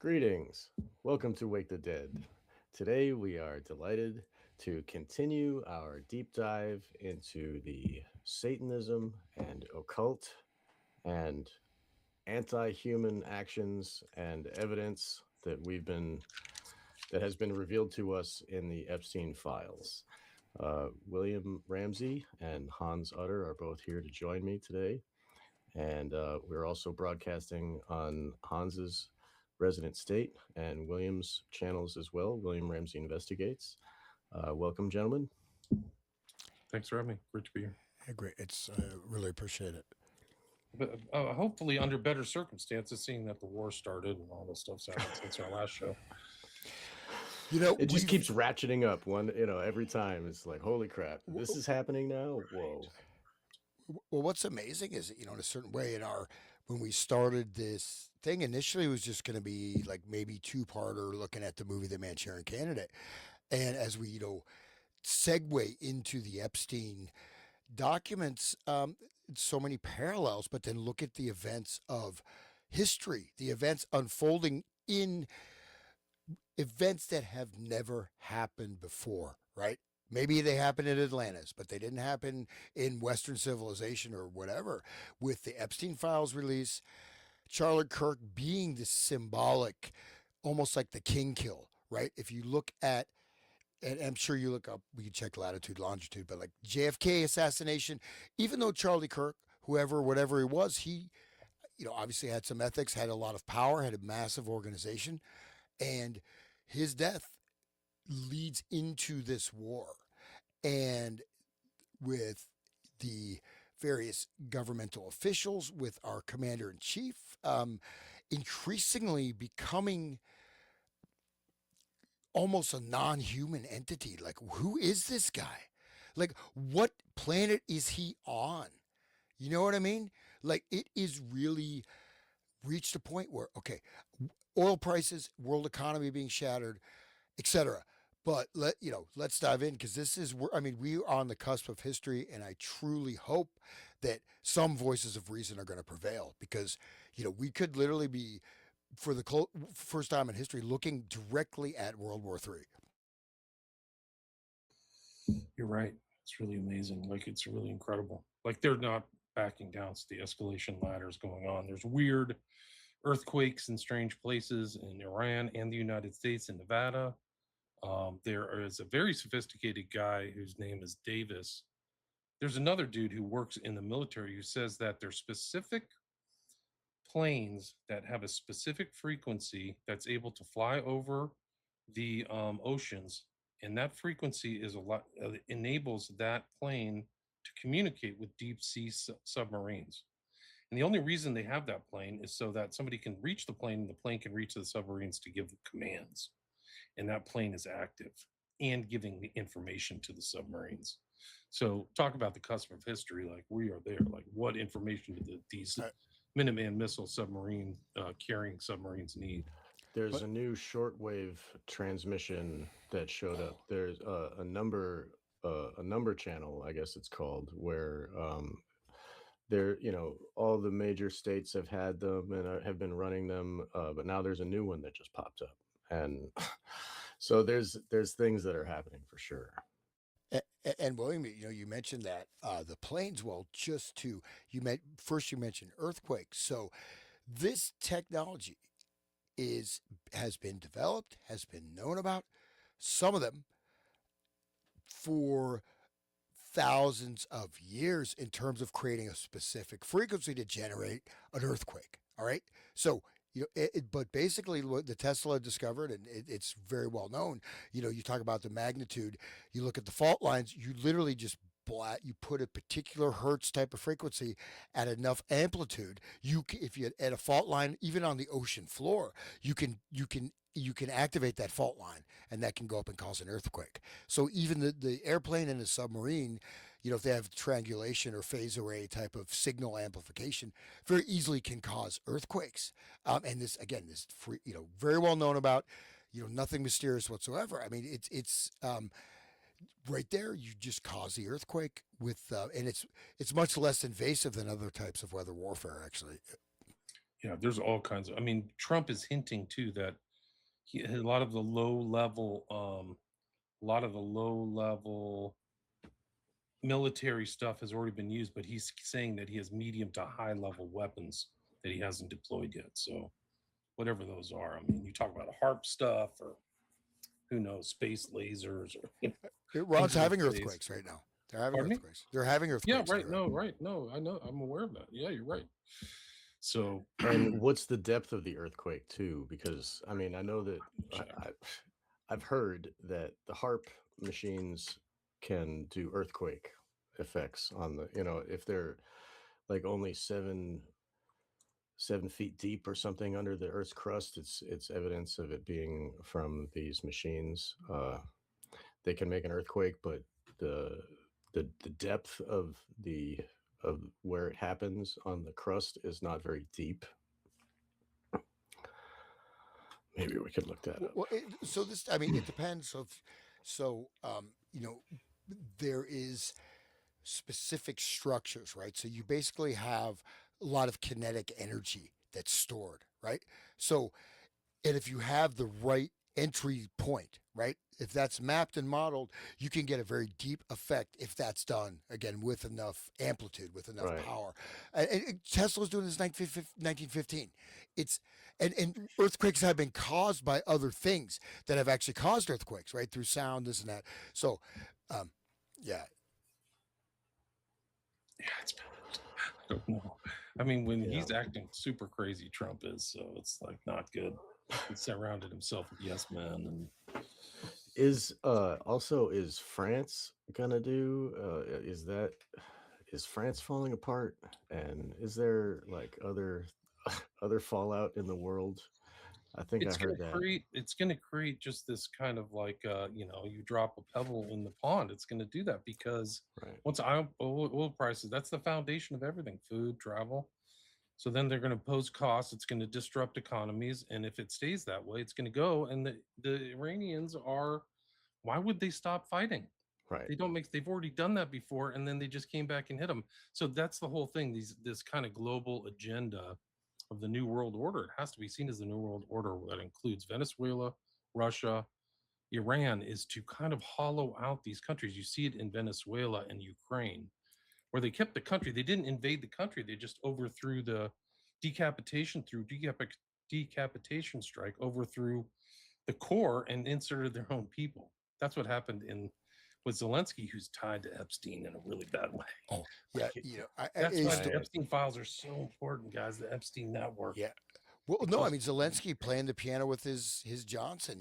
Greetings. Welcome to Wake the Dead. Today we are delighted to continue our deep dive into the Satanism and occult and anti-human actions and evidence that has been revealed to us in the Epstein files. William Ramsey and Hans Utter are both here to join me today. And we're also broadcasting on Hans's Resonant State and William's channels as well. William Ramsey Investigates. Welcome, gentlemen. Thanks for having me. Great to be here. Hey, great. It's really appreciate it. But hopefully under better circumstances, seeing that the war started and all this stuff's happened since our last show. It just keeps ratcheting up every time. It's like, holy crap, this is happening now. Whoa. Well, what's amazing is that, in a certain way when we started this thing, initially it was just going to be like maybe two-parter looking at the movie The Manchurian Candidate. And as we, segue into the Epstein documents, so many parallels, but then look at the events of history, the events unfolding in events that have never happened before, right? Maybe they happened in Atlantis, but they didn't happen in Western civilization or whatever. With the Epstein files release, Charlie Kirk being the symbolic, almost like the king kill, right? If you look at, and I'm sure you look up, we can check latitude, longitude, but like JFK assassination, even though Charlie Kirk, whoever, whatever he was, he, obviously had some ethics, had a lot of power, had a massive organization, and his death leads into this war. And with the various governmental officials, with our commander in chief, increasingly becoming almost a non human entity. Like, who is this guy? Like, what planet is he on? You know what I mean? Like, it is really reached a point where, okay, oil prices, world economy being shattered, etc. But let's dive in because this is where we are on the cusp of history, and I truly hope that some voices of reason are going to prevail because we could literally be for the first time in history looking directly at World War III. You're right. It's really amazing. Like, it's really incredible. Like, they're not backing down. It's the escalation ladders going on. There's weird earthquakes in strange places in Iran and the United States and Nevada. There is a very sophisticated guy whose name is Davis. There's another dude who works in the military who says that there's specific planes that have a specific frequency that's able to fly over the oceans, and that frequency is a lot enables that plane to communicate with deep sea submarines. And the only reason they have that plane is so that somebody can reach the plane and the plane can reach the submarines to give commands. And that plane is active and giving the information to the submarines. So talk about the cusp of history. Like, we are there. Like, what information do these Minuteman missile submarine carrying submarines need? There's a new shortwave transmission that showed up. There's a number channel, I guess it's called, where all the major states have had them and have been running them, but now there's a new one that just popped up, and so there's things that are happening for sure. And William, you mentioned that the planes. Well, just to you mentioned earthquakes. So this technology has been developed, has been known about. Some of them for thousands of years in terms of creating a specific frequency to generate an earthquake. All right, so but basically what the Tesla discovered, and it's very well known. You talk about the magnitude. You look at the fault lines. You literally just you put a particular hertz type of frequency at enough amplitude. If you at a fault line, even on the ocean floor, you can activate that fault line, and that can go up and cause an earthquake. So even the airplane and the submarine, if they have triangulation or phase array type of signal amplification, very easily can cause earthquakes. And this again, this free, very well known about, nothing mysterious whatsoever. I mean, it's right there. You just cause the earthquake with, and it's much less invasive than other types of weather warfare, actually. Yeah, there's all kinds of. I mean, Trump is hinting too that a lot of the low level military stuff has already been used, but he's saying that he has medium to high level weapons that he hasn't deployed yet. So whatever those are, I mean, you talk about HARP stuff or who knows, space lasers or Ron's things in having space. earthquakes right now. They're having Pardon me? earthquakes. They're having Yeah, earthquakes. right. in No, Iran. right. No, I know. I'm aware of that. Yeah, you're right. So, And what's the depth of the earthquake too? Because I mean, I know that check. I've heard that the HARP machines can do earthquake effects on the, if they're like only 7 feet deep or something under the Earth's crust. It's evidence of it being from these machines. They can make an earthquake, but the the depth of where it happens on the crust is not very deep. Maybe we could look that up. Well, so this, I mean, it depends. You know, there is specific structures, right? So you basically have a lot of kinetic energy that's stored, right? So, and if you have the right entry point, right? If that's mapped and modeled, you can get a very deep effect if that's done again with enough amplitude, with enough Right. power. And Tesla's doing this 1915. It's and earthquakes have been caused by other things that have actually caused earthquakes, right? Through sound, this and that. So, um, yeah, Yeah, it's bad. I don't know. I mean, when Yeah. he's acting super crazy, Trump is, so it's like not good. He surrounded himself with yes men, and Is is France gonna do? Is France falling apart? And is there like other other fallout in the world? I think I heard that. it's gonna create just this kind of like you drop a pebble in the pond. It's gonna do that because Right. once oil prices, that's the foundation of everything, food, travel. So then they're going to pose costs. It's going to disrupt economies, and if it stays that way, it's going to go. And the Iranians are. Why would they stop fighting? Right. They don't make. They've already done that before, and then they just came back and hit them. So that's the whole thing. This kind of global agenda of the New World Order. It has to be seen as the New World Order that includes Venezuela, Russia, Iran, is to kind of hollow out these countries. You see it in Venezuela and Ukraine, where they kept the country. They didn't invade the country. They just overthrew the decapitation strike, overthrew the core and inserted their own people. That's what happened with Zelensky, who's tied to Epstein in a really bad way. oh yeah, That's why it's, the Epstein files are so important, guys. The Epstein network. yeah. Well, no, I mean Zelensky playing the piano with his Johnson,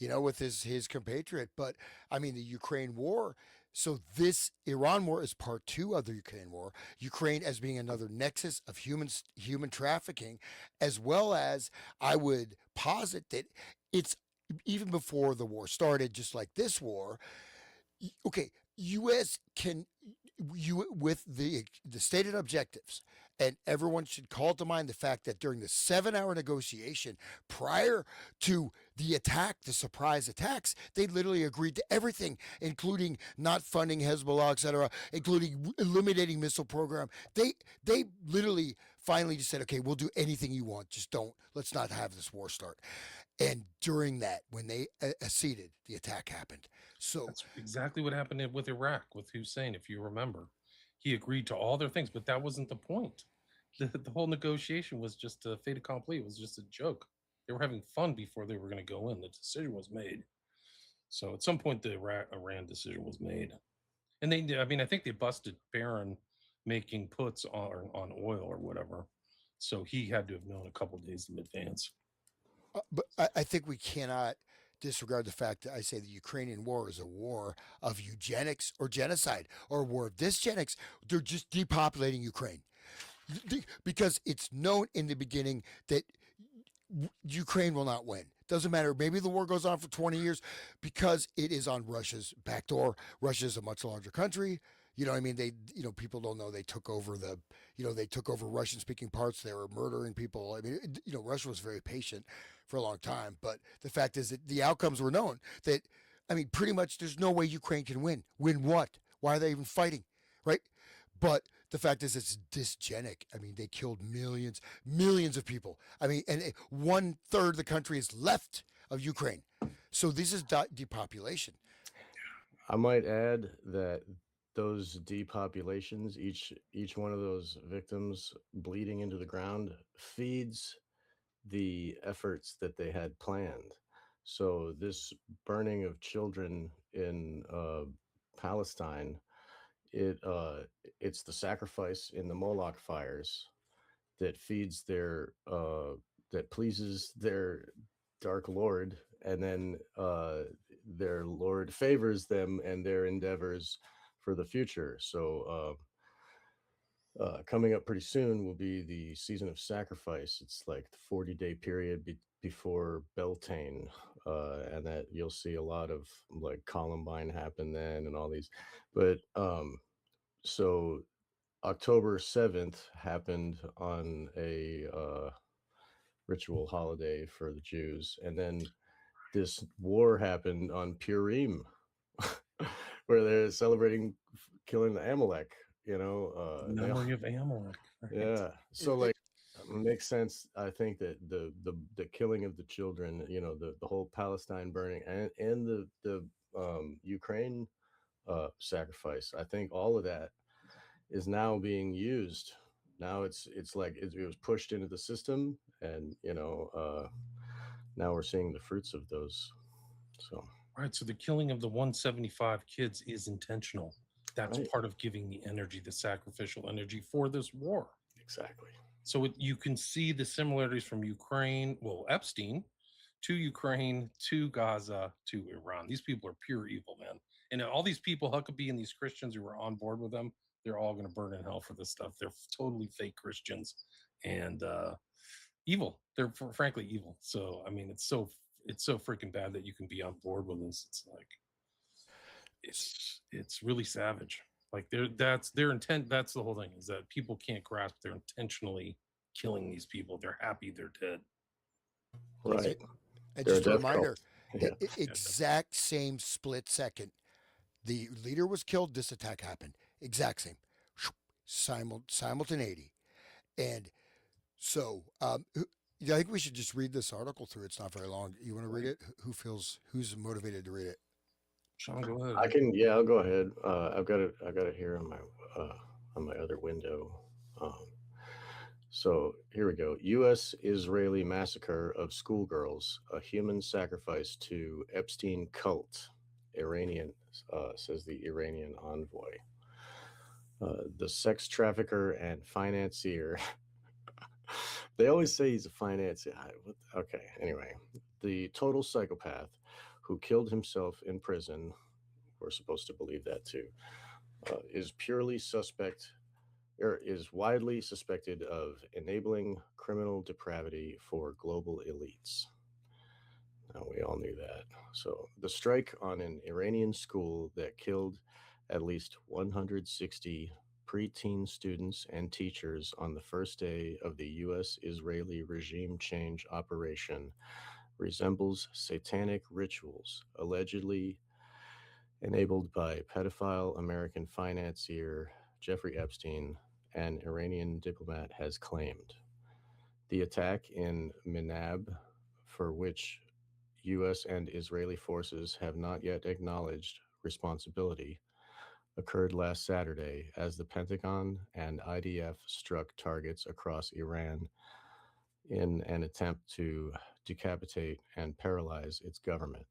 with his compatriot. But I mean the Ukraine war. So this Iran war is part two of the Ukraine war. Ukraine as being another nexus of human trafficking, as well as I would posit that it's even before the war started, just like this war. Okay, U.S. can you with the stated objectives, and everyone should call to mind the fact that during the 7-hour negotiation prior to the attack, the surprise attacks, they literally agreed to everything, including not funding Hezbollah, etc., including eliminating missile program. They literally finally just said, okay, we'll do anything you want, just don't let's not have this war start. And during that, when they acceded, the attack happened. So That's exactly what happened with Iraq with Hussein, if you remember. He agreed to all their things, but that wasn't the point. The whole negotiation was just a fait accompli. It was just a joke. They were having fun before they were going to go in. The decision was made. So at some point, the Iran decision was made. And I think they busted Barron making puts on oil or whatever. So he had to have known a couple days in advance. But I think we cannot disregard the fact that I say the Ukrainian war is a war of eugenics or genocide or a war of dysgenics. They're just depopulating Ukraine because it's known in the beginning that Ukraine will not win. Doesn't matter. Maybe the war goes on for 20 years because it is on Russia's backdoor. Russia is a much larger country. You know what I mean? People don't know they took over they took over Russian speaking parts. They were murdering people. I mean, Russia was very patient for a long time. But the fact is that the outcomes were known that, I mean, pretty much there's no way Ukraine can win. Win what? Why are they even fighting? Right. But The fact is, it's dysgenic. I mean, they killed millions of people. I mean, and 1/3 of the country is left of Ukraine. So this is depopulation. I might add that those depopulations, each one of those victims bleeding into the ground, feeds the efforts that they had planned. So this burning of children in Palestine, it it's the sacrifice in the Moloch fires that feeds their that pleases their dark lord, and then their lord favors them and their endeavors for the future. So coming up pretty soon will be the season of sacrifice. It's like the 40-day period before Beltane, and that you'll see a lot of like Columbine happen then and all these. But so October 7th happened on a ritual holiday for the Jews, and then this war happened on Purim, where they're celebrating killing the Amalek. You know, Memory of Amalek. Right? yeah. So It, like, it, makes sense. I think that the killing of the children, you know, the whole Palestine burning and the Ukraine sacrifice. I think all of that is now being used. Now it's like it was pushed into the system, and you know, now we're seeing the fruits of those. So Right. So the killing of the 175 kids is intentional. That's right, part of giving the energy, the sacrificial energy for this war. exactly. So you can see the similarities from Ukraine, well, Epstein, to Ukraine, to Gaza, to Iran. These people are pure evil, man. And all these people, Huckabee and these Christians who were on board with them, they're all going to burn in hell for this stuff. They're totally fake Christians and evil. They're frankly evil. So I mean, it's so freaking bad that you can be on board with this. It's like it's really savage. Like that's their intent. That's the whole thing, is that people can't grasp they're intentionally killing these people. They're happy they're dead. Right. and They're a just a death cult. reminder, Yeah. exact same split second. The leader was killed. This attack happened. Exact same. Simultaneity. And so, yeah, I think we should just read this article through. It's not very long. You want to read it? Who's motivated to read it? Sean, go ahead. I can. Yeah, I'll go ahead. I've got it. I got it here on my other window. Um, so here we go. U.S. Israeli massacre of schoolgirls, a human sacrifice to Epstein cult. Iranian says the Iranian envoy. The sex trafficker and financier. They always say he's a financier. Okay, anyway, the total psychopath who killed himself in prison. We're supposed to believe that too. Is purely suspect, or is widely suspected of enabling criminal depravity for global elites. Now, we all knew that. So, the strike on an Iranian school that killed at least 160 preteen students and teachers on the first day of the U.S. Israeli regime change operation resembles satanic rituals allegedly enabled by pedophile American financier Jeffrey Epstein, an Iranian diplomat has claimed. The attack in Minab, for which U.S. and Israeli forces have not yet acknowledged responsibility, occurred last Saturday as the Pentagon and IDF struck targets across Iran in an attempt to decapitate and paralyze its government.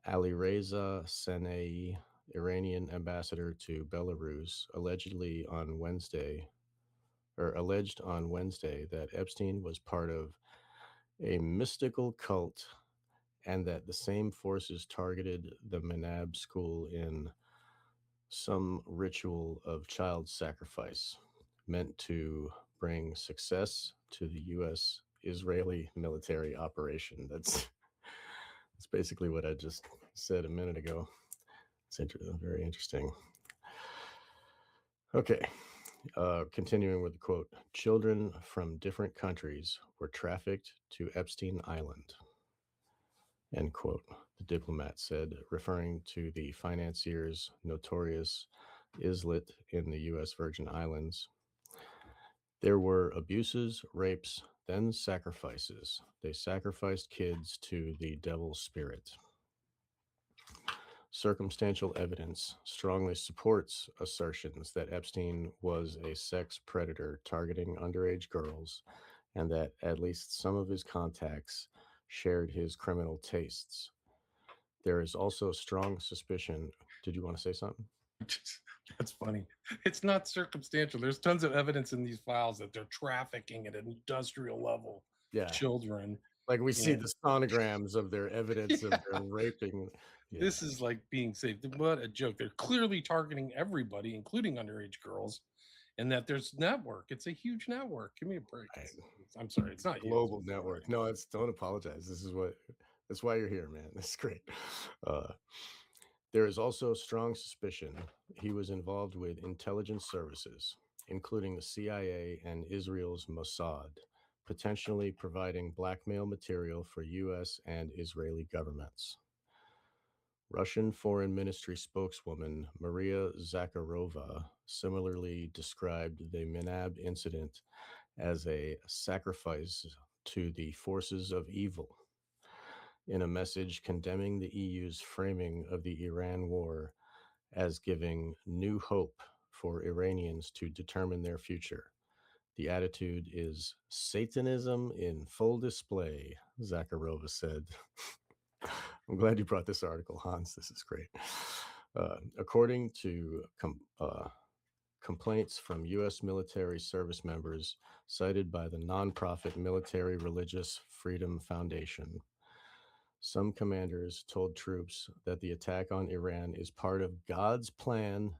Alireza Senei, Iranian ambassador to Belarus, alleged on Wednesday that Epstein was part of a mystical cult and that the same forces targeted the Menab school in some ritual of child sacrifice meant to bring success to the U.S. Israeli military operation. That's basically what I just said a minute ago. It's very interesting. Okay, continuing with the quote: children from different countries were trafficked to Epstein Island. End quote. The diplomat said, referring to the financier's notorious islet in the U.S. Virgin Islands. There were abuses, rapes, then sacrifices. They sacrificed kids to the devil's spirit. Circumstantial evidence strongly supports assertions that Epstein was a sex predator targeting underage girls and that at least some of his contacts shared his criminal tastes. There is also strong suspicion. Did you want to say something? That's funny. It's not circumstantial. There's tons of evidence in these files that they're trafficking at an industrial level Yeah. children. Like we see the sonograms of their evidence of their raping. Yeah. This is like being safe. What a joke. They're clearly targeting everybody, including underage girls, and that there's network. It's a huge network. Give me a break. I'm sorry. It's not global network. No, don't apologize. That's why you're here, man. That's great. There is also strong suspicion he was involved with intelligence services, including the CIA and Israel's Mossad, potentially providing blackmail material for U.S. and Israeli governments. Russian Foreign Ministry spokeswoman Maria Zakharova similarly described the Minab incident as a sacrifice to the forces of evil. In a message condemning the EU's framing of the Iran war as giving new hope for Iranians to determine their future. The attitude is Satanism in full display, Zakharova said. I'm glad you brought this article, Hans. This is great. According to complaints from U.S. military service members cited by the nonprofit Military Religious Freedom Foundation, some commanders told troops that the attack on Iran is part of God's plan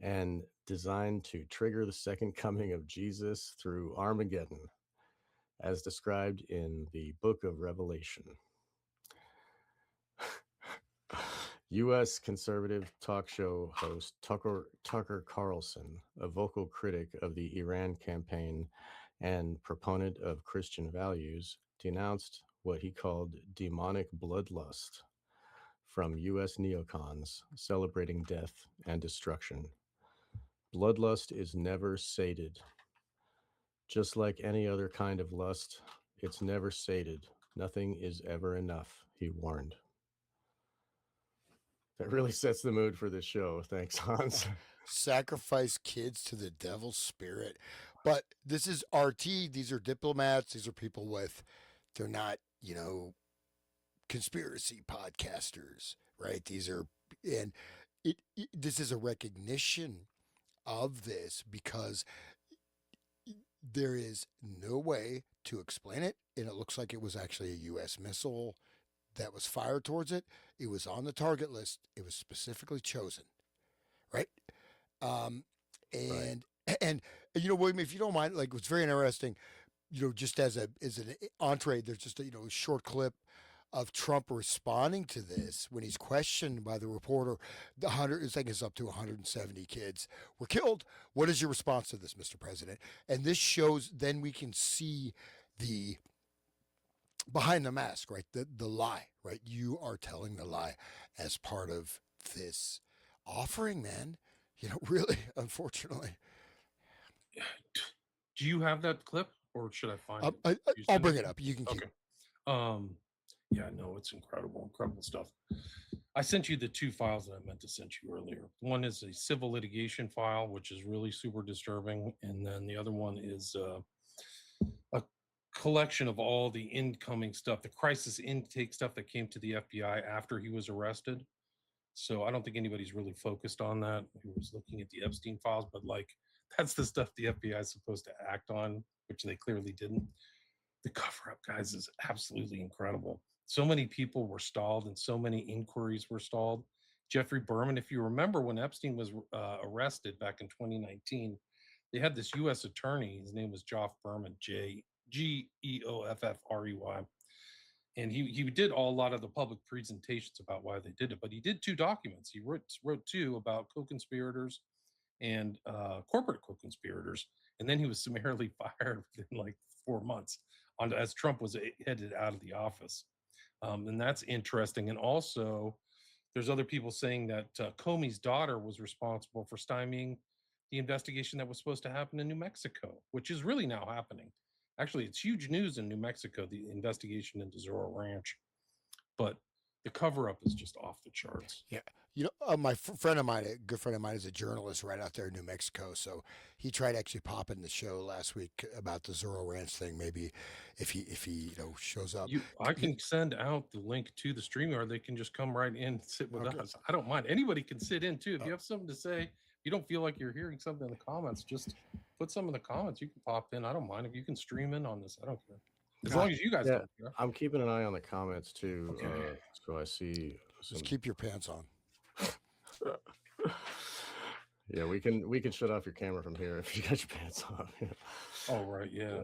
and designed to trigger the second coming of Jesus through Armageddon, as described in the Book of Revelation. U.S. conservative talk show host Tucker Carlson, a vocal critic of the Iran campaign and proponent of Christian values, denounced what he called demonic bloodlust from U.S. neocons celebrating death and destruction. Bloodlust is never sated. Just like any other kind of lust, it's never sated. Nothing is ever enough, he warned. That really sets the mood for this show. Thanks, Hans. Sacrifice kids to the devil's spirit. But this is RT. These are diplomats. These are people they're not, conspiracy podcasters, right? These are, and this is a recognition of this because there is no way to explain it. And it looks like it was actually a U.S. missile that was fired towards it. It was on the target list. It was specifically chosen, right? And William, if you don't mind, like what's very interesting, just as an entree, there's just a short clip of Trump responding to this when he's questioned by the reporter. I think it's up to 170 kids were killed. What is your response to this, Mr. President? And this shows. Then we can see the behind the mask, right? The lie, right? You are telling the lie as part of this offering, man. Really, unfortunately. Do you have that clip, or should I find it? I'll bring it up. You can keep. Okay. Yeah, no, it's incredible stuff. I sent you the two files that I meant to send you earlier. One is a civil litigation file, which is really super disturbing, and then the other one is a collection of all the incoming stuff, the crisis intake stuff that came to the FBI after he was arrested. So I don't think anybody's really focused on that who was looking at the Epstein files, but that's the stuff the FBI is supposed to act on, which they clearly didn't. The cover-up, guys, is absolutely incredible. So many people were stalled and so many inquiries were stalled. Jeffrey Berman, if you remember when Epstein was arrested back in 2019, they had this U.S. attorney. His name was Geoff Berman, Geoffrey. And he did a lot of the public presentations about why they did it, but he did two documents. He wrote two about co-conspirators and corporate co-conspirators, and then he was summarily fired within 4 months as Trump was headed out of the office. And that's interesting. And also There's other people saying that Comey's daughter was responsible for stymieing the investigation that was supposed to happen in New Mexico, which is really now happening. Actually, it's huge news in New Mexico, the investigation into Zorro Ranch. But the cover-up is just off the charts. Yeah. My friend of mine, a good friend of mine, is a journalist right out there in New Mexico. So he tried actually popping the show last week about the Zorro Ranch thing. Maybe if he shows up. I can send out the link to the stream, or they can just come right in and sit with us. I don't mind. Anybody can sit in too. If you have something to say, you don't feel like you're hearing something in the comments, just put some in the comments. You can pop in. I don't mind. If you can stream in on this, I don't care. As long as you guys don't care. I'm keeping an eye on the comments too. Okay. So I see. Just keep your pants on. Yeah, we can shut off your camera from here if you got your pants on. Oh right, yeah.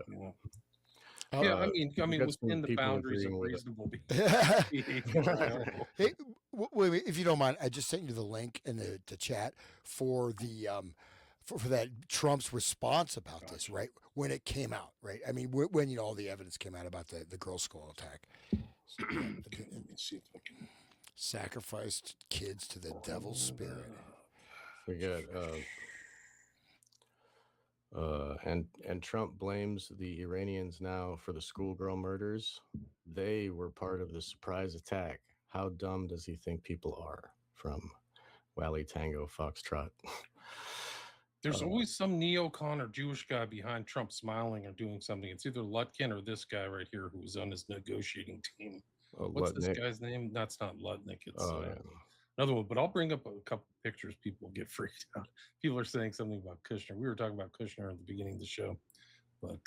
Yeah, I mean, within the boundaries of reasonable behavior. Hey, wait, if you don't mind, I just sent you the link in the chat for the for that Trump's response about this, right? When it came out, right? I mean, when all the evidence came out about the girl school attack. Okay, let me see if I can sacrificed kids to the devil's spirit. We got and Trump blames the Iranians now for the schoolgirl murders. They were part of the surprise attack. How dumb does he think people are? From Wally Tango Foxtrot. There's always some neocon or Jewish guy behind Trump smiling or doing something. It's either Lutkin or this guy right here who was on his negotiating team. What's Lutnick. This guy's name? That's not Lutnick. It's another one. But I'll bring up a couple pictures. People get freaked out. People are saying something about Kushner. We were talking about Kushner at the beginning of the show, but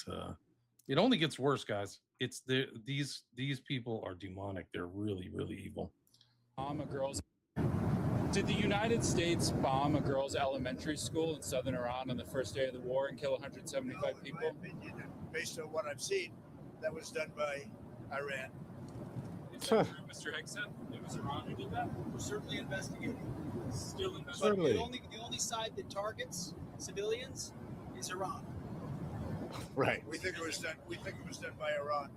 it only gets worse, guys. It's these people are demonic. They're really, really evil. Girls. Did the United States bomb a girls' elementary school in southern Iran on the first day of the war and kill 175 people? In my opinion, based on what I've seen, that was done by Iran. Is that true, Mr. Higson? It was Iran who did that? We're certainly investigating. Still investigating. Certainly. The only side that targets civilians is Iran. Right. We think it was done. We think it was done by Iran.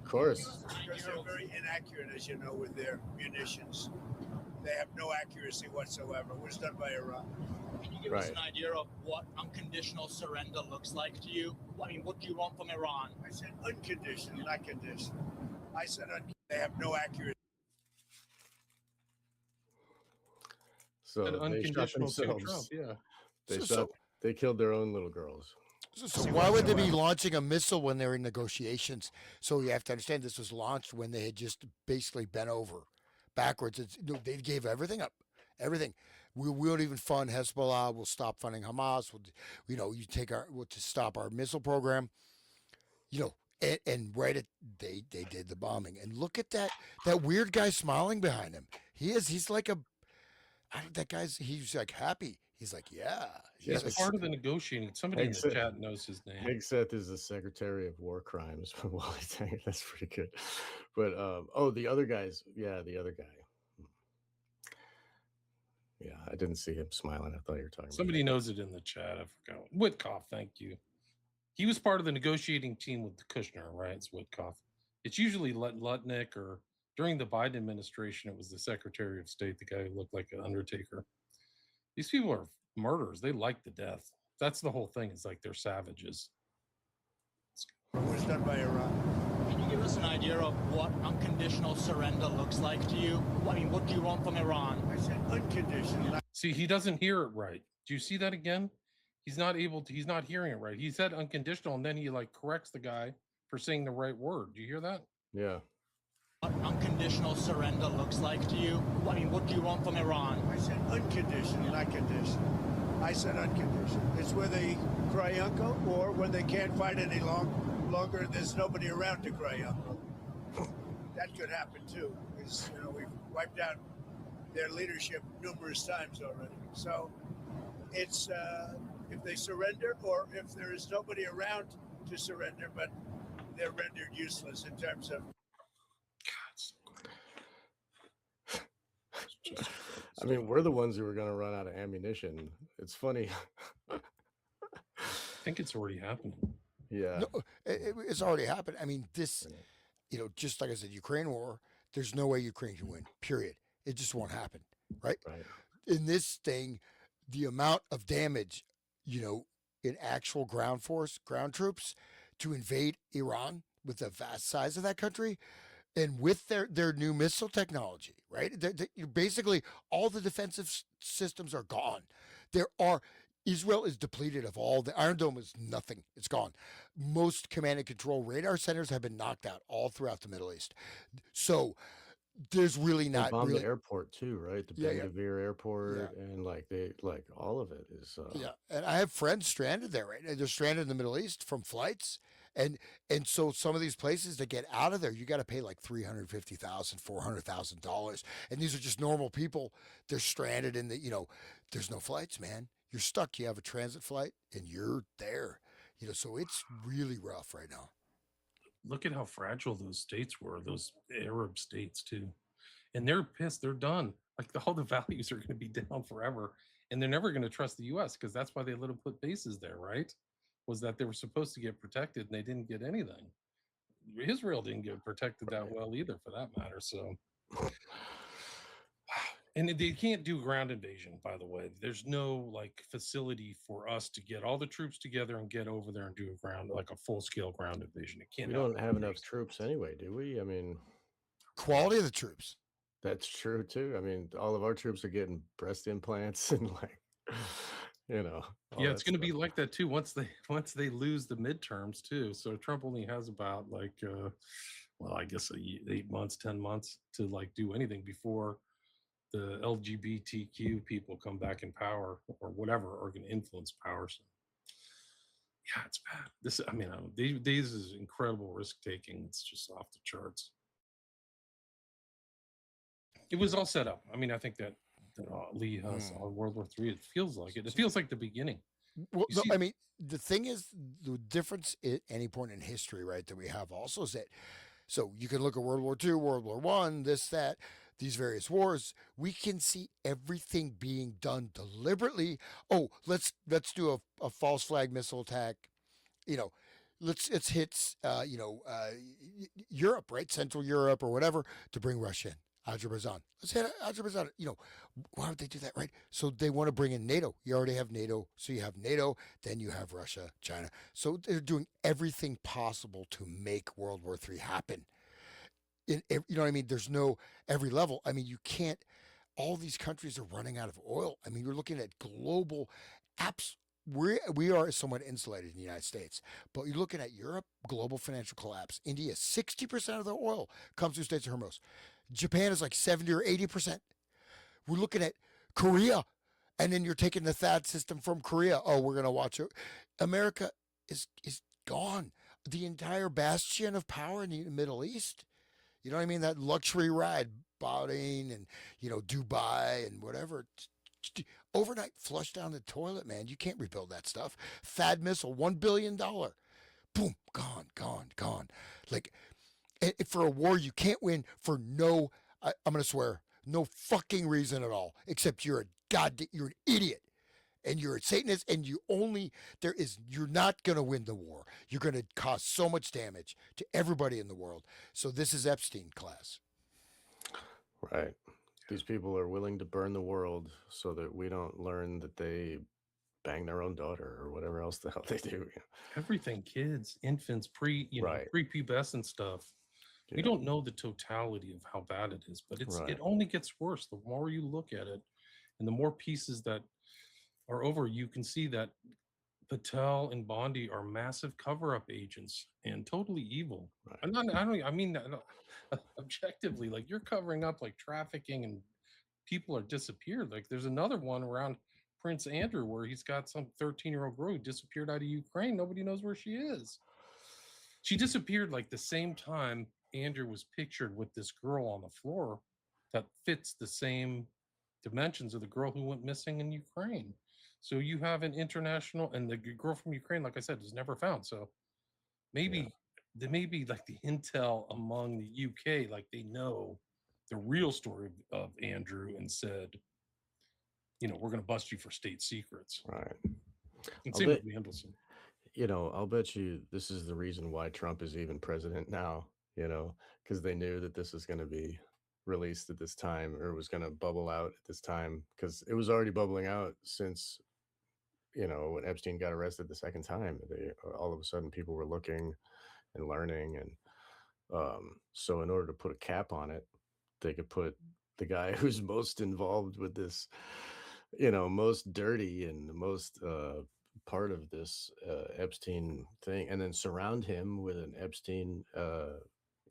Of course. Because they're very inaccurate, as you know, with their munitions. They have no accuracy whatsoever. It was done by Iran. Can you give us an idea of what unconditional surrender looks like to you? I mean, what do you want from Iran? I said unconditional, not conditional. I said they have no accuracy. So they shot unconditional to themselves. Trump, yeah. They killed their own little girls. So why would they be launching a missile when they're in negotiations? So you have to understand this was launched when they had just basically bent over backwards. They gave everything up, everything. We won't even fund Hezbollah. We'll stop funding Hamas. We'll to stop our missile program. And right at they did the bombing. And look at that weird guy smiling behind him. He's like he's like happy. He's like, yeah. Yeah, He's part of the negotiating. Somebody in the chat knows his name. Hegseth is the Secretary of War Crimes. That's pretty good. But the other guys. Yeah, the other guy. Yeah, I didn't see him smiling. I thought you were talking. Somebody knows it in the chat. I forgot. Witkoff, thank you. He was part of the negotiating team with Kushner, right? It's Witkoff. It's usually Lutnick, or during the Biden administration, it was the Secretary of State, the guy who looked like an Undertaker. These people are murderers. They like the death. That's the whole thing. It's like they're savages. It was done by Iran. Can you give us an idea of what unconditional surrender looks like to you? I mean, what do you want from Iran? I said unconditional. See, he doesn't hear it right. Do you see that again? He's not hearing it right. He said unconditional, and then he corrects the guy for saying the right word. Do you hear that? Yeah. What unconditional surrender looks like to you? I mean, what do you want from Iran? I said unconditional, not conditional. I said unconditional. It's where they cry uncle, or when they can't fight any longer, there's nobody around to cry uncle. That could happen too, because we've wiped out their leadership numerous times already. So it's if they surrender, or if there is nobody around to surrender, but they're rendered useless in terms of. I mean, we're the ones who are going to run out of ammunition. It's funny. I think it's already happening. Yeah. No, it's already happened. I mean, this, just like I said, Ukraine war, there's no way Ukraine can win, period. It just won't happen. right? Right. In this thing, the amount of damage, in actual ground force, ground troops to invade Iran with the vast size of that country and with their new missile technology, right? Basically, all the defensive systems are gone. There are Israel is depleted of all the Iron Dome is nothing. It's gone. Most command and control radar centers have been knocked out all throughout the Middle East. So there's really They not bombed really the airport too, right? The yeah, Ben yeah. Gvir airport, Yeah. and like all of it is. Yeah, and I have friends stranded there, right? They're stranded in the Middle East from flights, and so some of these places to get out of there, you got to pay like $350,000, $400,000, and these are just normal people. They're stranded in there's no flights, man. You're stuck. You have a transit flight, and you're there. So it's really rough right now. Look at how fragile those states were, those Arab states too. And they're pissed. They're done. Like all the values are going to be down forever. And they're never going to trust the US because that's why they let them put bases there, right? Was that they were supposed to get protected and they didn't get anything. Israel didn't get protected that well either, for that matter. So, and they can't do ground invasion, by the way. There's no facility for us to get all the troops together and get over there and do a full scale ground invasion. It can't. We don't have enough troops anyway, do we? I mean, quality of the troops. That's true too. I mean, all of our troops are getting breast implants and Yeah, it's going to be like that too once they lose the midterms too. So Trump only has about I guess 8 months, 10 months to do anything before the LGBTQ people come back in power or whatever are going to influence power. So yeah, it's bad. These is incredible risk taking. It's just off the charts. It was all set up. I think that Lee has on World War III. It feels like it. It feels like the beginning. Well, the thing is, the difference at any point in history, right, that we have also is that, so you can look at World War II, World War I, this, that, these various wars. We can see everything being done deliberately. Oh, let's do a false flag missile attack. Let's hit Europe, right, Central Europe or whatever, to bring Russia in. Azerbaijan. Let's hit Azerbaijan. Why would they do that, right? So they want to bring in NATO. You already have NATO. So you have NATO, then you have Russia, China. So they're doing everything possible to make World War III happen. You know what I mean? There's no every level. You can't, all these countries are running out of oil. You're looking at global apps. We are somewhat insulated in the United States, but you're looking at Europe, global financial collapse. India, 60% of their oil comes through States of Hormuz. Japan is like 70 or 80%. We're looking at Korea, and then you're taking the THAAD system from Korea. Oh, we're going to watch it. America is gone. The entire bastion of power in the Middle East. You know what I mean? That luxury ride, Bahrain and, Dubai and whatever. Overnight, flush down the toilet, man. You can't rebuild that stuff. THAAD missile, $1 billion. Boom, gone. For a war you can't win for no, I'm going to swear, no fucking reason at all, except you're an idiot and you're a Satanist and you're not going to win the war. You're going to cause so much damage to everybody in the world. So this is Epstein class. Right. These people are willing to burn the world so that we don't learn that they bang their own daughter or whatever else the hell they do. Everything, kids, infants, prepubescent stuff. We don't know the totality of how bad it is, but it only gets worse the more you look at it, and the more pieces that are over. You can see that Patel and Bondi are massive cover-up agents and totally evil. Right. I mean objectively, you're covering up trafficking and people are disappeared. There's another one around Prince Andrew where he's got some 13-year-old girl who disappeared out of Ukraine. Nobody knows where she is. She disappeared the same time Andrew was pictured with this girl on the floor that fits the same dimensions of the girl who went missing in Ukraine. So you have an international, and the girl from Ukraine, like I said, is never found. So maybe there may be the intel among the UK, they know the real story of Andrew and said, we're going to bust you for state secrets. Right. And same with Mendelsohn. I'll bet you this is the reason why Trump is even president now, because they knew that this is going to be, released at this time, or was going to bubble out at this time, because it was already bubbling out since, when Epstein got arrested the second time. All of a sudden people were looking and learning, and so in order to put a cap on it, they could put the guy who's most involved with this, most dirty and the most part of this Epstein thing, and then surround him with an Epstein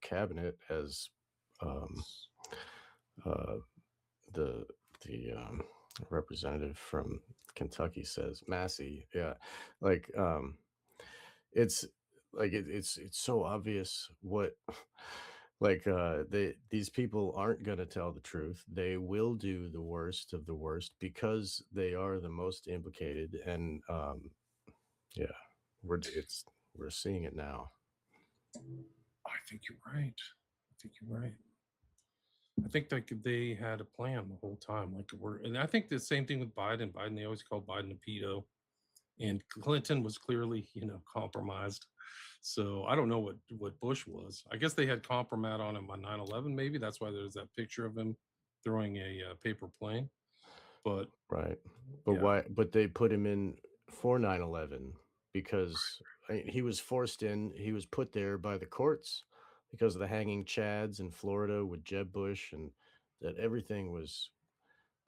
cabinet, as the representative from Kentucky says, Massey. Yeah, like it's it's so obvious what these people aren't going to tell the truth. They will do the worst of the worst because they are the most implicated, and yeah, we're seeing it now. I think you're right. I think that they had a plan the whole time. And I think the same thing with Biden. They always call Biden a pedo, and Clinton was clearly, compromised. So I don't know what Bush was. I guess they had compromat on him on 9/11. Maybe that's why there's that picture of him throwing a paper plane. But right, but yeah. why? But they put him in for 9/11 because he was forced in. He was put there by the courts because of the hanging chads in Florida with Jeb Bush, and that everything was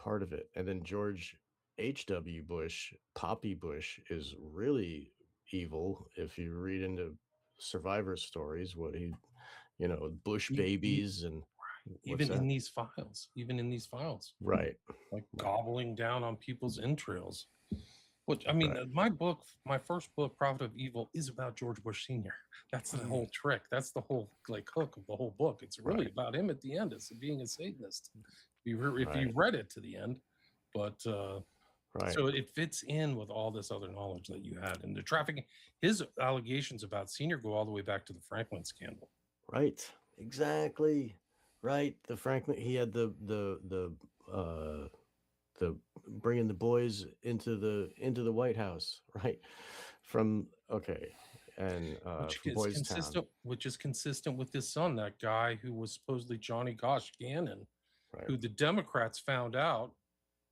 part of it. And then George H.W. Bush, Poppy Bush, is really evil. If you read into survivor stories, what he, Bush babies, and even in these files, right, like gobbling down on people's entrails. Which, I mean, right. My first book, Prophet of Evil, is about George Bush Sr. That's the whole trick. That's the whole hook of the whole book. It's really about him at the end as being a Satanist. If you read it to the end, but so it fits in with all this other knowledge that you had, and the trafficking. His allegations about Senior go all the way back to the Franklin scandal. Right. Exactly. Right. The Franklin. He had the bringing the boys into the White House, right? And which is consistent with his son, that guy who was supposedly Johnny Gosh Gannon, who the Democrats found out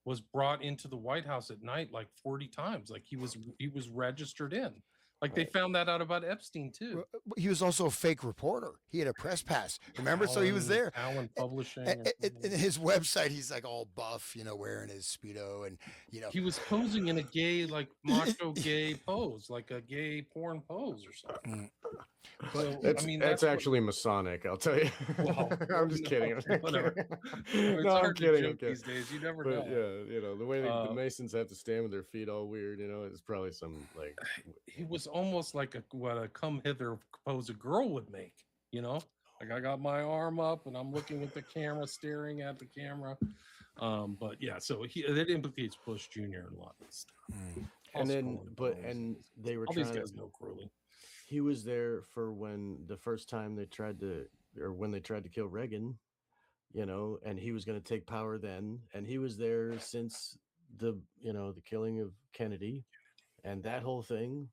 was brought into the White House at night like 40 times. Like he was registered in. Like they found that out about Epstein too. He was also a fake reporter. He had a press pass. Remember? So he was there. Allen Publishing. In his website, he's like all buff, wearing his Speedo, and he was posing in a gay, like macho gay pose, like a gay porn pose or something. But that's actually Masonic, I'll tell you. Well, I'm just kidding. I'm kidding. These days, you never know. Yeah, the way the Masons have to stand with their feet all weird, it's probably some like. He was almost like a come hither pose a girl would make, like I got my arm up and I'm looking at the camera, staring at the camera. But yeah, so that implicates Bush Jr. in a lot of this stuff. And they were all trying these guys know Crowley. He was there for when the first time they tried to kill Reagan, and he was going to take power then, and he was there since the killing of Kennedy, and that whole thing,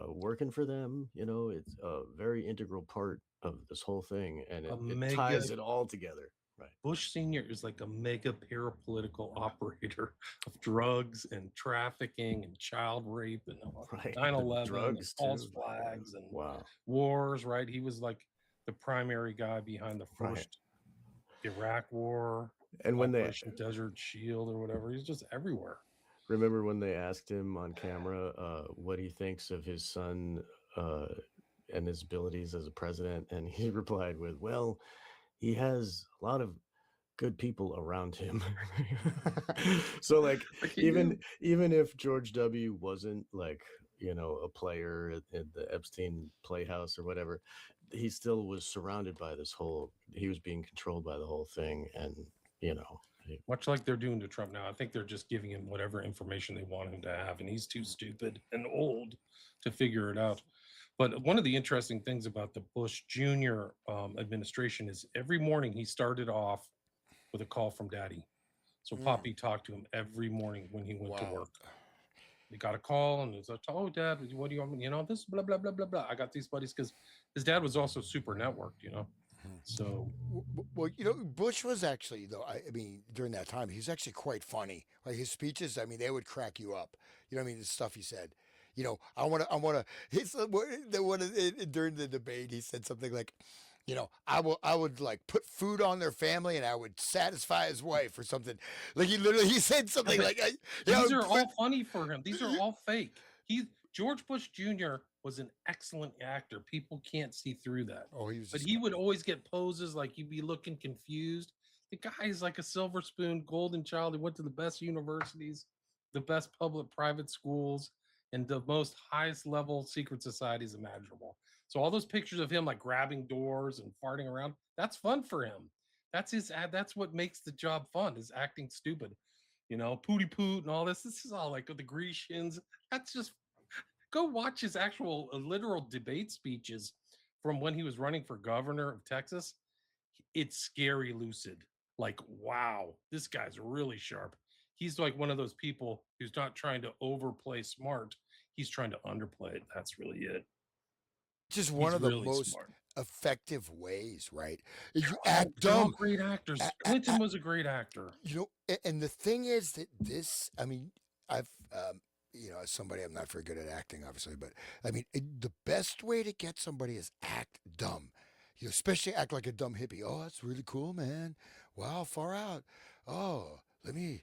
working for them, it's a very integral part of this whole thing, and it ties it all together. Right. Bush Sr. is like a mega parapolitical operator of drugs and trafficking and child rape and 9/11 and false flags and wars, right? He was like the primary guy behind the first Iraq war, and when they Desert Shield or whatever. He's just everywhere. Remember when they asked him on camera what he thinks of his son and his abilities as a president, and he replied with, "Well, he has a lot of good people around him." So like even if George W. wasn't like, a player at the Epstein Playhouse or whatever, he still was surrounded by he was being controlled by the whole thing. And, much like they're doing to Trump now, I think they're just giving him whatever information they want him to have. And he's too stupid and old to figure it out. But one of the interesting things about the Bush Jr. Administration is every morning he started off with a call from Daddy. So Poppy talked to him every morning when he went to work. He got a call and he was like, "Oh, Dad, what do you want me? This blah, blah, blah, blah, blah. I got these buddies," because his dad was also super networked, So Well, Bush was actually though. I mean, during that time, he was actually quite funny. Like his speeches, I mean, they would crack you up. You know what I mean? The stuff he said. I want to. He's during the debate. He said something like, I would like put food on their family, and I would satisfy his wife or something. Like he said something but like, these are all funny for him. These are all fake. George Bush Jr. was an excellent actor. People can't see through that. Oh, he was. But he would always get poses like you'd be looking confused. The guy is like a silver spoon, golden child. He went to the best universities, the best public private schools, and the most highest level secret societies imaginable. So all those pictures of him like grabbing doors and farting around, that's fun for him. That's what makes the job fun, is acting stupid. Pooty poot and all this. This is all like the Grecians. That's just go watch his actual literal debate speeches from when he was running for governor of Texas. It's scary lucid. Like, wow, this guy's really sharp. He's like one of those people who's not trying to overplay smart. He's trying to underplay it. That's really it. Just one He's of the really most smart. effective ways, right? If you act dumb. Great actors. Clinton was a great actor. And the thing is that I mean, I've, as somebody, I'm not very good at acting, obviously, but I mean, the best way to get somebody is act dumb. Especially act like a dumb hippie. Oh, that's really cool, man. Wow, far out. Oh, let me,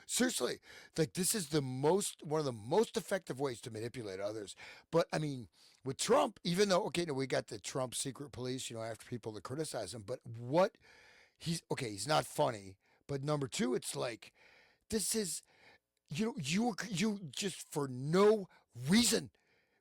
seriously, like this is one of the most effective ways to manipulate others. But I mean, with Trump, even though, okay, we got the Trump secret police, after people to criticize him, but he's not funny. But number two, it's like, this is, you just for no reason,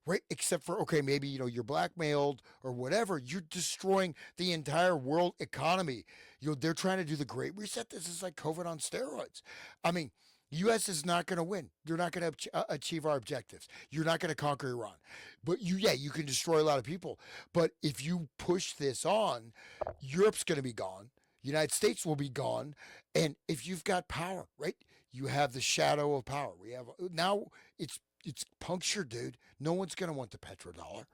right? Except for, okay, maybe, you're blackmailed or whatever. You're destroying the entire world economy. They're trying to do the Great Reset. This is like COVID on steroids. I mean, U.S. is not going to win. They're not going to achieve our objectives. You're not going to conquer Iran. But you can destroy a lot of people. But if you push this on, Europe's going to be gone. United States will be gone. And if you've got power, right, you have the shadow of power. We have now it's punctured, dude. No one's going to want the petrodollar.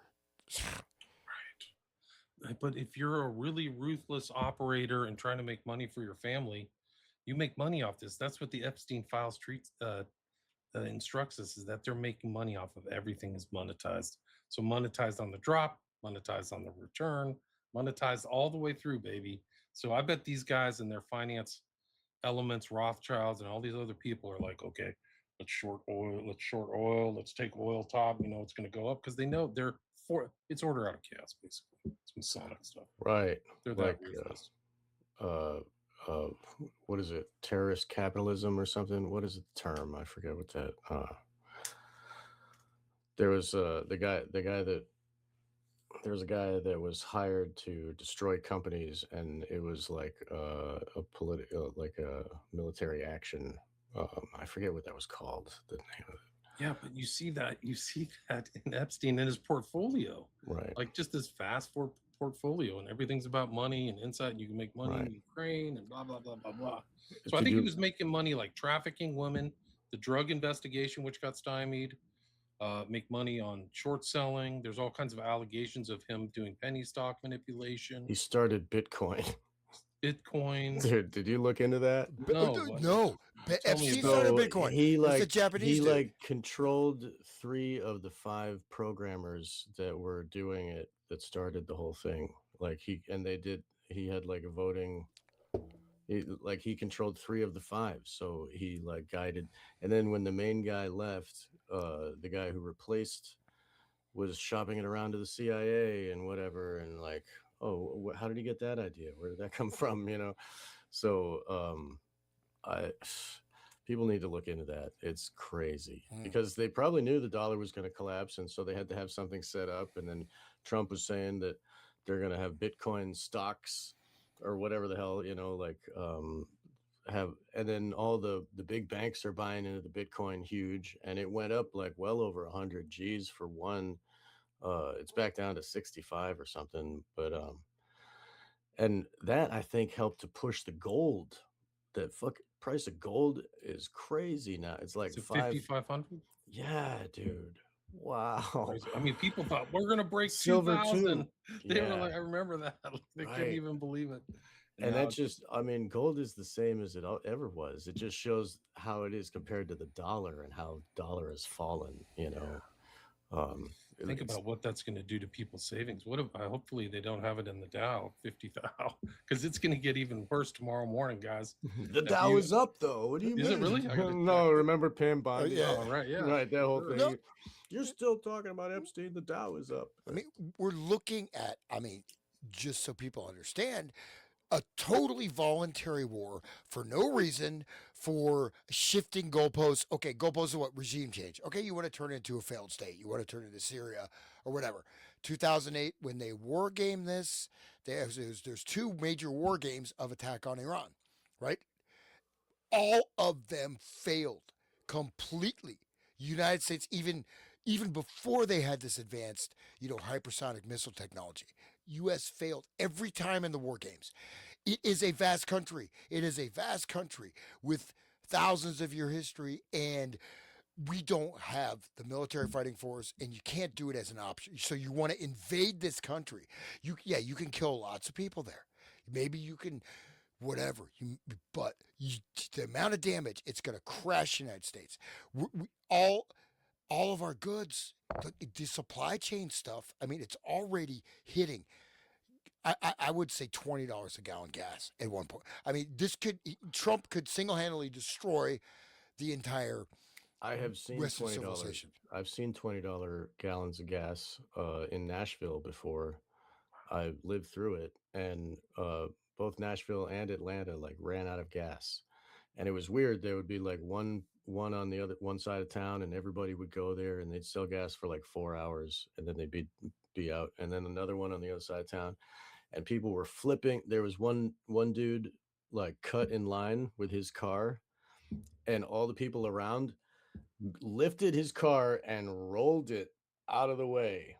Right. But if you're a really ruthless operator and trying to make money for your family, you make money off this. That's what the Epstein files instructs us, is that they're making money off of everything is monetized. So monetized on the drop, monetized on the return, monetized all the way through, baby. So I bet these guys and their finance elements, Rothschilds and all these other people are like, okay, let's short oil, let's take oil top, it's going to go up, because they know it's order out of chaos, basically. It's Masonic stuff. Right. They're that ruthless. What is it? Terrorist capitalism or something? What is the term? I forget what that. There was there was a guy that was hired to destroy companies, and it was like a political, like a military action. I forget what that was called. The name of it. Yeah, but you see that in Epstein in his portfolio, right? Like just this vast portfolio, and everything's about money and insight. You can make money in Ukraine and blah blah blah blah blah. So I think he was making money like trafficking women, the drug investigation, which got stymied. Make money on short selling. There's all kinds of allegations of him doing penny stock manipulation. He started Bitcoin. Dude, did you look into that? No. Epstein started Bitcoin. He controlled 3 of the 5 programmers that were doing it, that started the whole thing. He had like a voting. He controlled 3 of the 5, so he guided. And then when the main guy left, the guy who replaced was shopping it around to the CIA and whatever, and how did he get that idea? Where did that come from? So people need to look into that. It's crazy because they probably knew the dollar was going to collapse, and so they had to have something set up. And then Trump was saying that they're going to have Bitcoin stocks or whatever the hell, and then all the big banks are buying into the Bitcoin huge, and it went up well over 100 G's for one. It's back down to 65 or something, but and that I think helped to push the gold. The price of gold is crazy now. It's like 5,500. Yeah, dude. Wow. Crazy. I mean, people thought we're gonna break Silver 2000. too. They were Yeah. like, I remember that. They couldn't Right. even believe it. And now that's just, I mean, gold is the same as it ever was. It just shows how it is compared to the dollar and how dollar has fallen, you know. think It's about what that's going to do to people's savings. What if, hopefully they don't have it in the Dow 50,000 because it's going to get even worse tomorrow morning, guys. the Dow is up though. What do you Is mean? it really? I gotta No, check. remember Pam Bondi? yeah. Oh, right, yeah, Right, that whole sure. thing. No. You're still talking about Epstein. The Dow is up. I mean, we're looking at, I mean, just so people understand, a totally voluntary war for no reason, for shifting goalposts. Okay, goalposts are what? Regime change. Okay, you want to turn it into a failed state. You want to turn it into Syria or whatever. 2008, when they war game this, there's two major war games of attack on Iran, right? All of them failed completely. United States, even before they had this advanced, hypersonic missile technology, U.S. failed every time in the war games. It is a vast country. It is a vast country with thousands of year history, and we don't have the military fighting force, and you can't do it as an option. So you want to invade this country. You can kill lots of people there. Maybe you can whatever but the amount of damage, it's going to crash the United States. All of our goods, the supply chain stuff, I mean, it's already hitting. I would say $20 a gallon gas at one point. I mean, Trump could single-handedly destroy the entire I have seen Western $20. civilization. I've seen $20 gallons of gas in Nashville before. I lived through it, and both Nashville and Atlanta like ran out of gas, and it was weird. There would be like one on the other one side of town, and everybody would go there, and they'd sell gas for like 4 hours, and then they'd be out, and then another one on the other side of town, and people were flipping. There was one dude like cut in line with his car, and all the people around lifted his car and rolled it out of the way.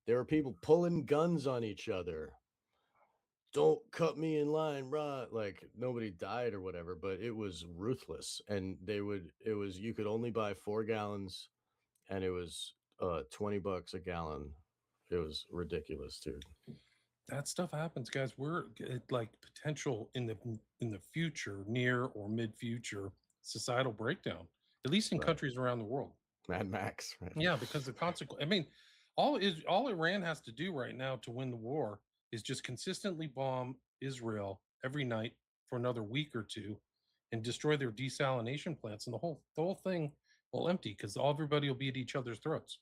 There were people pulling guns on each other. Don't cut me in line, right? Like nobody died or whatever, but it was ruthless. And it was, you could only buy 4 gallons, and it was $20 a gallon. It was ridiculous, dude. That stuff happens, guys. We're like potential in the future, near or mid future, societal breakdown, at least in Right. countries around the world. Mad Max, right? Yeah, because the consequence. I mean, all Iran has to do right now to win the war is just consistently bomb Israel every night for another week or two, and destroy their desalination plants, and the whole thing will empty because everybody will be at each other's throats,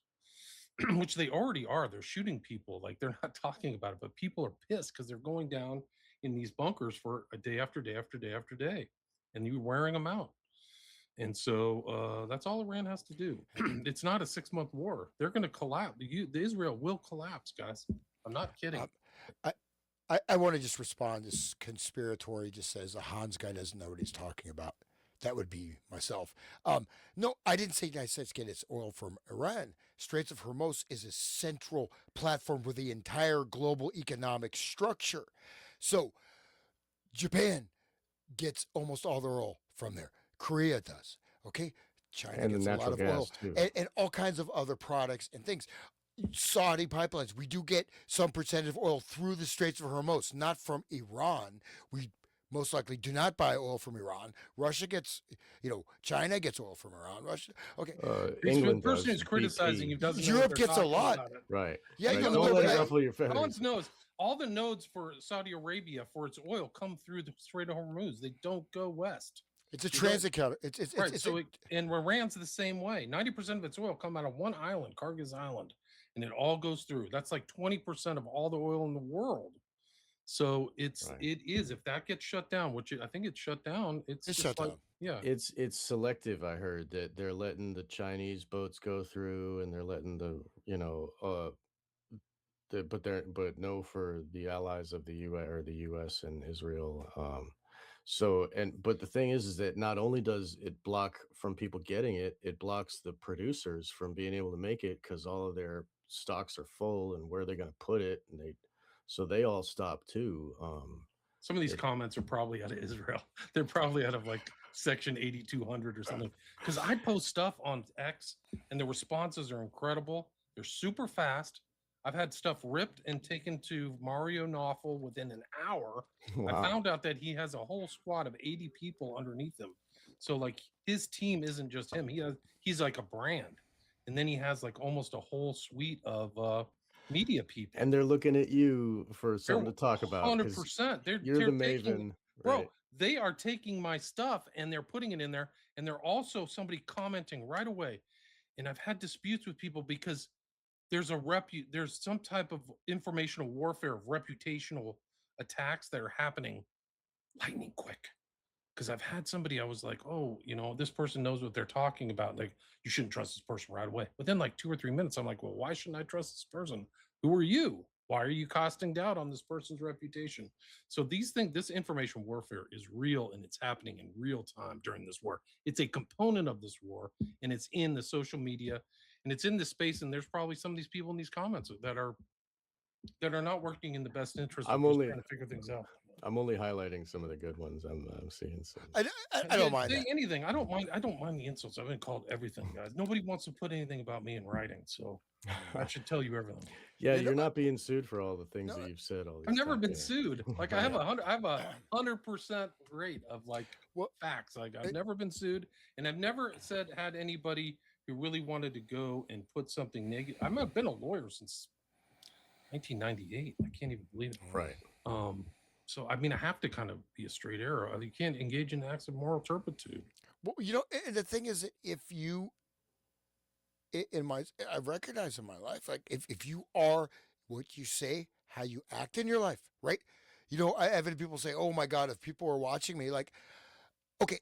which they already are. They're shooting people, like they're not talking about it, but people are pissed because they're going down in these bunkers for a day after day after day after day, and you're wearing them out. And so that's all Iran has to do. It's not a 6-month war. They're going to collapse. The Israel will collapse, guys. I'm not kidding. I want to just respond. This conspiratory just says the Hans guy doesn't know what he's talking about. That would be myself. No, I didn't say the United States get its oil from Iran. Straits of Hormuz is a central platform for the entire global economic structure. So Japan gets almost all their oil from there. Korea does. Okay. China And the gets a lot natural of gas oil too. and all kinds of other products and things. Saudi pipelines, we do get some percentage of oil through the Straits of Hormuz, not from Iran. We most likely do not buy oil from Iran. Russia gets, China gets oil from Iran. Russia, okay. England The person does. who's criticizing you doesn't know Europe what they're gets a talking lot. about it. Right. Yeah, right. you Don't know, let it but- ruffle your feathers. Hans knows all the nodes for Saudi Arabia for its oil come through the Strait of Hormuz. They don't go west. It's a transit counter. It's Right. it's So a- and Iran's the same way. 90% of its oil come out of one island, Kyrgyz Island, and it all goes through. That's like 20% of all the oil in the world. So it is, if that gets shut down, which I think it's shut down, it's just shut like, down. yeah. It's selective. I heard that they're letting the Chinese boats go through, and they're letting but no for the allies of the U.S. or the U.S. and Israel. But the thing is that not only does it block from people getting it, it blocks the producers from being able to make it because all of their stocks are full, and where they're going to put it, and so they all stop too. Some of these comments are probably out of Israel. They're probably out of like section 8200 or something. Because I post stuff on X and the responses are incredible. They're super fast. I've had stuff ripped and taken to Mario Nawful within an hour. Wow. I found out that he has a whole squad of 80 people underneath him. So like his team isn't just him. He's like a brand. And then he has like almost a whole suite of media people. And they're looking at you for something to talk about. 100%. You're the maven. Bro, right? they are taking my stuff and they're putting it in there. And they're also somebody commenting right away. And I've had disputes with people because there's some type of informational warfare of reputational attacks that are happening lightning quick. Because I've had somebody, I was like, oh, this person knows what they're talking about. Like, you shouldn't trust this person right away. Within like 2 or 3 minutes, I'm like, well, why shouldn't I trust this person? Who are you? Why are you casting doubt on this person's reputation? So this information warfare is real and it's happening in real time during this war. It's a component of this war and it's in the social media and it's in the space. And there's probably some of these people in these comments that are not working in the best interest of just trying to figure things out. I'm only highlighting some of the good ones I'm seeing. So. I don't mind say anything. I don't mind the insults. I've been called everything, guys. Nobody wants to put anything about me in writing, so I should tell you everything. Yeah, you're not being sued for all the things that you've said. All these I've never times, been sued. Like I have a 100% rate of like facts. Like I've never been sued, and I've never had anybody who really wanted to go and put something negative. I've been a lawyer since 1998. I can't even believe it. Right. So, I mean, I have to kind of be a straight arrow. You can't engage in acts of moral turpitude. Well, and the thing is, if you, I've recognized in my life, like if you are what you say, how you act in your life, right? I've had people say, oh my God, if people are watching me, like, okay,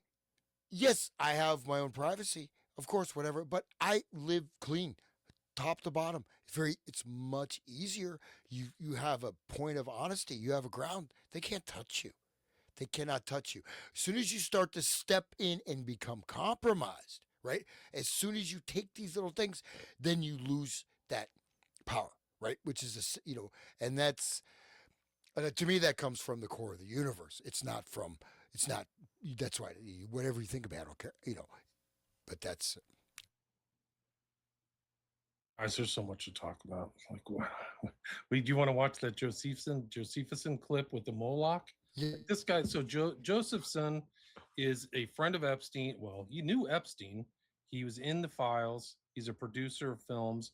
yes, I have my own privacy, of course, whatever, but I live clean. Top to bottom. It's much easier. You have a point of honesty. You have a ground. They can't touch you. They cannot touch you. As soon as you start to step in and become compromised, right? As soon as you take these little things, then you lose that power, right? Which is, and that's, to me, that comes from the core of the universe. That's why, whatever you think about, I don't care, but that's. Guys, there's so much to talk about. Like, do you want to watch that Josephson clip with the Moloch? Yeah. Like this guy, so Josephson is a friend of Epstein. Well, he knew Epstein. He was in the files. He's a producer of films.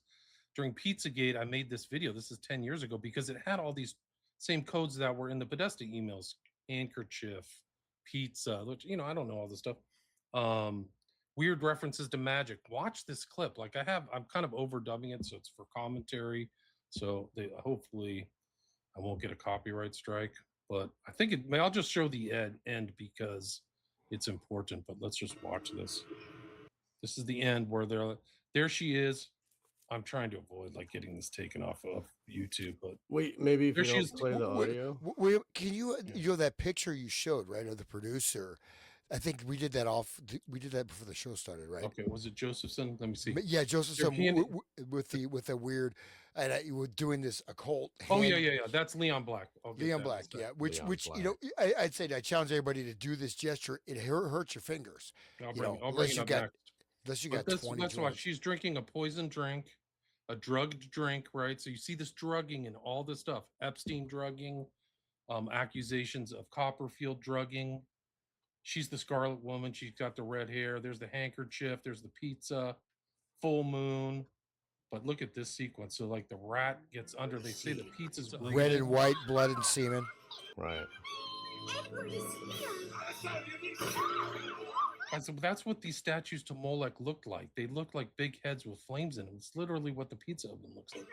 During Pizzagate, I made this video. This is 10 years ago because it had all these same codes that were in the Podesta emails. Handkerchief, pizza, which, I don't know all this stuff. Weird references to magic. Watch this clip. Like I'm kind of overdubbing it, so it's for commentary. So hopefully I won't get a copyright strike. But I think I'll just show the end because it's important. But let's just watch this. This is the end where there she is. I'm trying to avoid like getting this taken off of YouTube. But wait, maybe if you don't play the audio. Can you that picture you showed, right, of the producer? I think we did that before the show started, right? Okay, was it Josephson? Let me see. Yeah, Josephson with the weird, and you were doing this occult. Oh yeah. That's Leon Black. Leon Black, yeah. Which I'd say I challenge everybody to do this gesture. It hurts your fingers. I'll bring it up next. Unless you got 20. That's why she's drinking a poison drink, a drugged drink, right? So you see this drugging and all this stuff. Epstein drugging, accusations of Copperfield drugging. She's the Scarlet Woman. She's got the red hair. There's the handkerchief. There's the pizza. Full moon. But look at this sequence. So like the rat gets under. They say the pizza's red and white, blood and semen. Right. And so that's what these statues to Molech looked like. They look like big heads with flames in them. It's literally what the pizza oven looks like.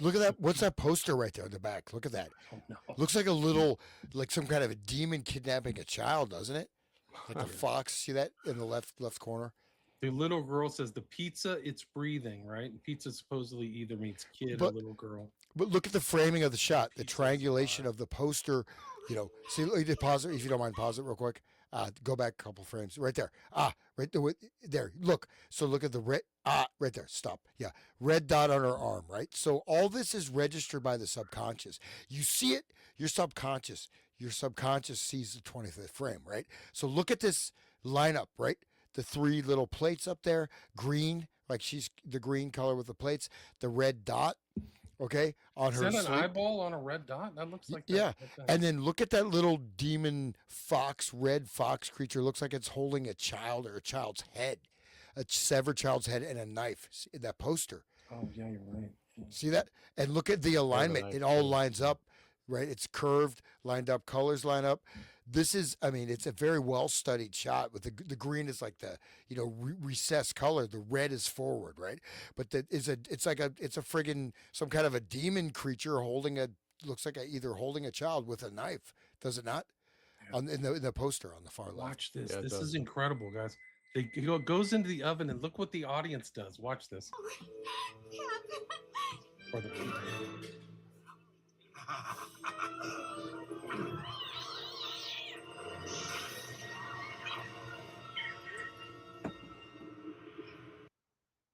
Look at that. What's that poster right there on the back? Look at that. Oh, no. Looks like like some kind of a demon kidnapping a child, doesn't it? Like a fox. See that in the left corner? The little girl says the pizza, it's breathing, right? And pizza supposedly either means kid or But- little girl. But look at the framing of the shot, the Pizza's triangulation alive. of the poster. You know, see, pause it if you don't mind. Pause it real quick. Go back a couple frames. Right there. Right there. There. Look. So look at the red. Right there. Stop. Yeah. Red dot on her arm. Right. So all this is registered by the subconscious. You see it. Your subconscious. Your subconscious sees the 25th frame. Right. So look at this lineup. Right. The three little plates up there. Green. Like she's the green color with the plates. The red dot. Okay, on Is her that an sleeve. eyeball on a red dot? That looks like that. Yeah, Okay. and then look at that little demon fox, red fox creature. Looks like it's holding a child or a child's head, a severed child's head, and a knife. See that poster? Oh yeah, you're right. Yeah. See that? And look at the alignment. knife It all too. lines up, right? It's curved, lined up, colors line up. This is, I mean, it's a very well studied shot. With the green is like the recessed color. The red is forward, right? But it's a friggin' some kind of a demon creature holding looks like either holding a child with a knife. Does it not? Yeah. In the poster on the far left. Watch this. Yeah, it This does. is incredible, guys. It goes into the oven and look what the audience does. Watch this. Or the people.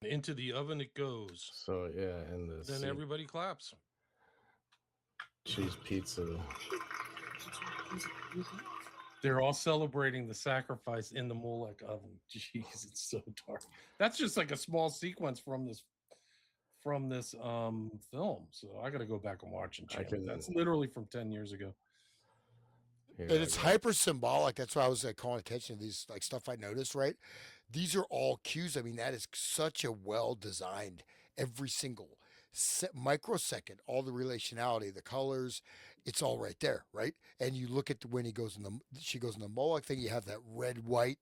Into the oven it goes. So yeah, and the Then everybody claps. cheese pizza. They're all celebrating the sacrifice in the Molech oven. Jeez, it's so dark. That's just like a small sequence from this film. So I got to go back and watch and check. That's literally from 10 years ago. Here And I it's go. hyper symbolic. That's why I was calling attention to these like stuff I noticed. Right, these are all cues. I mean, that is such a well designed. Every single microsecond, all the relationality, the colors, it's all right there, right? And you look at when she goes in the Moloch thing. You have that red, white,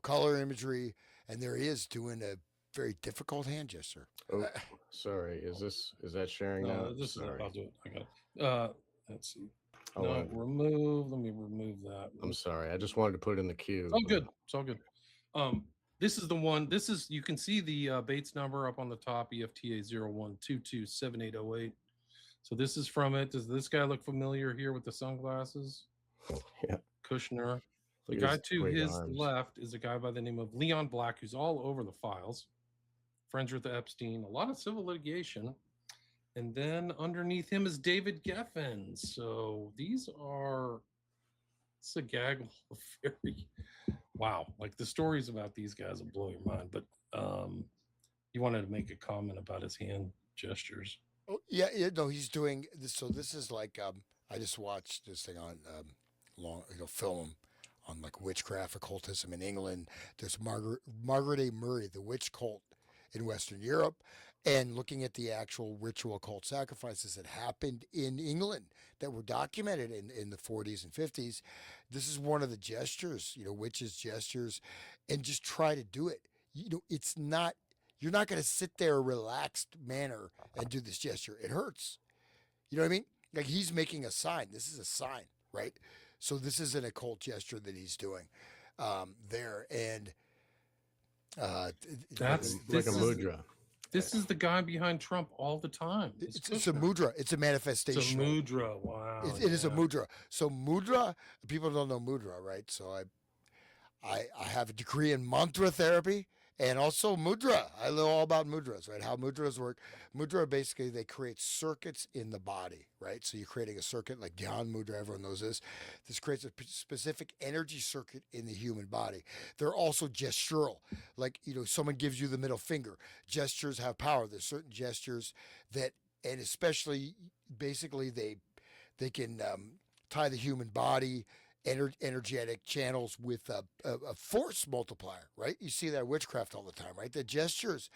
color imagery, and there he is doing a very difficult hand gesture. Oh, sorry. Is that sharing now? No, this is. Sorry. I'll do it. I got it. Let's see. I No, wanted- remove. Let me remove that. I'm sorry. I just wanted to put it in the queue. It's all good. It's all good. This is the one. This is, you can see the Bates number up on the top, EFTA 01227808. So this is from it. Does this guy look familiar here with the sunglasses? Yeah. Kushner. The He guy has to great his arms. left is a guy by the name of Leon Black, who's all over the files. Friends with Epstein, a lot of civil litigation. And then underneath him is David Geffen. So these are, it's a gaggle of very, wow. Like the stories about these guys will blow your mind. But you wanted to make a comment about his hand gestures. Oh, yeah, no, he's doing this. So this is like I just watched this thing on film on like witchcraft, occultism in England. There's Margaret A. Murray, the witch cult in Western Europe, and looking at the actual ritual occult sacrifices that happened in England that were documented in the 40s and 50s. This is one of the gestures, witches' gestures, and just try to do it. It's not. You're not going to sit there in a relaxed manner and do this gesture. It hurts. You know what I mean? Like he's making a sign. This is a sign, right? So this is an occult gesture that he's doing there. And That's like this a is- mudra. This is the guy behind Trump all the time. it's a mudra. It's a manifestation. It's a mudra. Wow. It is a yeah. mudra. So mudra, people don't know mudra, right? So I have a degree in mantra therapy and also mudra. I know all about mudras, right? How mudras work. Mudra, basically, they create circuits in the body, right? So you're creating a circuit like Dhyan mudra, everyone knows this. This creates a specific energy circuit in the human body. They're also gestural. Like, someone gives you the middle finger. Gestures have power. There's certain gestures that, and especially, basically, they can tie the human body, energetic channels with a force multiplier, right? You see that in witchcraft all the time, right? The gestures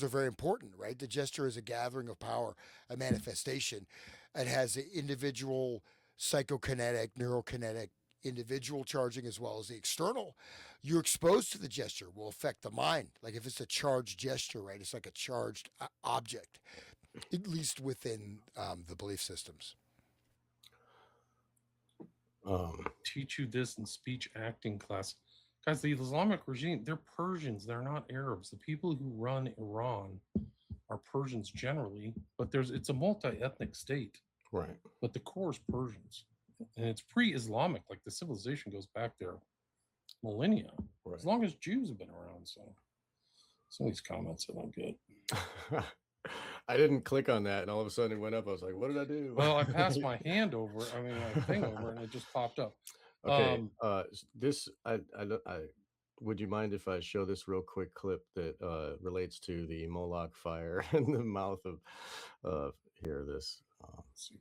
are very important, right? The gesture is a gathering of power, a manifestation. It has an individual psychokinetic, neurokinetic, individual charging as well as the external. You're exposed to the gesture will affect the mind. Like if it's a charged gesture, right? It's like a charged object, at least within the belief systems. Teach you this in speech acting class. Guys, the Islamic regime, they're Persians. They're not Arabs. The people who run Iran are Persians generally, but it's a multi-ethnic state, Right. but the core is Persians. And it's pre-Islamic, like the civilization goes back there millennia, Right. as long as Jews have been around. So some of these comments are not good. I didn't click on that, and all of a sudden it went up. I was like, "What did I do?" Well, I passed my hand over, my thing over, and it just popped up. Okay. This I would you mind if I show this real quick clip that relates to the Moloch fire in the mouth of here? This. Let's see.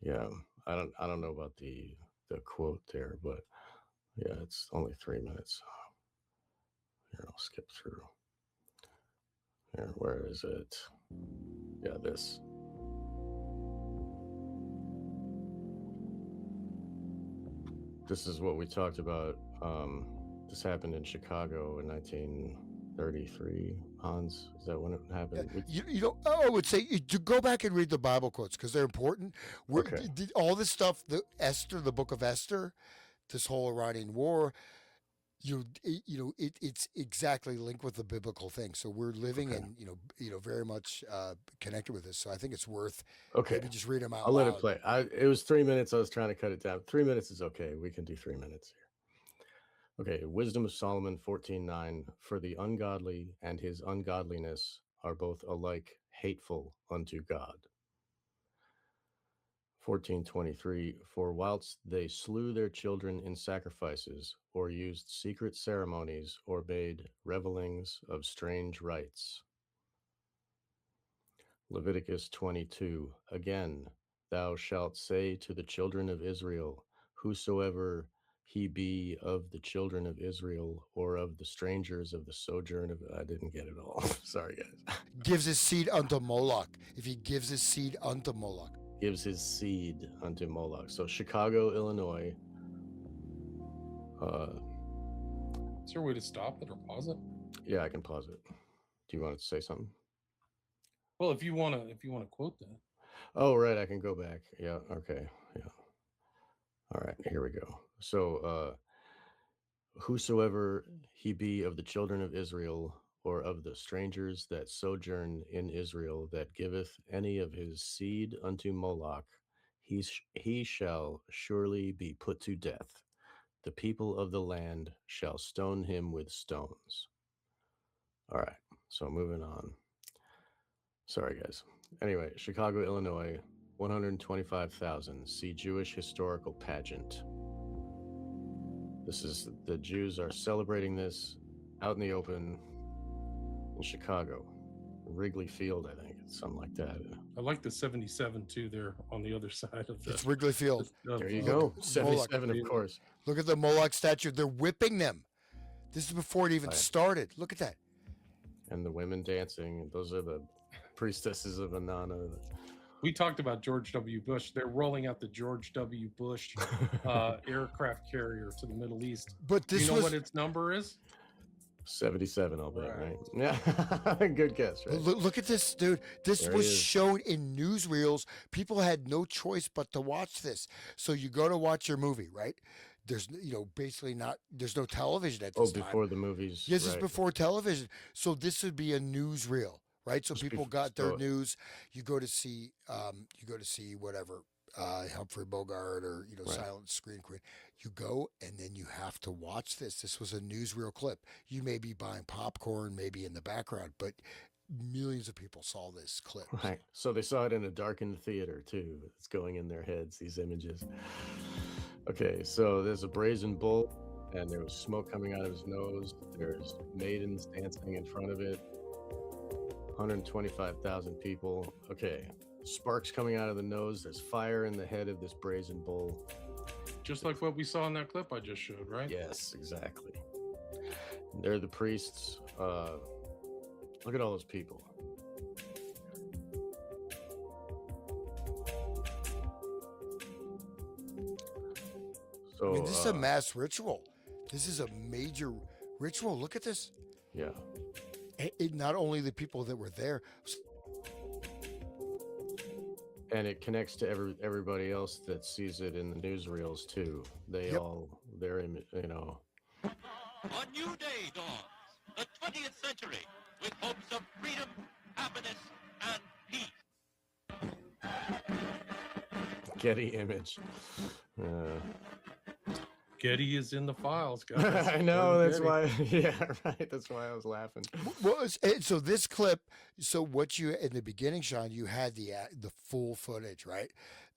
Yeah, I don't know about the quote there, but yeah, it's only 3 minutes. Here, I'll skip through. Here, where is it? Yeah, this. This is what we talked about. This happened in Chicago in 1933. Hans, is that when it happened? I would say to go back and read the Bible quotes because they're important. Okay. All this stuff, the book of Esther, this whole Iranian war, it's exactly linked with the biblical thing. So we're living in, very much connected with this. So I think it's worth maybe just read them out. I'll let it play. It was 3 minutes. I was trying to cut it down. 3 minutes is okay. We can do 3 minutes here. Okay, Wisdom of Solomon 14:9. For the ungodly and his ungodliness are both alike hateful unto God. 14:23. For whilst they slew their children in sacrifices, or used secret ceremonies, or bade revelings of strange rites. Leviticus 22. Again, thou shalt say to the children of Israel, whosoever he be of the children of Israel, or of the strangers of the sojourn of... I didn't get it all. Sorry, guys. Gives his seed unto Moloch. If he gives his seed unto Moloch. Gives his seed unto Moloch. So Chicago, Illinois. Is there a way to stop it or pause it? Yeah, I can pause it. Do you want to say something? Well, if you want to quote that. Oh, right. I can go back. Yeah. Okay. Yeah. All right. Here we go. So, whosoever he be of the children of Israel, or of the strangers that sojourn in Israel, that giveth any of his seed unto Moloch, he shall surely be put to death. The people of the land shall stone him with stones. All right. So moving on. Sorry, guys. Anyway, Chicago, Illinois, 125,000. See Jewish historical pageant. This is the Jews are celebrating this out in the open in Chicago, Wrigley Field, I think it's something like that. I like the 77 too there on the other side of the. It's Wrigley Field. There you go. 77, of course. Look at the Moloch statue. They're whipping them. This is before it even started. Look at that. And the women dancing. Those are the priestesses of Inanna. We talked about George W. Bush. They're rolling out the George W. Bush aircraft carrier to the Middle East. But this you know what its number is? 77, I'll bet, right? Yeah. Good guess, right? Look at this, dude. This was shown in newsreels. People had no choice but to watch this. So you go to watch your movie, right? There's, basically there's no television at this time. Before the movies. Yes, it's before television. So this would be a newsreel, right? So people got their news. You go to see whatever, Humphrey Bogart or, Silent Screen Queen. You go and then you have to watch this. This was a newsreel clip. You may be buying popcorn, maybe in the background, but millions of people saw this clip. Right. So they saw it in a darkened theater too. It's going in their heads, these images. Okay, so there's a brazen bull and there was smoke coming out of his nose. There's maidens dancing in front of it. 125,000 people. Okay. Sparks coming out of the nose. There's fire in the head of this brazen bull. Just like what we saw in that clip I just showed, right? Yes, exactly. They're the priests. Look at all those people. So this is a mass ritual. This is a major ritual. Look at this. Yeah. Not only the people that were there. And it connects to everybody else that sees it in the newsreels too. They're in, A new day dawns, the 20th century, with hopes of freedom, happiness, and peace. Getty image. Getty is in the files, guys. I know. That's Getty. why. Yeah, right. That's why I was laughing. Well, so this clip, so what you in the beginning, Sean, you had the full footage, right?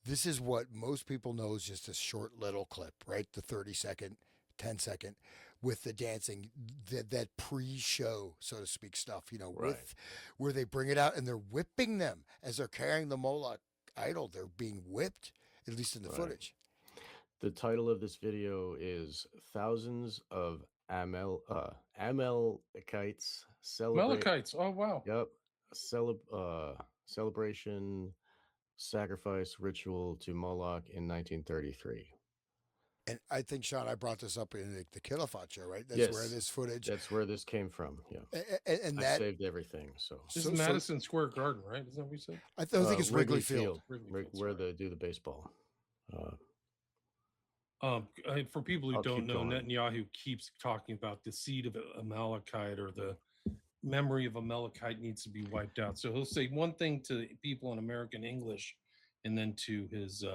This is what most people know is just a short little clip, right? The 30-second, 10-second with the dancing, that pre-show, so to speak, stuff, you know, Right. with where they bring it out and they're whipping them as they're carrying the Moloch idol. They're being whipped, at least in the Right. footage. The title of this video is "Thousands of Amalekites Celebrate." Amalekites. Oh, wow. Yep. Celebration, sacrifice, ritual to Moloch in 1933. And I think, Sean, I brought this up in the Kilafat show, right? That's where Yes, this footage, That's where this came from. Yeah. and I that, saved everything. So This So- is Madison Square Garden, right? Is that what you said? I think it's Wrigley Field. Wrigley Field, where sorry. they do the baseball. For people who I'll don't keep know, going. Netanyahu keeps talking about the seed of Amalekite, or the memory of Amalekite needs to be wiped out. So he'll say one thing to people in American English, and then to his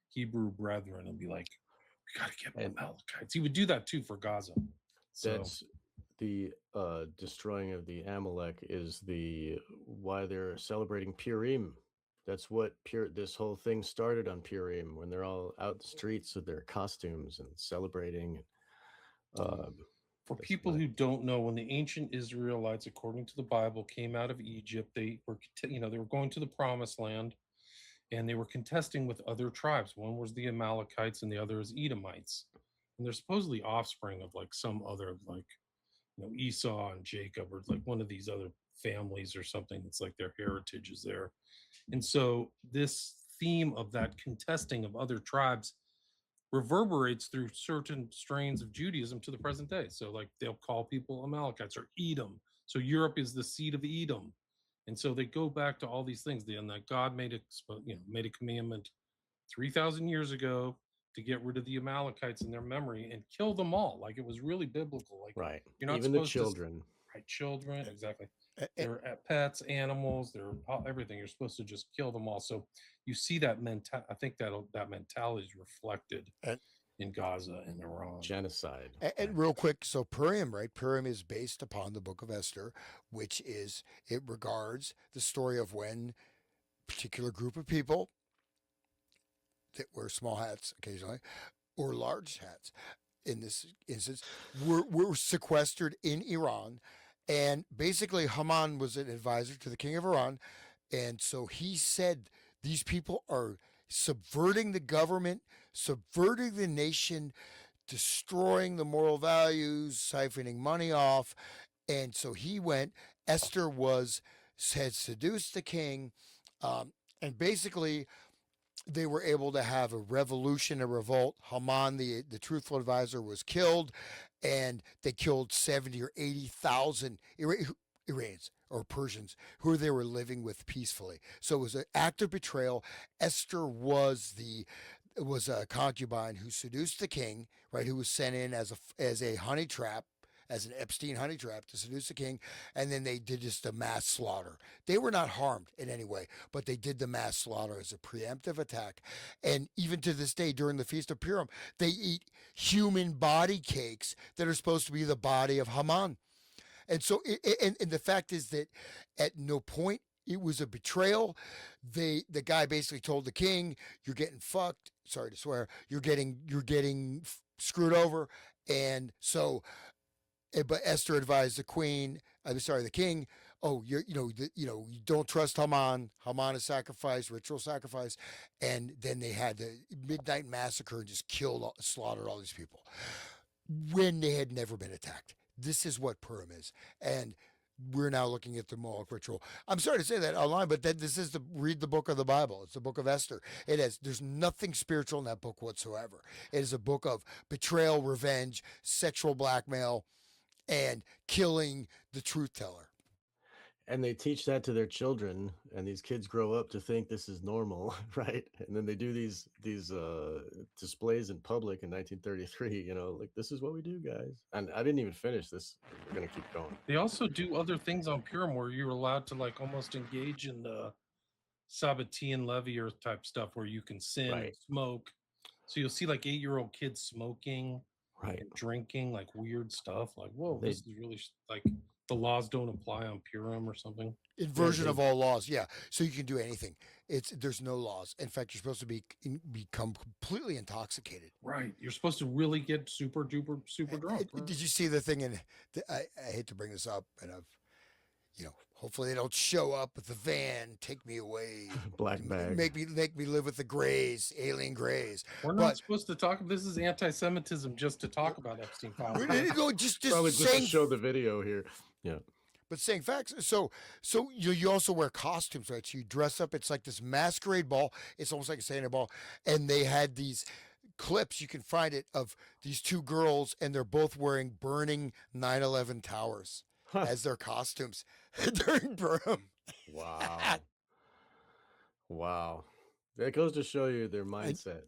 Hebrew brethren, and be like, "We got to get And- Amalekites." He would do that too for Gaza. So That's the destroying of the Amalek is the why they're celebrating Purim. That's what this whole thing started on Purim, when they're all out the streets with their costumes and celebrating. for That's people right. who don't know, when the ancient Israelites, according to the Bible, came out of Egypt, they were, they were going to the Promised Land, and they were contesting with other tribes. One was the Amalekites, and the other is Edomites, and they're supposedly offspring of like some other, like, Esau and Jacob, or like one of these other families or something. It's like their heritage is there. And so this theme of that contesting of other tribes reverberates through certain strains of Judaism to the present day. So like they'll call people Amalekites or Edom. So Europe is the seed of Edom. And so they go back to all these things. And that God made a commandment 3,000 years ago to get rid of the Amalekites in their memory and kill them all. Like it was really biblical. Like Right. you're not Even the supposed to- children. right, children, exactly. And- They're pets, animals, they're everything. You're supposed to just kill them all. So you see that I think that mentality is reflected And- in Gaza and Iran. Genocide. And real quick, so Purim, right? Purim is based upon the book of Esther, which is, it regards the story of when a particular group of people that wear small hats occasionally, or large hats in this instance, were sequestered in Iran. And basically, Haman was an advisor to the king of Iran. And so he said, these people are subverting the government, subverting the nation, destroying the moral values, siphoning money off. And so he went. Esther had seduced the king. And basically, they were able to have a revolution, a revolt. Haman, the truthful advisor, was killed, and they killed 70 or 80,000 Iranians or Persians who they were living with peacefully. So it was an act of betrayal. Esther was a concubine who seduced the king, right? Who was sent in as a honey trap, as an Epstein honey trap to seduce the king. And then they did just a mass slaughter. They were not harmed in any way, but they did the mass slaughter as a preemptive attack. And even to this day, during the Feast of Purim, they eat human body cakes that are supposed to be the body of Haman. And so, and the fact is that at no point it was a betrayal. The guy basically told the king, "You're getting fucked." Sorry to swear. You're getting screwed over. And so, but Esther advised the king. Oh, you don't trust Haman. Haman is sacrifice, ritual sacrifice. And then they had the midnight massacre and just slaughtered all these people when they had never been attacked. This is what Purim is. And we're now looking at the Moloch ritual. I'm sorry to say that online, but this is read the book of the Bible. It's the book of Esther. There's nothing spiritual in that book whatsoever. It is a book of betrayal, revenge, sexual blackmail, and killing the truth teller. and they teach that to their children, and these kids grow up to think this is normal, right? And then they do these displays in public in 1933, like, this is what we do, guys. And I didn't even finish this. We're gonna keep going. They also do other things on Purim where you're allowed to like almost engage in the Sabbatean Levier type stuff where you can sin and Right. smoke. So you'll see like 8-year-old kids smoking Right. and drinking like weird stuff. Like, whoa, They- this is really like the laws don't apply on Purim or something. Inversion of all laws, yeah. So you can do anything. There's no laws. In fact, you're supposed to become completely intoxicated. Right. You're supposed to really get super duper super drunk. Right? Did you see the thing in? I hate to bring this up, and hopefully they don't show up with the van, take me away, Black bag. make me live with the Greys, alien Greys. We're not supposed to talk. This is anti-Semitism just to talk about Epstein files. No, just Probably just to saying, show the video here. Yeah. but saying facts. So you also wear costumes, right? So you dress up. It's like this masquerade ball. It's almost like a Santa ball, and they had these clips, you can find it, of these two girls, and they're both wearing burning 9/11 towers as their costumes during Purim. Wow. Wow. That goes to show you their mindset,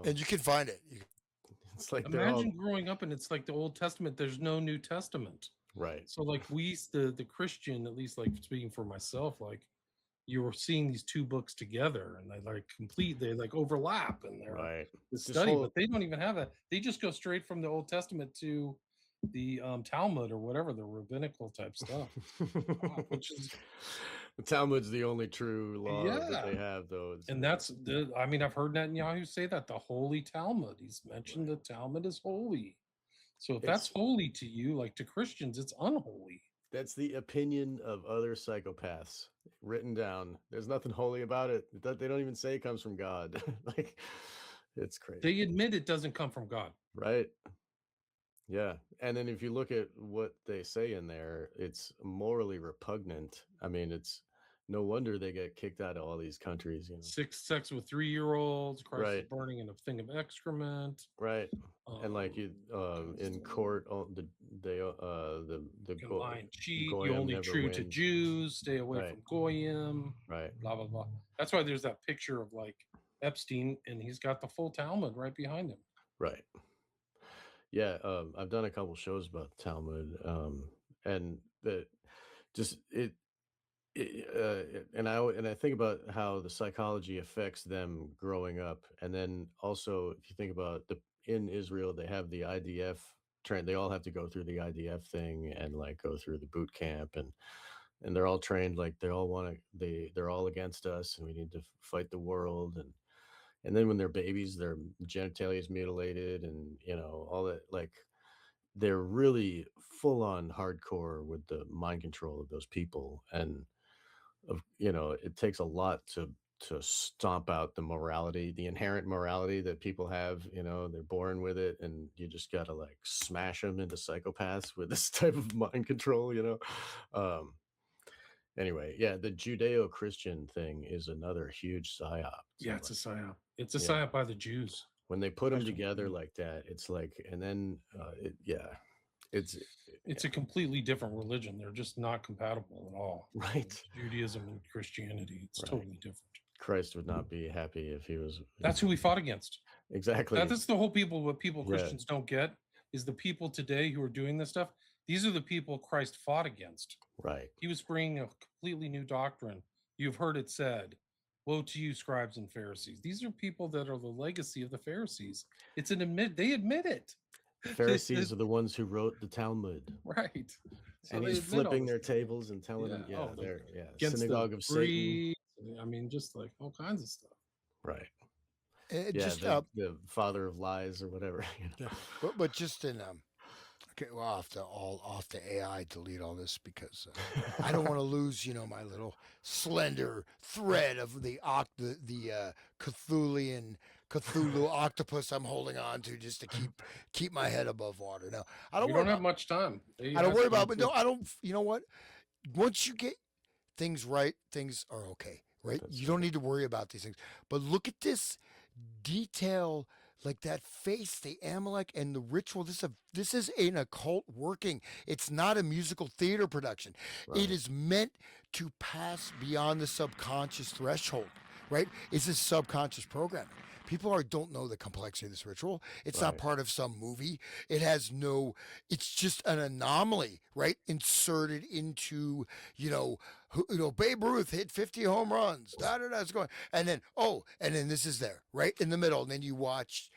And you can find it. It's like they're all Imagine growing up and it's like the Old Testament. There's no New Testament. right. So like the Christian, at least like speaking for myself, like you were seeing these two books together and they like overlap and they're Right. the This study, whole- but they don't even have that. They just go straight from the Old Testament to the Talmud or whatever, the rabbinical type stuff. Which is The Talmud's the only true law that Yeah. they have, though. and that's I've heard Netanyahu say that the Holy Talmud. He's mentioned the Talmud is holy. So if that's holy to you, like to Christians, it's unholy. That's the opinion of other psychopaths written down. There's nothing holy about it. They don't even say it comes from God. Like, it's crazy. They admit it doesn't come from God. Right. Yeah. And then if you look at what they say in there, it's morally repugnant. I mean, it's no wonder they get kicked out of all these countries, Sex with 3-year-olds, Christ is Right. burning in a thing of excrement. Right. And like you in court, the You can lie and cheat. You Goyim only never true to wins. Jews. Stay away Right. from Goyim. Right. Blah blah blah. That's why there's that picture of like Epstein, and he's got the full Talmud right behind him. Right. Yeah, I've done a couple shows about the Talmud, and that just and I think about how the psychology affects them growing up, and then also if you think about in Israel they have the IDF train. They all have to go through the IDF thing and like go through the boot camp, and they're all trained like they all want to. They're all against us, and we need to fight the world, and then when they're babies, their genitalia is mutilated, and all that. Like they're really full on hardcore with the mind control of those people, and it takes a lot to stomp out the morality, the inherent morality that people have. They're born with it, and you just gotta like smash them into psychopaths with this type of mind control. Anyway, yeah, the Judeo-Christian thing is another huge psyop. Yeah, it's a psyop. It's a Yeah. psyop by the Jews. When they put them Especially- together like that, it's like, and then it's It's a completely different religion. They're just not compatible at all. right. Judaism and Christianity. It's Right. totally different. Christ would not be happy if he was. That's who we fought against. Exactly. That's the whole people. What people Yeah. Christians don't get is the people today who are doing this stuff. These are the people Christ fought against. Right. He was bringing a completely new doctrine. You've heard it said, "Woe to you, scribes and Pharisees." These are people that are the legacy of the Pharisees. They admit it. Pharisees are the ones who wrote the Talmud, Right. So and they he's admit all flipping this their stuff. tables and telling them, Yeah, oh, they're Against synagogue the of Satan. Greeks. I mean, just like all kinds of stuff. Right. And Yeah, just the father of lies or whatever. but just in okay, well, I'll off the AI delete all this because I don't want to lose my little slender thread of the Cthulhu octopus I'm holding on to just to keep my head above water. No, I don't You worry don't have about, much time. I don't worry about, but no, I don't. You know what? Once you get things right, things are okay, right? That's You don't need to worry about these things. But look at this detail, like that face, the Amalek and the ritual. This is an occult working. It's not a musical theater production. Right. It is meant to pass beyond the subconscious threshold, right? It's a subconscious programming. People don't know the complexity of this ritual. It's not Right. part of some movie. It has no, it's just an anomaly, right? Inserted into, Babe Ruth hit 50 home runs. Da da da. It's going, and then this is there, right in the middle. And then you watch,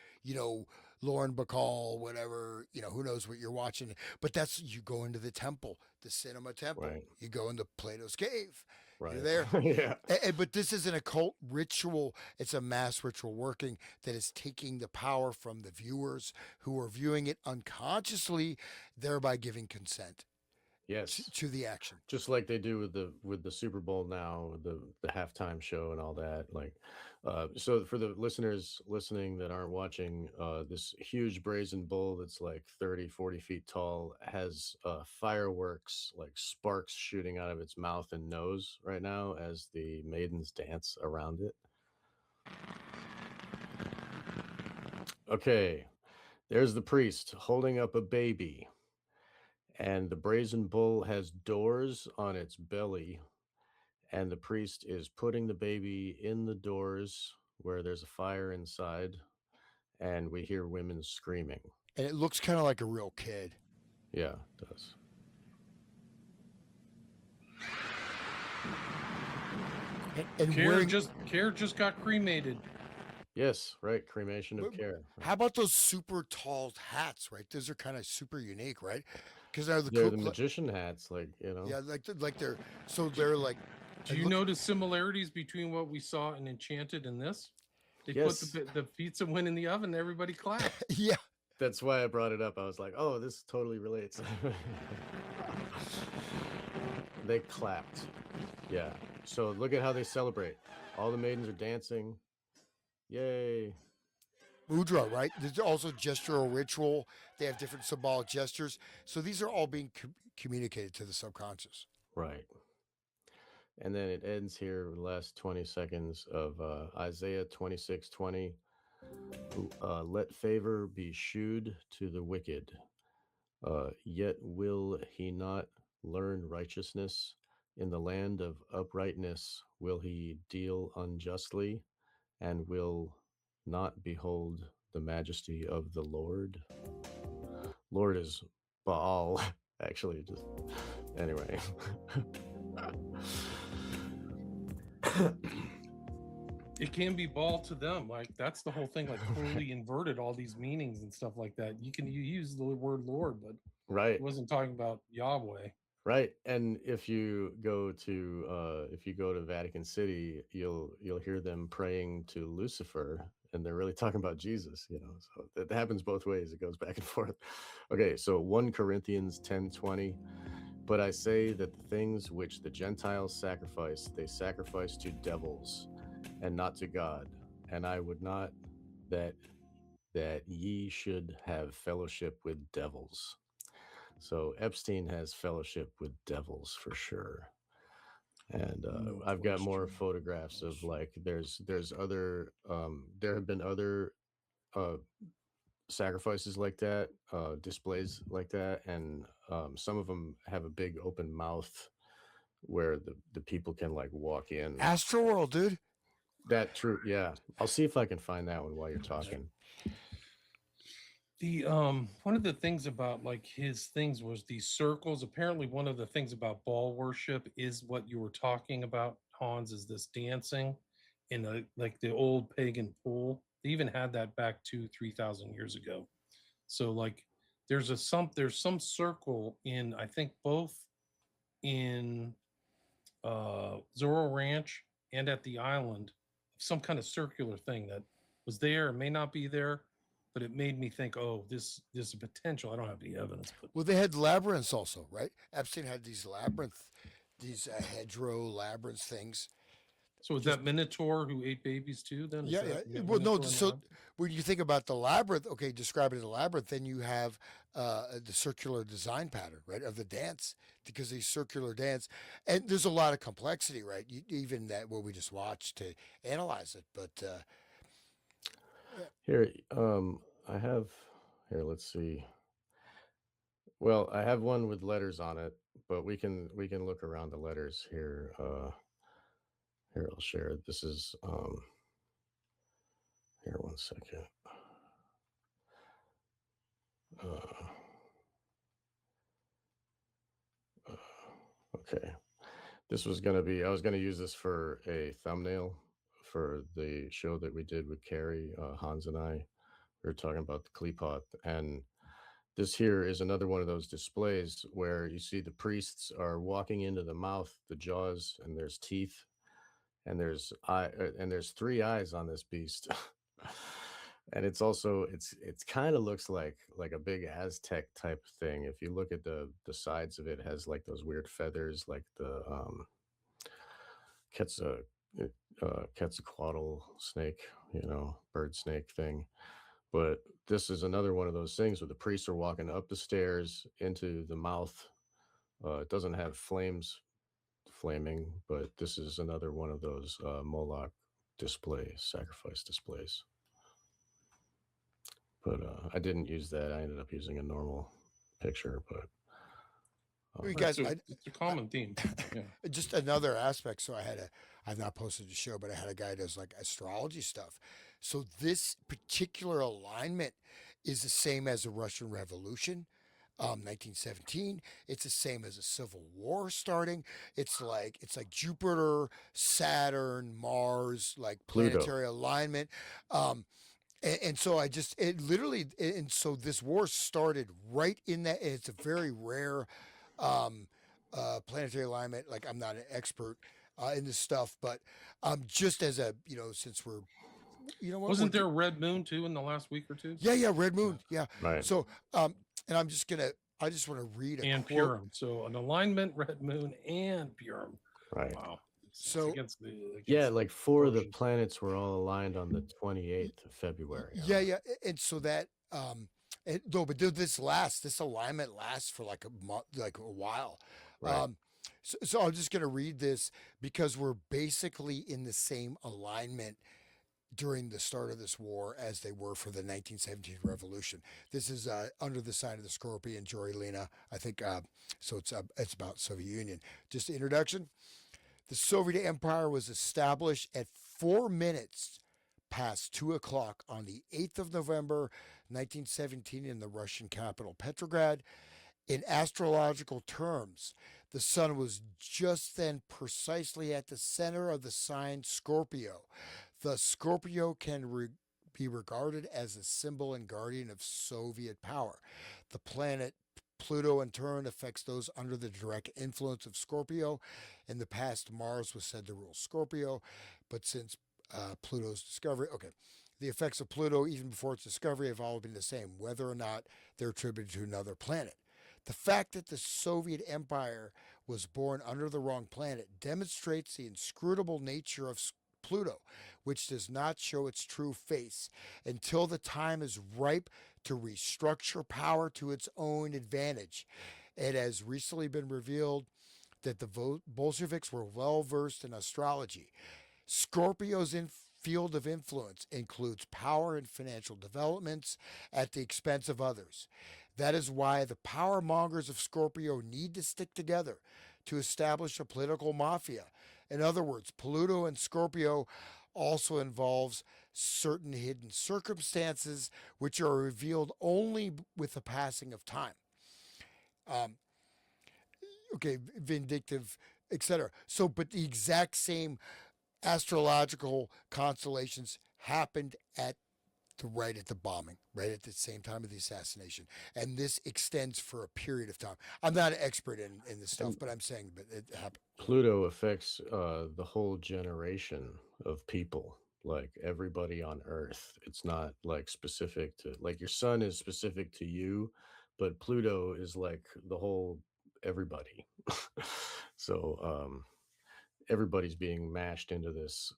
Lauren Bacall, whatever, who knows what you're watching. But you go into the temple, the cinema temple. Right. You go into Plato's cave. Right. You're there. Yeah. But this is an occult ritual. It's a mass ritual working that is taking the power from the viewers who are viewing it unconsciously, thereby giving consent Yes. to the action. Just like they do with the Super Bowl now, the halftime show and all that. Like, so for the listeners listening that aren't watching, this huge brazen bull that's like 30-40 feet tall has fireworks, like sparks shooting out of its mouth and nose right now as the maidens dance around it. Okay, there's the priest holding up a baby. And the brazen bull has doors on its belly, and the priest is putting the baby in the doors where there's a fire inside, and we hear women screaming. And it looks kind of like a real kid. Yeah, it does. And Care just got cremated. Yes, right. Cremation of care. How about those super tall hats, right? Those are kind of super unique, right? Because they're They're the magician hats, like, Yeah, they're like. Do you notice similarities between what we saw in Enchanted and this? They Yes. put the pizza went in the oven, everybody clapped. Yeah. That's why I brought it up. I was like, oh, this totally relates. They clapped. Yeah. So look at how they celebrate. All the maidens are dancing. Yay. Mudra, right? There's also gestural ritual. They have different symbolic gestures. So these are all being communicated to the subconscious. Right. And then it ends here with the last 20 seconds of Isaiah 26:20. Let favor be shewed to the wicked, yet will he not learn righteousness. In the land of uprightness will he deal unjustly, and will not behold the majesty of the Lord. Lord is Baal, actually. Just anyway. It can be ball to them. Like that's the whole thing. Like totally inverted all these meanings and stuff like that. You use the word Lord, but Right. it wasn't talking about Yahweh. Right. And if you go to Vatican City, you'll hear them praying to Lucifer, and they're really talking about Jesus, So that happens both ways. It goes back and forth. Okay, so 1 Corinthians 10:20. But I say that the things which the Gentiles sacrifice, they sacrifice to devils, and not to God. And I would not that ye should have fellowship with devils. So Epstein has fellowship with devils for sure. And No I've got more question. photographs of like there's other there have been other sacrifices like that, displays like that, and some of them have a big open mouth where the people can like walk in. Astroworld, dude. That true, yeah. I'll see if I can find that one while you're talking. The one of the things about like his things was these circles. Apparently, one of the things about ball worship is what you were talking about, Hans, is this dancing in like the old pagan pool. They even had that back 2,000-3,000 years ago. So like there's some circle in, I think both in Zorro Ranch and at the island, some kind of circular thing that was there. It may not be there, but it made me think, oh, this is a potential. I don't have any evidence. But Well, they had labyrinths also, right? Epstein had these hedgerow labyrinth things. so is that Minotaur who ate babies too? Then Is Yeah, that yeah. Well, no. Minotaur in the So lab? when you think about the labyrinth, okay, describe it as a labyrinth, then you have the circular design pattern, right, of the dance, because the circular dance, and there's a lot of complexity, right? Even that what we just watched to analyze it, but Here, I have here. Let's see. Well, I have one with letters on it, but we can look around the letters here. Here, I'll share it. This is here. One second. Uh, okay. This was gonna be. I was gonna use this for a thumbnail for the show that we did with Carrie, Hans, and I. We were talking about the Kleepot, and this here is another one of those displays where you see the priests are walking into the mouth, the jaws, and there's teeth, and there's three eyes on this beast. And it's also it's kind of looks like a big Aztec type thing. If you look at the sides of it, it has like those weird feathers, like the Quetzal, Quetzalcoatl snake, bird snake thing. But this is another one of those things where the priests are walking up the stairs into the mouth. It doesn't have flames flaming, but this is another one of those Moloch displays, sacrifice displays. But I didn't use that. I ended up using a normal picture, but You guys, it's a common theme. Yeah. just another aspect. So I've not posted the show, but I had a guy who does like astrology stuff. So this particular alignment is the same as the Russian Revolution, 1917. It's the same as a civil war starting. It's like Jupiter, Saturn, Mars, like Pluto. planetary alignment. And so so this war started right in that. It's a very rare planetary alignment. Like, I'm not an expert in this stuff, but just as a, since we're, Wasn't there a red moon too in the last week or two? Yeah, red moon. Yeah. Right. So, and I just want to read a And quote. Purim. So an alignment, red moon, and Purim. Right. Wow. So like four of the planets were all aligned on the 28th of February. Yeah, and so that but this alignment lasts for like a month, like a while. Right. So I'm just going to read this because we're basically in the same alignment during the start of this war as they were for the 1917 revolution. This is under the sign of the Scorpion, Jory Lena, I think. So it's about Soviet Union. Just the introduction. The Soviet Empire was established at 4 minutes past 2 o'clock on the 8th of November, 1917 in the Russian capital, Petrograd. In astrological terms, the sun was just then precisely at the center of the sign Scorpio. Thus, Scorpio can be regarded as a symbol and guardian of Soviet power. The planet Pluto, in turn, affects those under the direct influence of Scorpio. In the past, Mars was said to rule Scorpio, but since Pluto's discovery, the effects of Pluto, even before its discovery, have all been the same, whether or not they're attributed to another planet. The fact that the Soviet Empire was born under the wrong planet demonstrates the inscrutable nature of Pluto, which does not show its true face until the time is ripe to restructure power to its own advantage. It has recently been revealed that the Bolsheviks were well versed in astrology. Scorpio's field of influence includes power and financial developments at the expense of others. That is why the power mongers of Scorpio need to stick together to establish a political mafia. In other words, Pluto and Scorpio also involves certain hidden circumstances which are revealed only with the passing of time. Vindictive, etc. So, but the exact same astrological constellations happened right at the bombing, right at the same time of the assassination. And this extends for a period of time. I'm not an expert in this stuff, but I'm saying that it happened. Pluto affects the whole generation of people, like everybody on Earth. It's not like specific to, like, your sun is specific to you, but Pluto is like the whole everybody. So everybody's being mashed into this.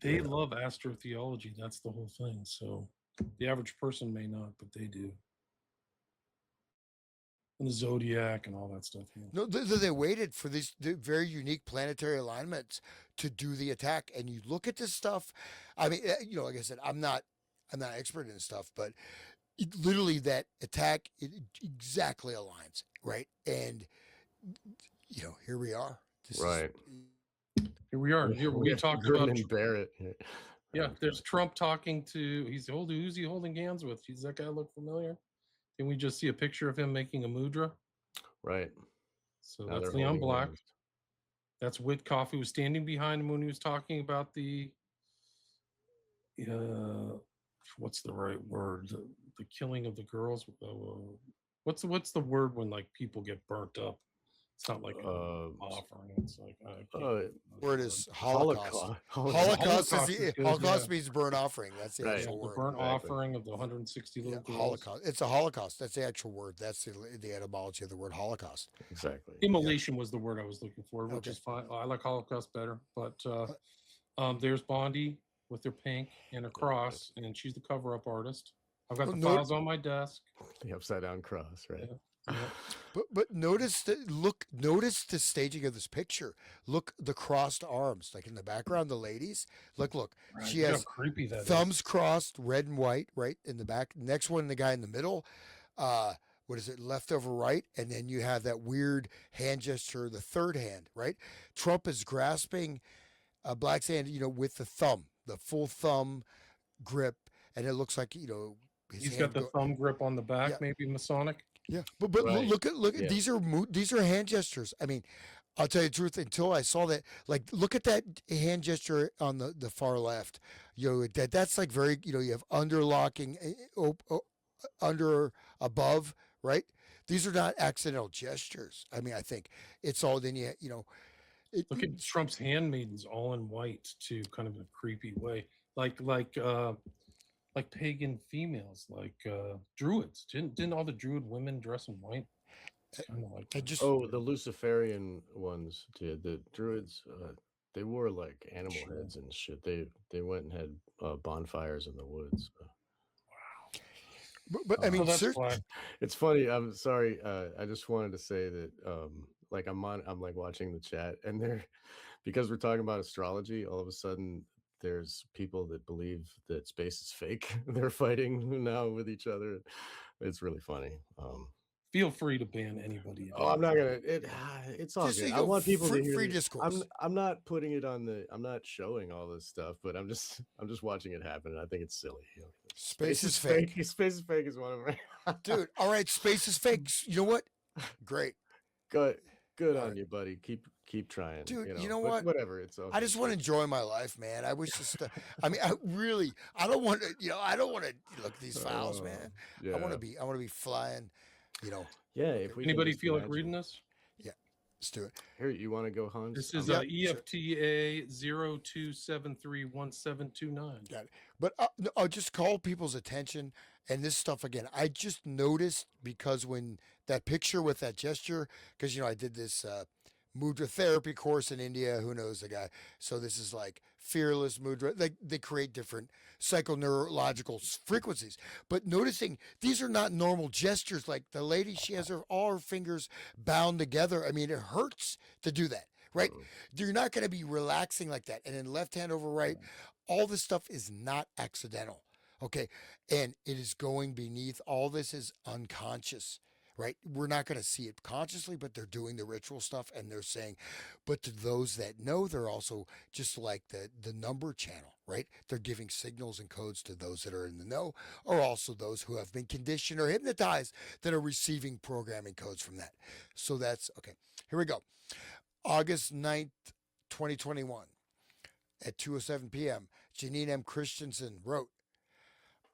They love astrotheology. That's the whole thing. So the average person may not, but they do. and the zodiac and all that stuff. Yeah. No, they waited for these very unique planetary alignments to do the attack. And you look at this stuff. I mean, like I said, I'm not expert in this stuff, but literally that attack, it exactly aligns, right? And here we are. Right. Here we are. Here we talked about Grim and Barrett. Yeah, there's Trump talking to. Who's he holding hands with? Does that guy look familiar? Can we just see a picture of him making a mudra? Right. So Now that's they're Leon holding Black. hands. That's Witkoff, who was standing behind him when he was talking about the. What's the right word? The killing of the girls. What's the word when like people get burnt up? It's not like an offering. It's like word is Holocaust. Holocaust means burnt offering. That's the actual the word. burnt offering of the 160 little girls. Holocaust. It's a Holocaust. That's the actual word. That's the etymology of the word Holocaust. Exactly. Immolation was the word I was looking for, which is fine. I like Holocaust better. But there's Bondi with her pink and a cross, and she's the cover-up artist. I've got the files on my desk. The upside down cross, right? Yeah. But notice the staging of this picture. Look, the crossed arms, like in the background, the ladies. Look. Right. She has creepy that thumbs is. crossed, red and white, right in the back. Next one, the guy in the middle. What is it? Left over right, and then you have that weird hand gesture, the third hand, right? Trump is grasping Black's hand, with the thumb, the full thumb grip, and it looks like he's got the thumb grip on the back, maybe Masonic. Yeah, but Right. look at these are hand gestures. I mean, I'll tell you the truth. Until I saw that, like, look at that hand gesture on the far left. That's like very you have underlocking, under, above, right? These are not accidental gestures. I mean, I think it's all. Then Look at Trump's handmaidens all in white too, kind of in a creepy way, like pagan females, like druids. Didn't all the druid women dress in white? It's kind of like the Luciferian ones did. The druids, they wore like animal heads and shit. They went and had bonfires in the woods. But I mean, it's funny. I'm sorry. I just wanted to say that, I'm like watching the chat, and because we're talking about astrology, all of a sudden there's people that believe that space is fake. They're fighting now with each other. It's really funny. Feel free to ban anybody. I'm not gonna. It's all good. I want people to hear free discourse. I'm not putting it on I'm not showing all this stuff, but I'm just watching it happen, and I think it's silly. Space is fake. Space is fake is one of my dude. All right, space is fake. You know what? Great. Good on you, buddy. Keep trying, dude. You know what? Whatever. It's okay. I just want to enjoy my life, man. I wish just. I mean, I don't want to. I don't want to look at these files, man. Yeah. I want to be flying. Yeah. If anybody feel like reading this? Yeah, let's do it. Here, you want to go, Hans? This is EFTA 02731729. Got it. But I'll just call people's attention. And this stuff again, I just noticed because when that picture with that gesture, because I did this mudra therapy course in India. Who knows the guy? So this is like fearless mudra. They create different psychoneurological frequencies. But noticing these are not normal gestures. Like the lady, she has all her fingers bound together. I mean, it hurts to do that, right? You're not going to be relaxing like that. And then left hand over right, all this stuff is not accidental. Okay. And it is going beneath. All this is unconscious, right? We're not going to see it consciously, but they're doing the ritual stuff and they're saying, but to those that know, they're also just like the number channel, right? They're giving signals and codes to those that are in the know, or also those who have been conditioned or hypnotized that are receiving programming codes from that. So that's okay. Here we go. August 9th, 2021 at 2:07 p.m. Janine M. Christensen wrote,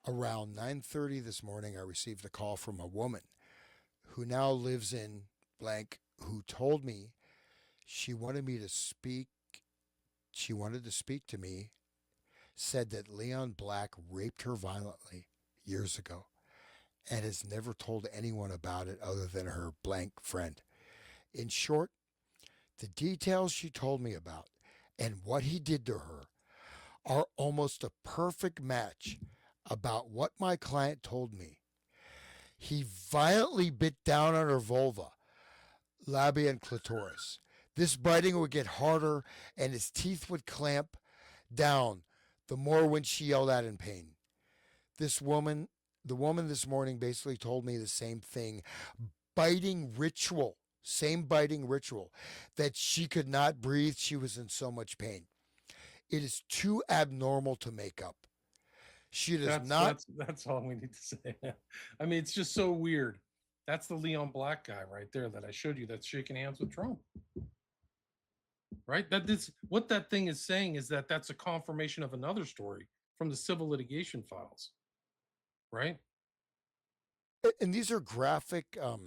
around 9:30 this morning, I received a call from a woman who now lives in blank, who told me she wanted to speak to me, said that Leon Black raped her violently years ago and has never told anyone about it other than her blank friend. In short, the details she told me about and what he did to her are almost a perfect match about what my client told me. He violently bit down on her vulva, labia, and clitoris. This biting would get harder, and his teeth would clamp down the more when she yelled out in pain. The woman this morning basically told me the same thing. Same biting ritual, that she could not breathe. She was in so much pain. It is too abnormal to make up. She does not. That's all we need to say. I mean, it's just so weird. That's the Leon Black guy right there that I showed you that's shaking hands with Trump. Right? What that thing is saying is that that's a confirmation of another story from the civil litigation files. Right? And these are graphic So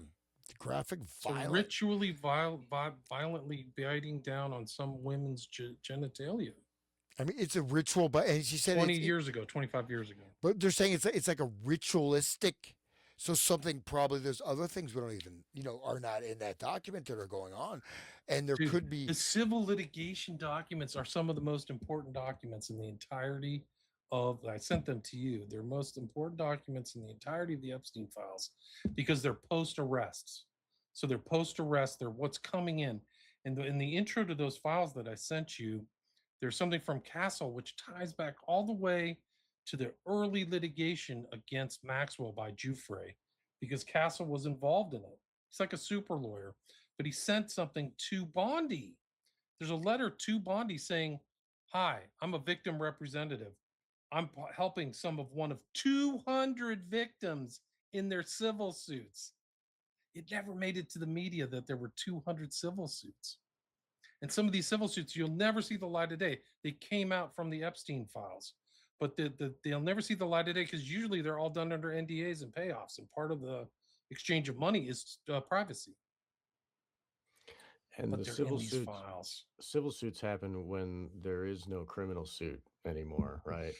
violence. ritually violently biting down on some women's genitalia. I mean, it's a ritual, but and she said 25 years ago. But they're saying it's like a ritualistic. So something probably there's other things we don't even are not in that document that are going on, and there Dude, could be the civil litigation documents are some of the most important documents in the entirety of. I sent them to you. They're most important documents in the entirety of the Epstein files because they're post arrests. So they're post arrest. They're what's coming in. And in the intro to those files that I sent you, there's something from Castle which ties back all the way to the early litigation against Maxwell by Jeffrey, because Castle was involved in it. He's like a super lawyer, but he sent something to Bondi. There's a letter to Bondi saying, "Hi, I'm a victim representative. I'm helping some of one of 200 victims in their civil suits." It never made it to the media that there were 200 civil suits. And some of these civil suits, you'll never see the light of day. They came out from the Epstein files, but they'll never see the light of day because usually they're all done under NDAs and payoffs. And part of the exchange of money is privacy. And But the they're in these files. civil suits happen when there is no criminal suit anymore, right?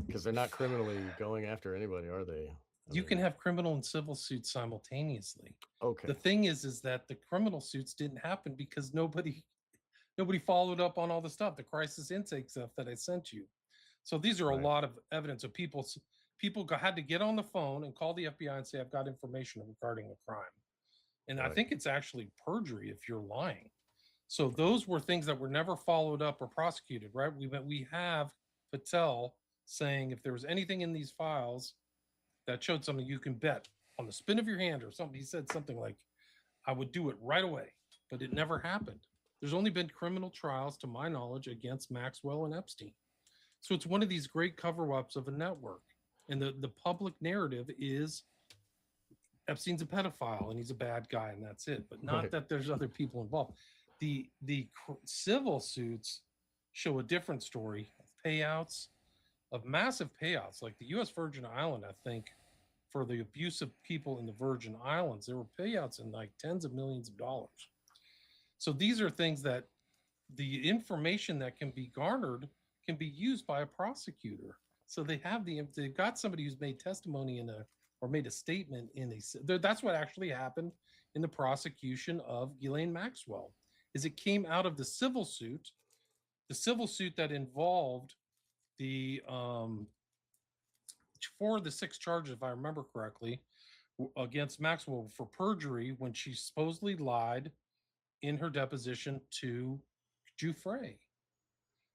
Because they're not criminally going after anybody, are they? You can have criminal and civil suits simultaneously. Okay. The thing is that the criminal suits didn't happen because nobody followed up on all the stuff, the crisis intake stuff that I sent you. So these are a lot of evidence of people had to get on the phone and call the FBI and say, "I've got information regarding a crime." And I think it's actually perjury if you're lying. So those were things that were never followed up or prosecuted, right? We have Patel saying if there was anything in these files that showed something, you can bet on the spin of your hand or something. He said something like, "I would do it right away," but it never happened. There's only been criminal trials, to my knowledge, against Maxwell and Epstein. So it's one of these great cover-ups of a network. And the public narrative is Epstein's a pedophile and he's a bad guy and that's it. But not that there's other people involved. The civil suits show a different story of payouts, of massive payouts. Like the U.S. Virgin Island, I think, for the abuse of people in the Virgin Islands, there were payouts in like tens of millions of dollars. So these are things that the information that can be garnered can be used by a prosecutor. So they've got somebody who's made testimony or made a statement that's what actually happened in the prosecution of Ghislaine Maxwell, is it came out of the civil suit that involved the 4 of the 6 charges, if I remember correctly, against Maxwell for perjury when she supposedly lied in her deposition to Jeffrey.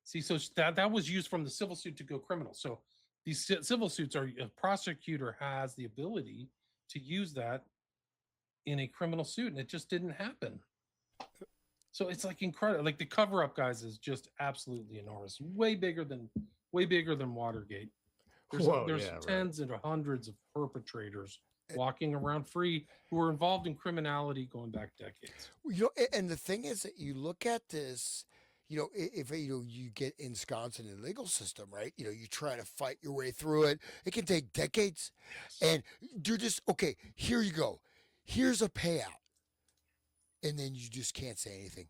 See, so that was used from the civil suit to go criminal. So these civil suits a prosecutor has the ability to use that in a criminal suit, and it just didn't happen. So it's like incredible. Like the cover-up, guys, is just absolutely enormous. Way bigger than Watergate. There's tens and hundreds of perpetrators walking around free who are involved in criminality going back decades. And the thing is that you look at this, if you get ensconced in the legal system, right? You try to fight your way through it. It can take decades. Yes. And you're just, okay, here you go. Here's a payout. And then you just can't say anything.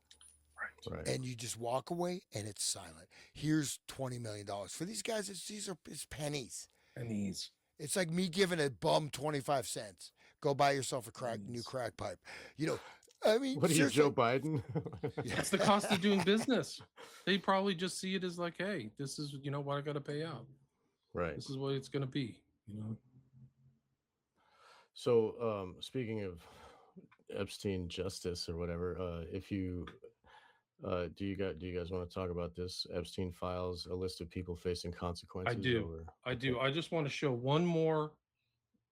Right. And you just walk away and it's silent. Here's $20 million. For these guys, it's pennies. Pennies. It's like me giving a bum 25 cents. Go buy yourself a new crack pipe. I mean, what are you, Joe Biden? That's the cost of doing business. They probably just see it as like, hey, this is, what I got to pay out. Right. This is what it's going to be, So, speaking of Epstein justice or whatever, if you do you guys want to talk about this Epstein files, a list of people facing consequences? I do. Over, I do. I just want to show one more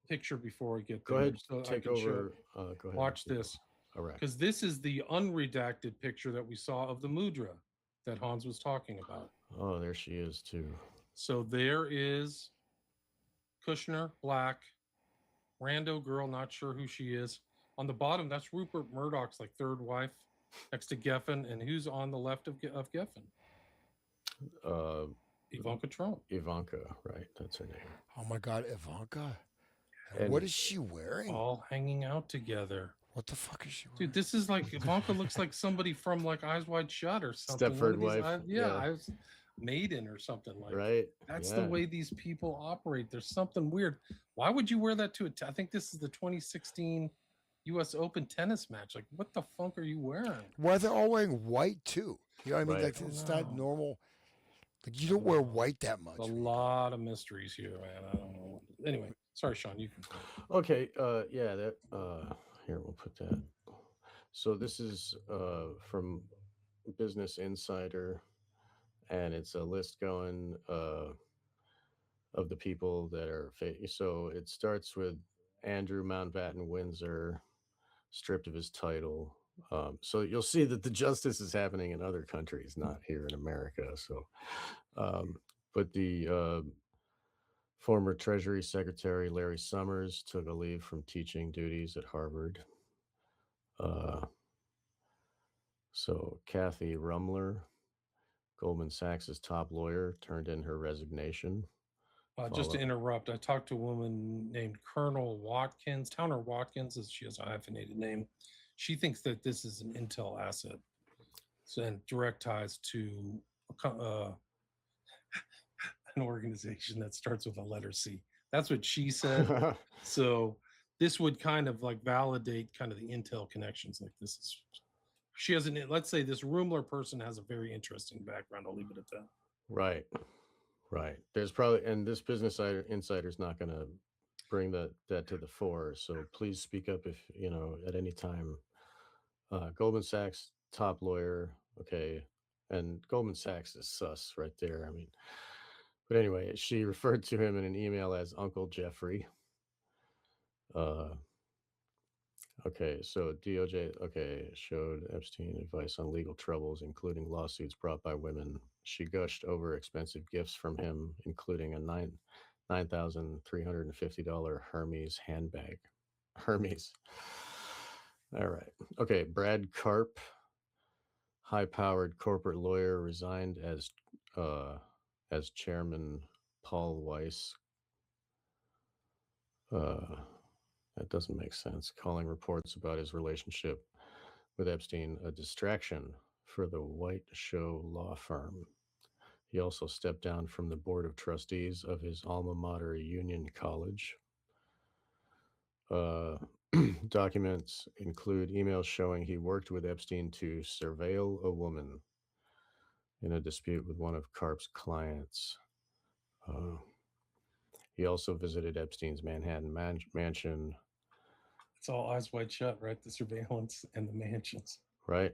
picture before I get Go there. ahead, So I take can show. over. Go ahead. Watch this. All right. Because this is the unredacted picture that we saw of the mudra that Hans was talking about. Oh, there she is too. So there is Kushner, black, rando girl, not sure who she is. On the bottom, that's Rupert Murdoch's like third wife, next to Geffen. And who's on the left of Geffen? Ivanka Trump. Ivanka, right? That's her name. Oh my God, Ivanka. And what is she wearing? All hanging out together. What the fuck is she wearing? Dude, this is like Ivanka looks like somebody from like Eyes Wide Shut or something. Stepford One of these- Wife, yeah, yeah. I was Maiden or something like. Right. That's Yeah. the way these people operate. There's something weird. Why would you wear that to I think this is the 2016 U.S. Open tennis match. Like, what the fuck are you wearing? Why they're all wearing white too? You know what I mean? Right. Like it's not Wow. normal. Like you don't wear white that much. A lot of mysteries here, man. I don't know. Anyway, sorry, Sean. You can. Okay. Yeah. That. Here, we'll put that. So this is from Business Insider, and it's a list going of the people that are so it starts with Andrew Mountbatten Windsor, stripped of his title. So you'll see that the justice is happening in other countries, not here in America. So, but the former Treasury Secretary Larry Summers took a leave from teaching duties at Harvard. So Kathy Rumler, Goldman Sachs's top lawyer, turned in her resignation. Just to Follow- interrupt, I talked to a woman named Colonel Watkins, Towner Watkins, as she has a hyphenated name. She thinks that this is an intel asset, so, and direct ties to an organization that starts with a letter C. That's what she said. So this would kind of like validate kind of the intel connections. Like this is, she has an, let's say this Rumler person has a very interesting background. I'll leave it at that. Right. Right. There's probably, and this Business Insider is not going to bring that to the fore. So please speak up if, at any time. Goldman Sachs, top lawyer. Okay. And Goldman Sachs is sus right there. I mean, but anyway, she referred to him in an email as Uncle Jeffrey. Okay, so DOJ, showed Epstein advice on legal troubles, including lawsuits brought by women. She gushed over expensive gifts from him, including a $9,350 Hermes handbag. Hermes. All right. Okay, Brad Karp, high-powered corporate lawyer, resigned as chairman Paul Weiss. That doesn't make sense. Calling reports about his relationship with Epstein a distraction for the White Show law firm. He also stepped down from the board of trustees of his alma mater, Union College. Documents include emails showing he worked with Epstein to surveil a woman in a dispute with one of Karp's clients. He also visited Epstein's Manhattan mansion. It's all Eyes Wide Shut, right? The surveillance and the mansions. Right.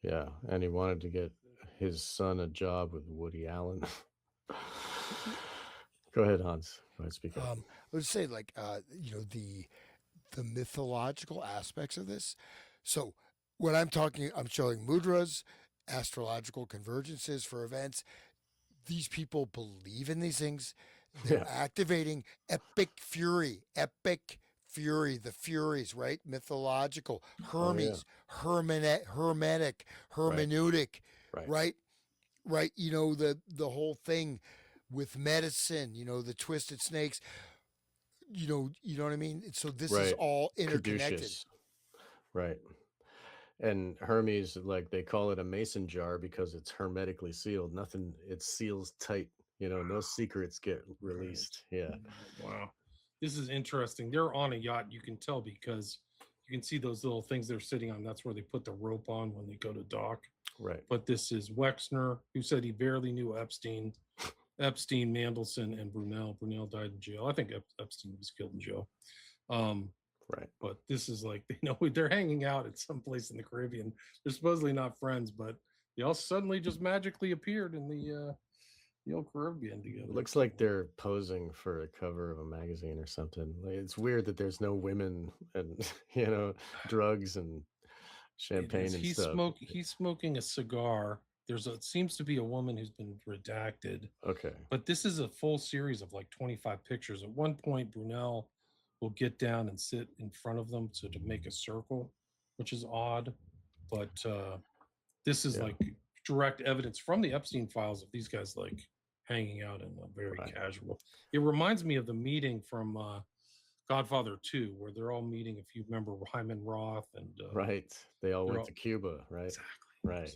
Yeah. And he wanted to get his son a job with Woody Allen. Go ahead, Hans. Go ahead, speak up. Let's say like the mythological aspects of this. So when I'm showing mudras, astrological convergences for events. These people believe in these things. They're activating epic fury, the Furies, right? Mythological, Hermes, hermetic, hermeneutic, right? The whole thing with medicine, the twisted snakes, you know what I mean? So this is all interconnected. Caduceus. Right. And Hermes, like they call it a mason jar because it's hermetically sealed. Nothing, it seals tight. No secrets get released. Yeah. Wow. This is interesting. They're on a yacht. You can tell because you can see those little things they're sitting on. That's where they put the rope on when they go to dock. Right. But this is Wexner, who said he barely knew Epstein. Epstein, Mandelson, and Brunel. Brunel died in jail. I think Epstein was killed in jail. Right. But this is like, they're hanging out at some place in the Caribbean. They're supposedly not friends, but they all suddenly just magically appeared in the old Caribbean together. Looks like they're posing for a cover of a magazine or something. Like, it's weird that there's no women and drugs and champagne and stuff. He's smoking a cigar. It seems to be a woman who's been redacted. Okay. But this is a full series of like 25 pictures. At one point, Brunel will get down and sit in front of them to make a circle, which is odd. But this is like direct evidence from the Epstein files of these guys like hanging out in a very casual. It reminds me of the meeting from Godfather 2, where they're all meeting. If you remember Hyman Roth and right, they all went to Cuba, right? Exactly. Right.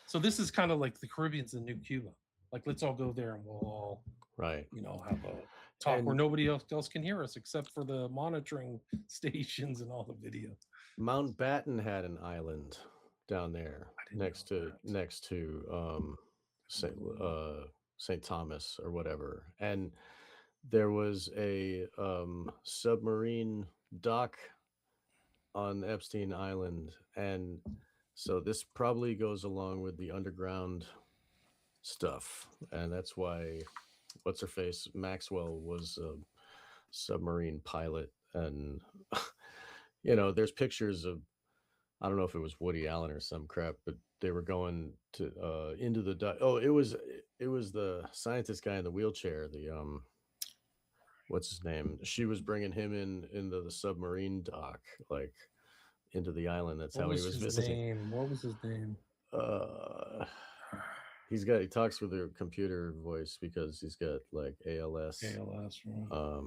So this is kind of like the Caribbean's the new Cuba. Like, let's all go there and we'll all have a talk where nobody else can hear us except for the monitoring stations and all the video. Mountbatten had an island down there next to St. Thomas or whatever, and there was a submarine dock on Epstein Island, and so this probably goes along with the underground stuff, and that's why what's her face Maxwell was a submarine pilot. And there's pictures of, I don't know if it was Woody Allen or some crap, but they were going to into the it was the scientist guy in the wheelchair, the what's his name, she was bringing him into the submarine dock, like into the island. That's how he was visiting. What was his name? He talks with a computer voice because he's got like ALS. Right.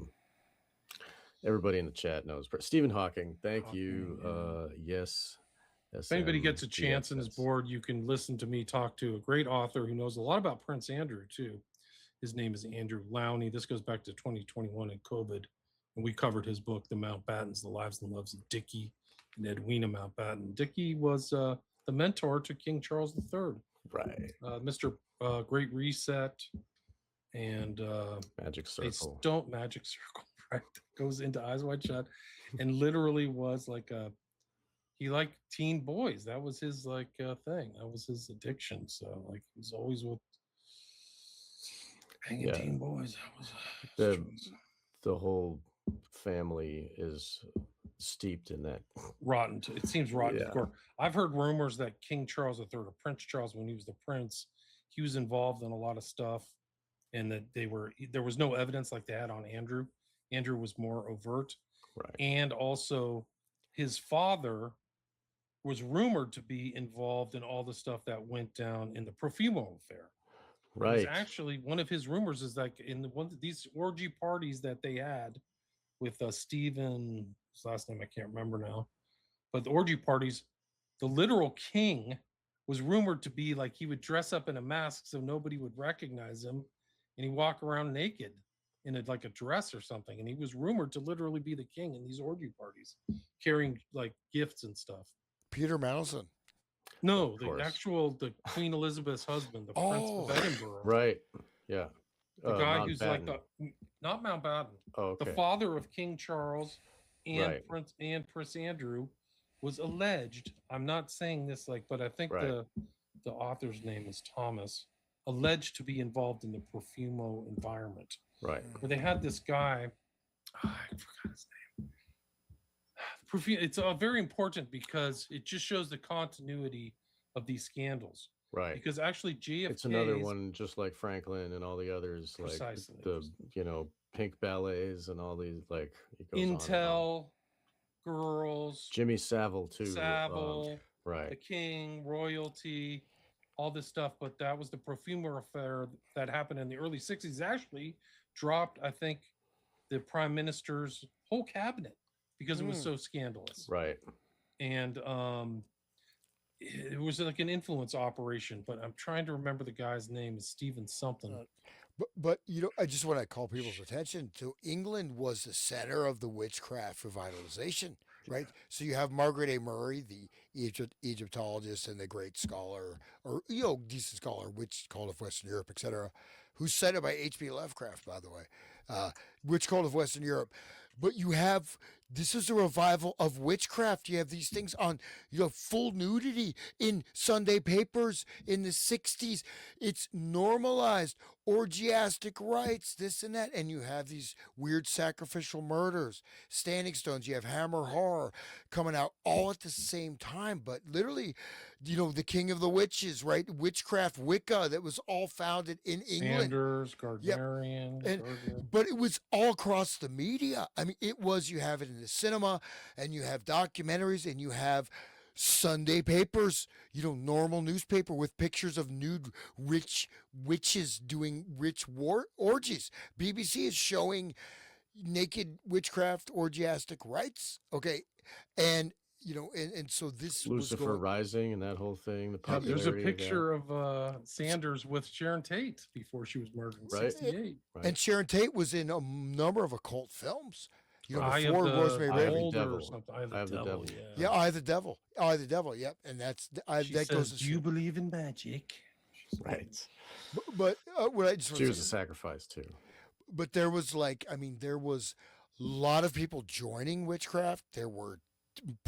Everybody in the chat knows. Stephen Hawking, thank you. Yes. If anybody gets a chance and is bored, you can listen to me talk to a great author who knows a lot about Prince Andrew too. His name is Andrew Lowney. This goes back to 2021 and COVID, and we covered his book, The Mountbattens, The Lives and Loves of Dickie and Edwina Mountbatten. Dickie was the mentor to King Charles III. Right. Mr. Great Reset and Magic Circle. Magic Circle, right? Goes into Eyes Wide Shut, and literally was like he liked teen boys. That was his thing. That was his addiction. So like he was always with hanging teen boys. That was the whole family is steeped in that rotten. It seems rotten to the core. I've heard rumors that King Charles III, or Prince Charles, when he was the prince, he was involved in a lot of stuff, and that there was no evidence like they had on Andrew. Andrew was more overt, right? And also, his father was rumored to be involved in all the stuff that went down in the Profumo affair. Right. Actually, one of his rumors is like in one of these orgy parties that they had with Stephen, his last name I can't remember now, but the orgy parties, the literal king was rumored to be like he would dress up in a mask so nobody would recognize him, and he'd walk around naked in a dress or something, and he was rumored to literally be the king in these orgy parties, carrying like gifts and stuff. Peter Mandelson. No, the Queen Elizabeth's husband, the Prince of Edinburgh. Right. Yeah. The guy who's like not Mountbatten. Oh, okay. The father of King Charles and Prince Andrew was alleged. I'm not saying this but I think the author's name is Thomas, alleged to be involved in the Profumo environment. Right. Where they had this guy, I forgot his name. It's very important because it just shows the continuity of these scandals. Right. Because actually JFK, it's another one just like Franklin and all the others, precisely. Like the pink ballets and all these, like it goes Intel girls, Jimmy Savile too. The King, royalty, all this stuff. But that was the Profumo affair that happened in the early 60s. Actually dropped, I think, the prime minister's whole cabinet because it was so scandalous. Right. And it was like an influence operation, but I'm trying to remember the guy's name. Is Stephen something. But I just want to call people's attention to England was the center of the witchcraft revitalization. right? So you have Margaret A. Murray, the Egyptologist and the great scholar, or decent scholar, Witch Cult of Western Europe, etc., who's cited by H.P. Lovecraft, by the way, Witch Cult of Western Europe. But you have this is a revival of witchcraft. You have these things on, full nudity in Sunday papers in the 60s. It's normalized, orgiastic rites, this and that. And you have these weird sacrificial murders, Standing Stones, you have Hammer Horror coming out all at the same time. But literally, the King of the Witches, right? Witchcraft, Wicca, that was all founded in England. Sanders, Gardnerian. But it was all across the media. I mean, you have it in the cinema, and you have documentaries, and you have Sunday papers, normal newspaper with pictures of nude rich witches doing rich orgies. BBC is showing naked witchcraft orgiastic rites. Okay. And, and so this Lucifer Rising and that whole thing. There's a picture of Sanders with Sharon Tate before she was murdered in 68. Right. And Sharon Tate was in a number of occult films. Before Rosemary Raven. or something. Eye of the Devil. Yeah, Eye of the Devil. Eye of the Devil. Yep. And that says, goes. Do you believe in magic? Right. But what I just she was a sacrifice too. But there was there was a lot of people joining witchcraft. There were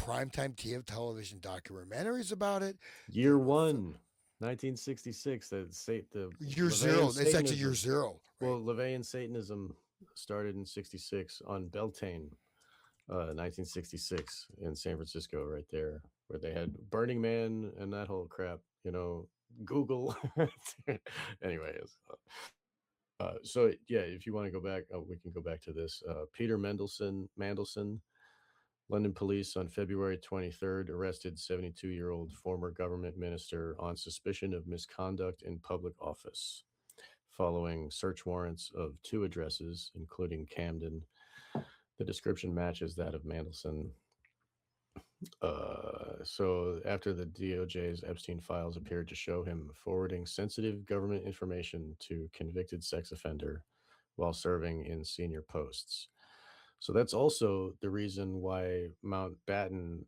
primetime television documentaries about it. Year one, 1966. The year zero. It's actually year zero. Right? Well, LaVeyan Satanism started in 66 on Beltane, 1966 in San Francisco, right there, where they had Burning Man and that whole crap, Google. Anyways, so yeah, if you want to go back, we can go back to this. Peter Mandelson, London police on February 23rd arrested 72-year-old former government minister on suspicion of misconduct in public office, following search warrants of 2 addresses, including Camden. The description matches that of Mandelson. So after the DOJ's Epstein files appeared to show him forwarding sensitive government information to convicted sex offender while serving in senior posts. So that's also the reason why Mountbatten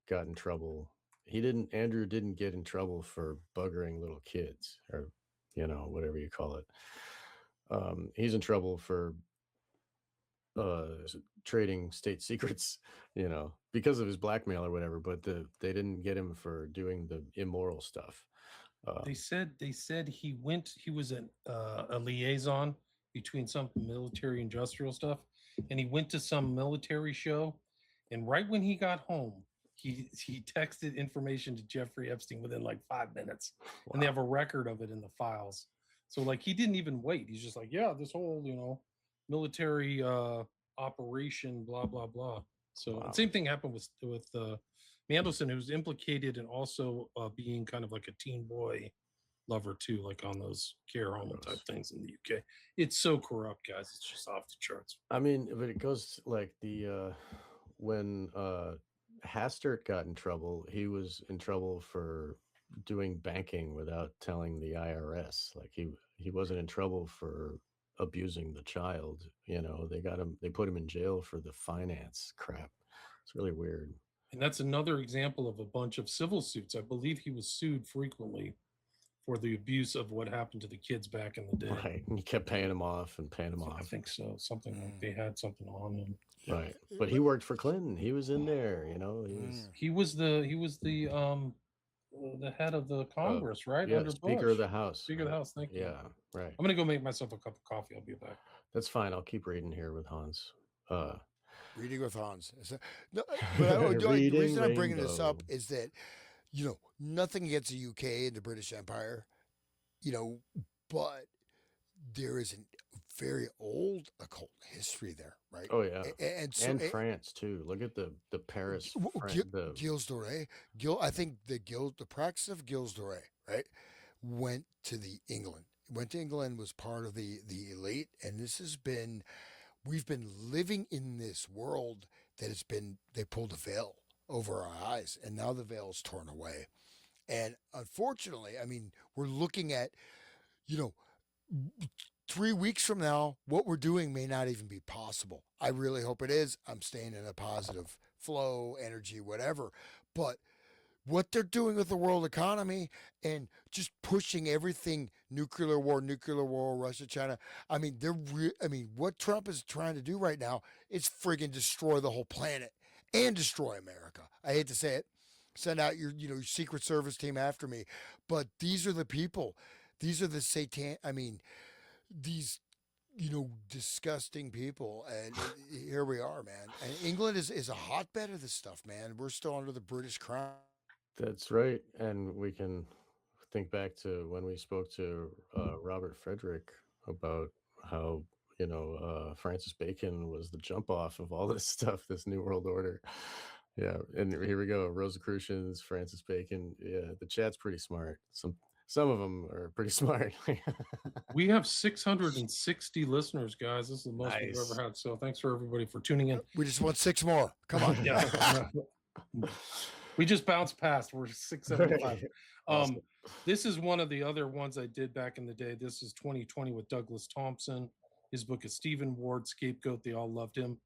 got in trouble. Andrew didn't get in trouble for buggering little kids, or whatever you call it. He's in trouble for trading state secrets, because of his blackmail or whatever, but they didn't get him for doing the immoral stuff. They said he was a liaison between some military industrial stuff, and he went to some military show, and right when he got home, he texted information to Jeffrey Epstein within like 5 minutes. Wow. And they have a record of it in the files. So he didn't even wait. He's just like, yeah, this whole, military operation, blah, blah, blah. So wow. Same thing happened with Mandelson, who's implicated in also being kind of like a teen boy lover too, like on those care home type things in the UK. It's so corrupt, guys. It's just off the charts. I mean, but it goes like when Hastert got in trouble, he was in trouble for doing banking without telling the IRS. Like he wasn't in trouble for abusing the child. They put him in jail for the finance crap. It's really weird. And that's another example of a bunch of civil suits. I believe he was sued frequently for the abuse of what happened to the kids back in the day. Right. And he kept paying them off. I think so. Something like they had something on him. Right. But he worked for Clinton. He was in there, he was the head of the Congress, right? Yeah, Under Speaker Bush. of the House. Speaker of the House, thank you. Yeah, right. I'm gonna go make myself a cup of coffee. I'll be back. That's fine. I'll keep reading here with Hans. Reading with Hans. No, but the reason I'm bringing this up is that, nothing against the UK and the British Empire, but there is a very old occult history there, right? Oh yeah, and France too. Look at the Paris, Gilles de Rais. I think the practice of Gilles de Rais, right, went to England. Was part of the elite, and we've been living in this world that they pulled a veil over our eyes, and now the veil is torn away. And unfortunately, I mean, we're looking at, 3 weeks from now, what we're doing may not even be possible. I really hope it is. I'm staying in a positive flow, energy, whatever. But what they're doing with the world economy and just pushing everything nuclear war, Russia, China. I mean, I mean, what Trump is trying to do right now is friggin' destroy the whole planet and destroy America. I hate to say it. Send out your Secret Service team after me, but these are the people. These are the I mean, these disgusting people, and here we are, man. And England is a hotbed of this stuff, man. We're still under the British crown. That's right. And we can think back to when we spoke to Robert Frederick about how, Francis Bacon was the jump off of all this stuff, this New World Order. Yeah. And here we go. Rosicrucians, Francis Bacon. Yeah. The chat's pretty smart. Some of them are pretty smart. We have 660 listeners, guys. This is the most we've Nice. ever had. So thanks for everybody for tuning in. We just want 6 more. Come on. Yeah. We just bounced past. We're 675. Awesome. This is one of the other ones I did back in the day. This is 2020 with Douglas Thompson. His book is Stephen Ward, Scapegoat. They all loved him,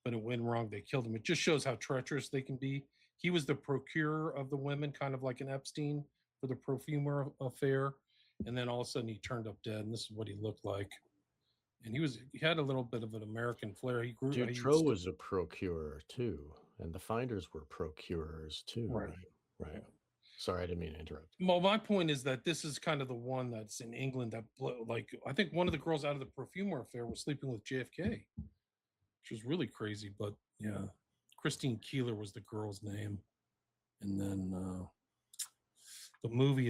but it went wrong. They killed him. It just shows how treacherous they can be. He was the procurer of the women, kind of like an Epstein for the perfumer affair. And then all of a sudden he turned up dead. And this is what he looked like. And he had a little bit of an American flair. He grew. Dutroux was a procurer too, and the finders were procurers too. Right. Yeah. Sorry, I didn't mean to interrupt. Well, my point is that this is kind of the one that's in England that, like, I think one of the girls out of the perfumer affair was sleeping with JFK, which was really crazy. But yeah, Christine Keeler was the girl's name. And then the movie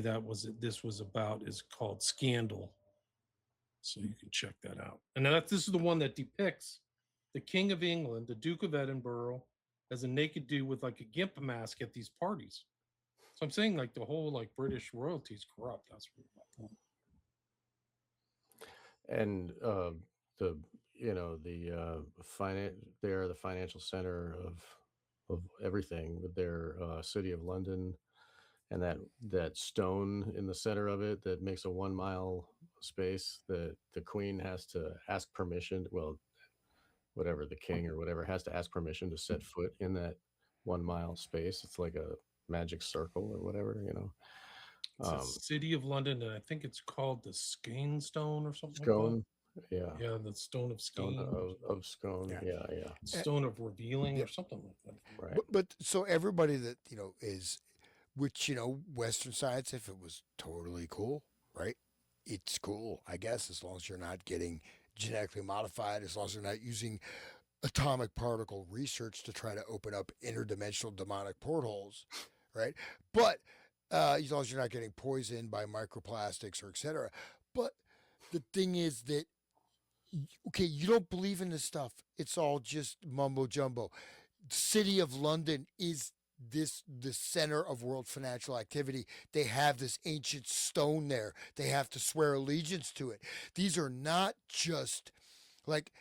this was about is called Scandal. So you can check that out. And this is the one that depicts the King of England, the Duke of Edinburgh, as a naked dude with like a gimp mask at these parties. So I'm saying like the whole like British royalty is corrupt. That's what my point. And they are the financial center of everything with their city of London, and that stone in the center of it that makes a 1 mile space that the Queen has to ask permission. Well, whatever, the king or whatever has to ask permission to set foot in that 1 mile space. It's like a magic circle or whatever, It's the city of London, and I think it's called the Skane Stone or something. Scone. Yeah, the Stone of Skane. Of Scone. Yeah. Stone of Revealing or something like that. Right. But so everybody that is, which Western science, if it was totally cool, right? It's cool, I guess, as long as you're not getting genetically modified, as long as you're not using atomic particle research to try to open up interdimensional demonic portholes, right? But as long as you're not getting poisoned by microplastics or etc. But the thing is that, okay, you don't believe in this stuff. It's all just mumbo jumbo. The city of London is the center of world financial activity. They have this ancient stone there. They have to swear allegiance to it. These are not just like,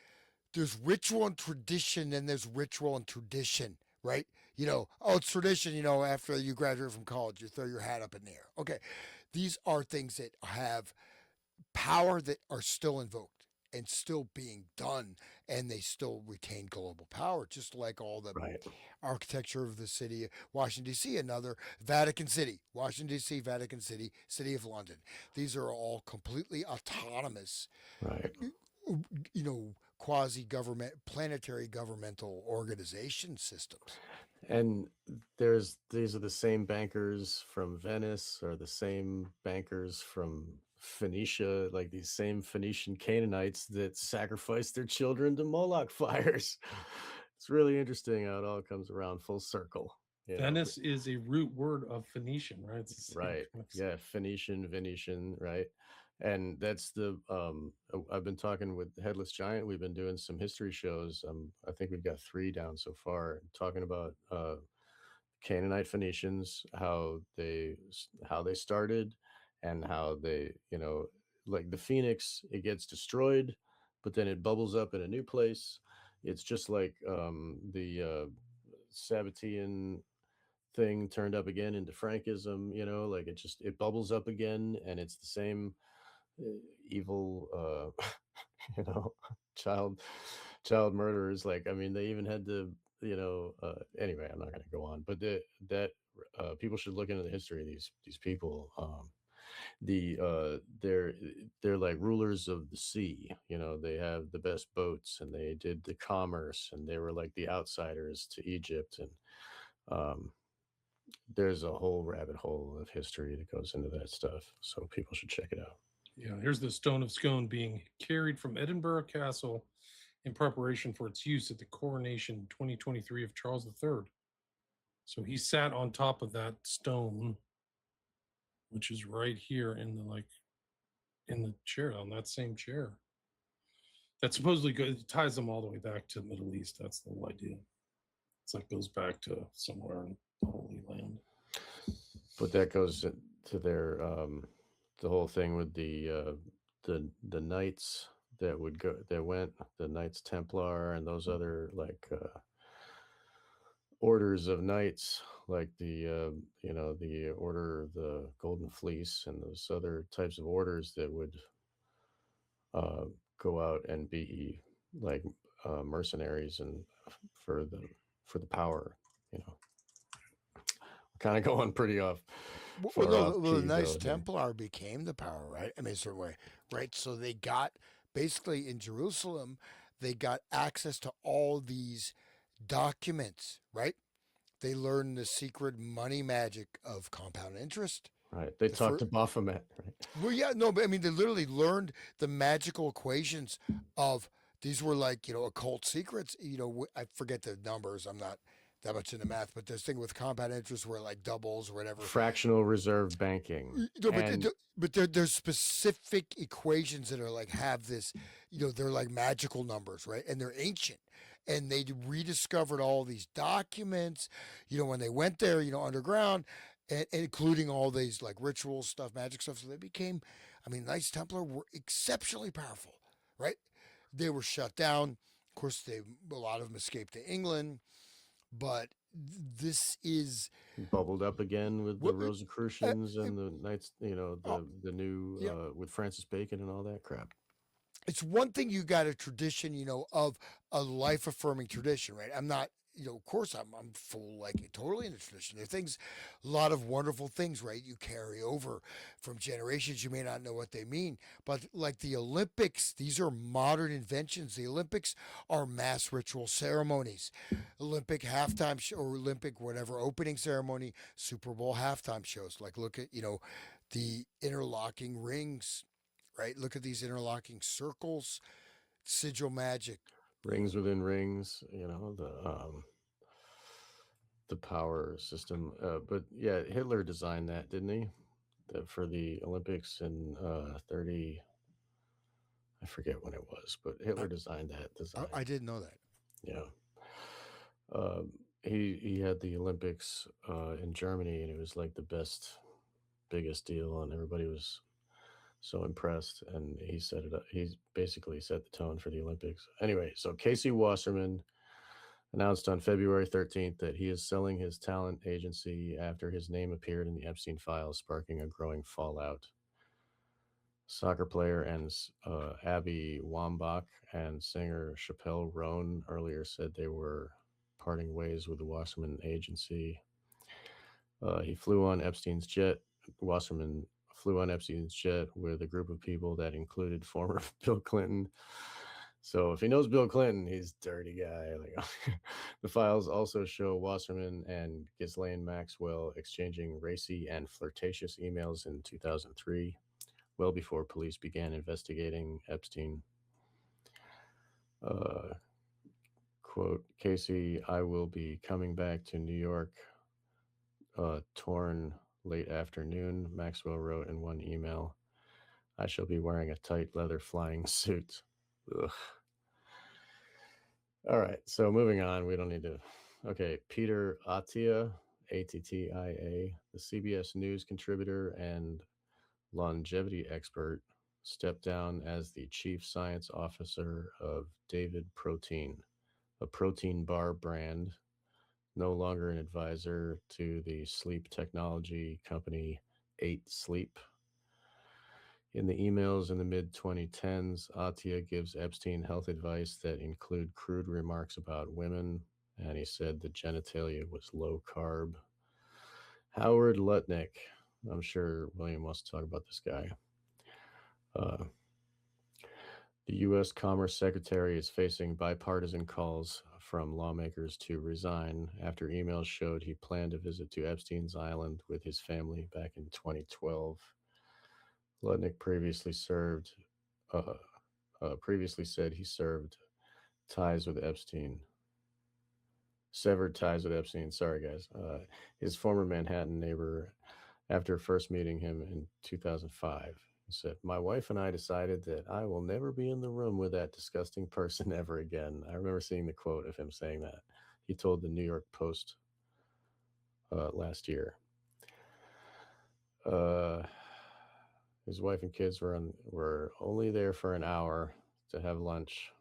there's ritual and tradition, and there's ritual and tradition, right? It's tradition, after you graduate from college, you throw your hat up in the air. Okay. These are things that have power that are still invoked and still being done, and they still retain global power, just like all the architecture of the city of Washington, D.C., another Vatican City, Washington, D.C., Vatican City, City of London. These are all completely autonomous, quasi-government, planetary governmental organization systems. And these are the same bankers from Venice, or the same bankers from Phoenicia, like these same Phoenician Canaanites that sacrificed their children to Moloch fires. It's really interesting how it all comes around full circle. Venice is a root word of Phoenician, right? Right. Yeah, Phoenician, Venetian, right? And that's I've been talking with Headless Giant. We've been doing some history shows. I think we've got 3 down so far, talking about Canaanite Phoenicians, how they started, and how they, like the phoenix, it gets destroyed, but then it bubbles up in a new place. It's just like the Sabbatean thing turned up again into Frankism, like it bubbles up again, and it's the same evil child murderers. Like, I mean, they even had to anyway, I'm not going to go on, but people should look into the history of these people. They're like rulers of the sea. They have the best boats, and they did the commerce, and they were like the outsiders to Egypt. And um, there's a whole rabbit hole of history that goes into that stuff. So people should check it out. Yeah, here's the Stone of Scone being carried from Edinburgh Castle in preparation for its use at the coronation 2023 of Charles III. So he sat on top of that stone, which is right here in the chair, on that same chair. That supposedly ties them all the way back to the Middle East. That's the whole idea. It's like goes back to somewhere in the Holy Land. But that goes to their the whole thing with the knights that went the Knights Templar and those other like orders of knights, like the the Order of the Golden Fleece and those other types of orders that would go out and be like mercenaries and for the power. Kind of going pretty off. The Knights Templar became the power, right? I mean, a certain way, right? So they got basically in Jerusalem, they got access to all these documents, right? They learned the secret money magic of compound interest. Right. They talked to Baphomet, right? Well, yeah, no, but I mean, they literally learned the magical equations of these were like, occult secrets. I forget the numbers. I'm not that much into math, but this thing with compound interest where it like doubles or whatever. Fractional reserve banking. No, but there's specific equations that are like have this, they're like magical numbers, right? And they're ancient. And they rediscovered all these documents, when they went there, underground, and including all these like ritual stuff, magic stuff. So they became, Knights Templar were exceptionally powerful, right? They were shut down. Of course, a lot of them escaped to England. But this is bubbled up again with the Rosicrucians and the Knights, the new with Francis Bacon and all that crap. It's one thing you got a tradition, of a life affirming tradition, right? I'm not, of course I'm full, like totally into tradition. There are things, a lot of wonderful things, right? You carry over from generations. You may not know what they mean, but like the Olympics, these are modern inventions. The Olympics are mass ritual ceremonies. Olympic halftime show or Olympic whatever opening ceremony, Super Bowl halftime shows. Like look at, the interlocking rings, right? Look at these interlocking circles, sigil magic. Rings within rings, the power system. But yeah, Hitler designed that, didn't he? For the Olympics in 30. I forget when it was, but Hitler designed that design. I didn't know that. Yeah. He had the Olympics in Germany, and it was like the biggest deal, and everybody was so impressed, and he set it up. He basically set the tone for the Olympics. Anyway, so Casey Wasserman announced on February 13th that he is selling his talent agency after his name appeared in the Epstein files, sparking a growing fallout. Soccer player and Abby Wambach and singer Chappelle Roan earlier said they were parting ways with the Wasserman agency. He flew on Epstein's jet. Wasserman flew on Epstein's jet with a group of people that included former Bill Clinton. So if he knows Bill Clinton, he's a dirty guy. Like the files also show Wasserman and Ghislaine Maxwell exchanging racy and flirtatious emails in 2003, well before police began investigating Epstein. Quote, Casey, I will be coming back to New York, torn late afternoon, Maxwell wrote in one email. I shall be wearing a tight leather flying suit. Ugh. All right, so moving on. We don't need to. Okay, Peter Attia, Attia, the CBS News contributor and longevity expert, stepped down as the chief science officer of David Protein, a protein bar brand, no longer an advisor to the sleep technology company 8 Sleep. In the emails in the mid-2010s, Attia gives Epstein health advice that include crude remarks about women, and he said the genitalia was low carb. Howard Lutnick. I'm sure William wants to talk about this guy. The U.S. Commerce Secretary is facing bipartisan calls from lawmakers to resign after emails showed he planned a visit to Epstein's Island with his family back in 2012. Lutnick previously said he severed ties with Epstein. Sorry, guys. His former Manhattan neighbor, after first meeting him in 2005. He said, "My wife and I decided that I will never be in the room with that disgusting person ever again." I remember seeing the quote of him saying that. He told the New York Post last year. His wife and kids were only there for an hour to have lunch,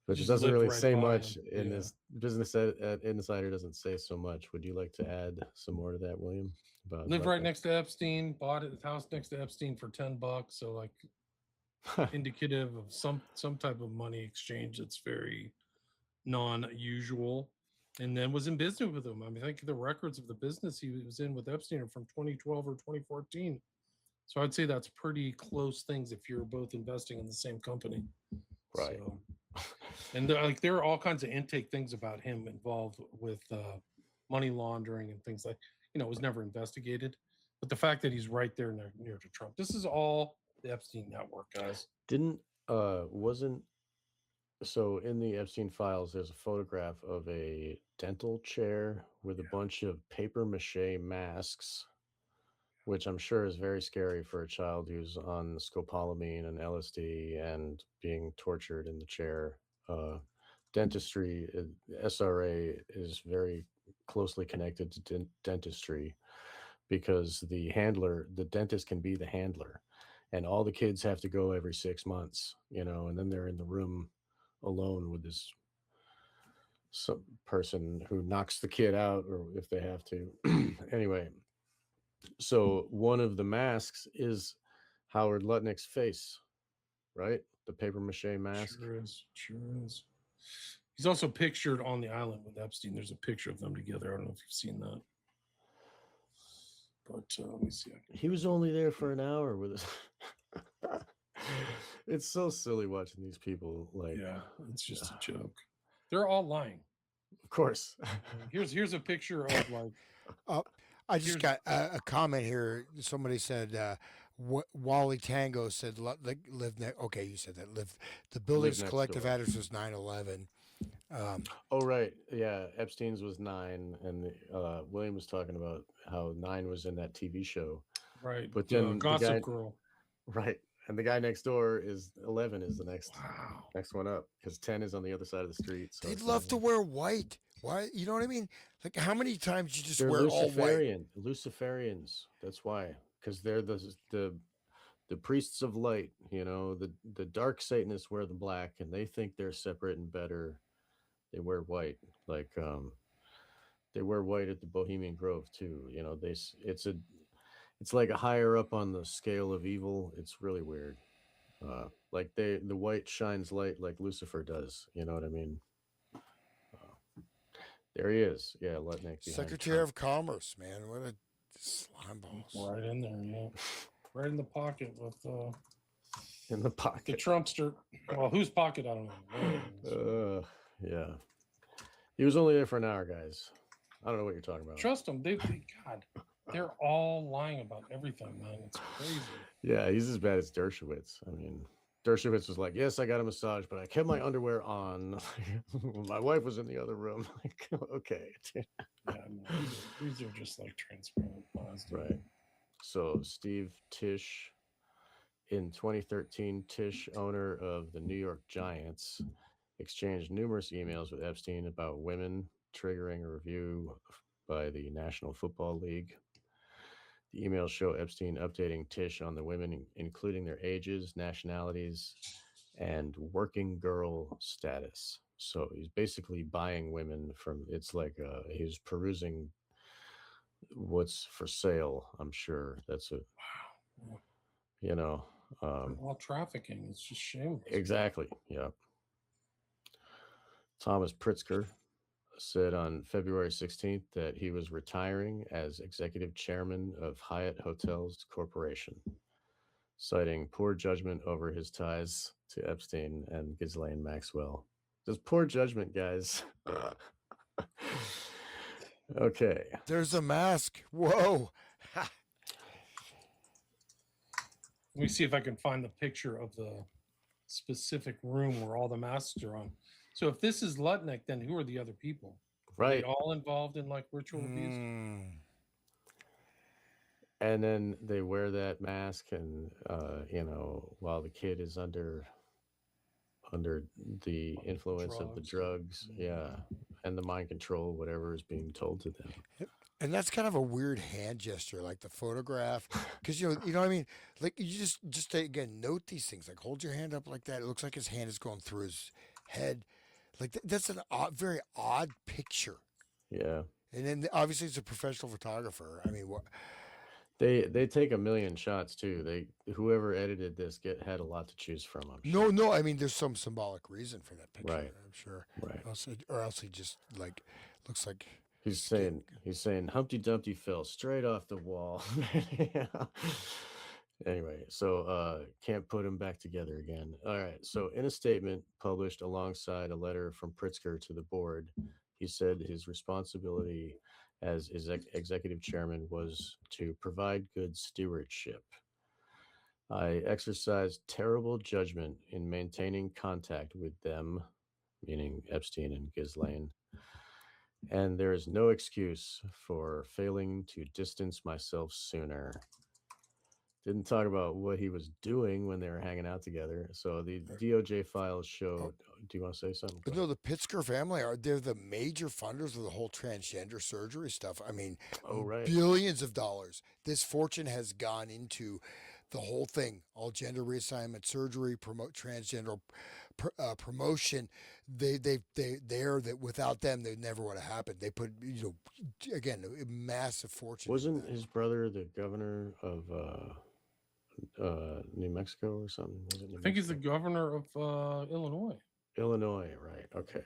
which Just doesn't lived really right say by much him. in Yeah. this business. Insider doesn't say so much. Would you like to add some more to that, William? Lived right next to Epstein, bought his house next to Epstein for $10. So like indicative of some type of money exchange that's very non-usual. And then was in business with him. I mean, I think the records of the business he was in with Epstein are from 2012 or 2014. So I'd say that's pretty close things if you're both investing in the same company. Right. So, and there are all kinds of intake things about him involved with money laundering and things like, it was never investigated. But the fact that he's right there near to Trump, this is all the Epstein network, guys. So in the Epstein files, there's a photograph of a dental chair with a bunch of paper mache masks, which I'm sure is very scary for a child who's on scopolamine and LSD and being tortured in the chair. Dentistry, SRA is very closely connected to dentistry because the dentist can be the handler, and all the kids have to go every 6 months, and then they're in the room alone with some person who knocks the kid out, or if they have to. Anyway, so one of the masks is Howard Lutnick's face, right? The paper mache mask. Sure is. He's also pictured on the island with Epstein. There's a picture of them together. I don't know if you've seen that. But let me see. He was only there for an hour with us. It's so silly watching these people. Yeah, it's just a joke. They're all lying. Of course. Here's a picture of like. I just got a comment here. Somebody said Wally Tango said live next. Okay, you said that live. The building's collective address was 911. Oh right, yeah. Epstein's was 9, and William was talking about how 9 was in that TV show. Right, but then Gossip Girl. Right, and the guy next door is 11 is the next one up, because 10 is on the other side of the street. So they'd love to wear white. Why? You know what I mean? Like, how many times you just wear all white? Luciferians. That's why, because they're the priests of light. The dark Satanists wear the black, and they think they're separate and better. They wear white, like they wear white at the Bohemian Grove too. It's like a higher up on the scale of evil. It's really weird. Like the white shines light like Lucifer does. You know what I mean? There he is. Yeah, Lutnick. Secretary of Commerce, man. What a slime balls. Right in there, yeah. Right in the pocket with in the pocket. The Trumpster. Well, whose pocket? I don't know. Yeah. He was only there for an hour, guys. I don't know what you're talking about. Trust them. God, they're all lying about everything, man. It's crazy. Yeah, he's as bad as Dershowitz. I mean, Dershowitz was like, "Yes, I got a massage, but I kept my underwear on. My wife was in the other room." Like, okay. Yeah, no, these are just like transparent lies. Right. So Steve Tisch, in 2013, Tisch, owner of the New York Giants, exchanged numerous emails with Epstein about women, triggering a review by the National Football League. The emails show Epstein updating Tisch on the women, including their ages, nationalities, and working girl status. So he's basically buying women from, it's like he's perusing what's for sale, I'm sure. That's it. Wow. All trafficking. It's just shameless. Exactly. Yeah. Thomas Pritzker said on February 16th that he was retiring as executive chairman of Hyatt Hotels Corporation, citing poor judgment over his ties to Epstein and Ghislaine Maxwell. Just poor judgment, guys. Okay. There's a mask. Whoa. Let me see if I can find the picture of the specific room where all the masks are on. So if this is Lutnick, then who are the other people? Are Right. they all involved in like ritual abuse? And then they wear that mask, and while the kid is under the influence of the drugs, and the mind control, whatever is being told to them. And that's kind of a weird hand gesture, like the photograph, because you know what I mean. Like you just again note these things. Like hold your hand up like that. It looks like his hand is going through his head. Like that's an very odd picture. Yeah. And then obviously he's a professional photographer. I mean, what? They take a million shots too. Whoever edited this had a lot to choose from. I'm sure. No. I mean, there's some symbolic reason for that picture. Right. I'm sure. Right. Or else he just like looks like he's saying Humpty Dumpty fell straight off the wall. Yeah. Anyway, so can't put him back together again. All right. So in a statement published alongside a letter from Pritzker to the board, he said his responsibility as executive chairman was to provide good stewardship. I exercised terrible judgment in maintaining contact with them, meaning Epstein and Ghislaine, and there is no excuse for failing to distance myself sooner. Didn't talk about what he was doing when they were hanging out together. So the DOJ files showed. Do you want to say something? But no, the Pritzker family they're the major funders of the whole transgender surgery stuff. I mean, billions of dollars. This fortune has gone into the whole thing, all gender reassignment surgery, transgender promotion. They're that without them, they never would have happened. They put, again, a massive fortune. Wasn't his brother the governor of New Mexico or something? I think he's the governor of Illinois. Illinois, right? Okay.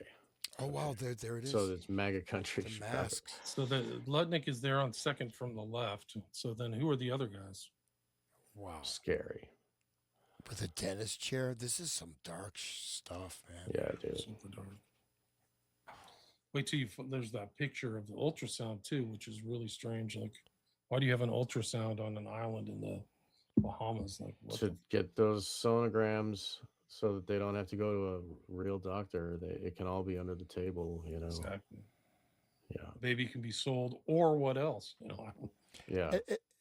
Oh wow, there it is. So it's MAGA country. The masks. So the Lutnick is there on second from the left. So then who are the other guys? Wow, scary. With a dentist chair. This is some dark stuff, man. Yeah, dude. Super dark. Wait till there's that picture of the ultrasound too, which is really strange. Like, why do you have an ultrasound on an island in the Bahamas? Like, to get those sonograms so that they don't have to go to a real doctor. It can all be under the table, Exactly. Yeah. Baby can be sold, or what else? Yeah.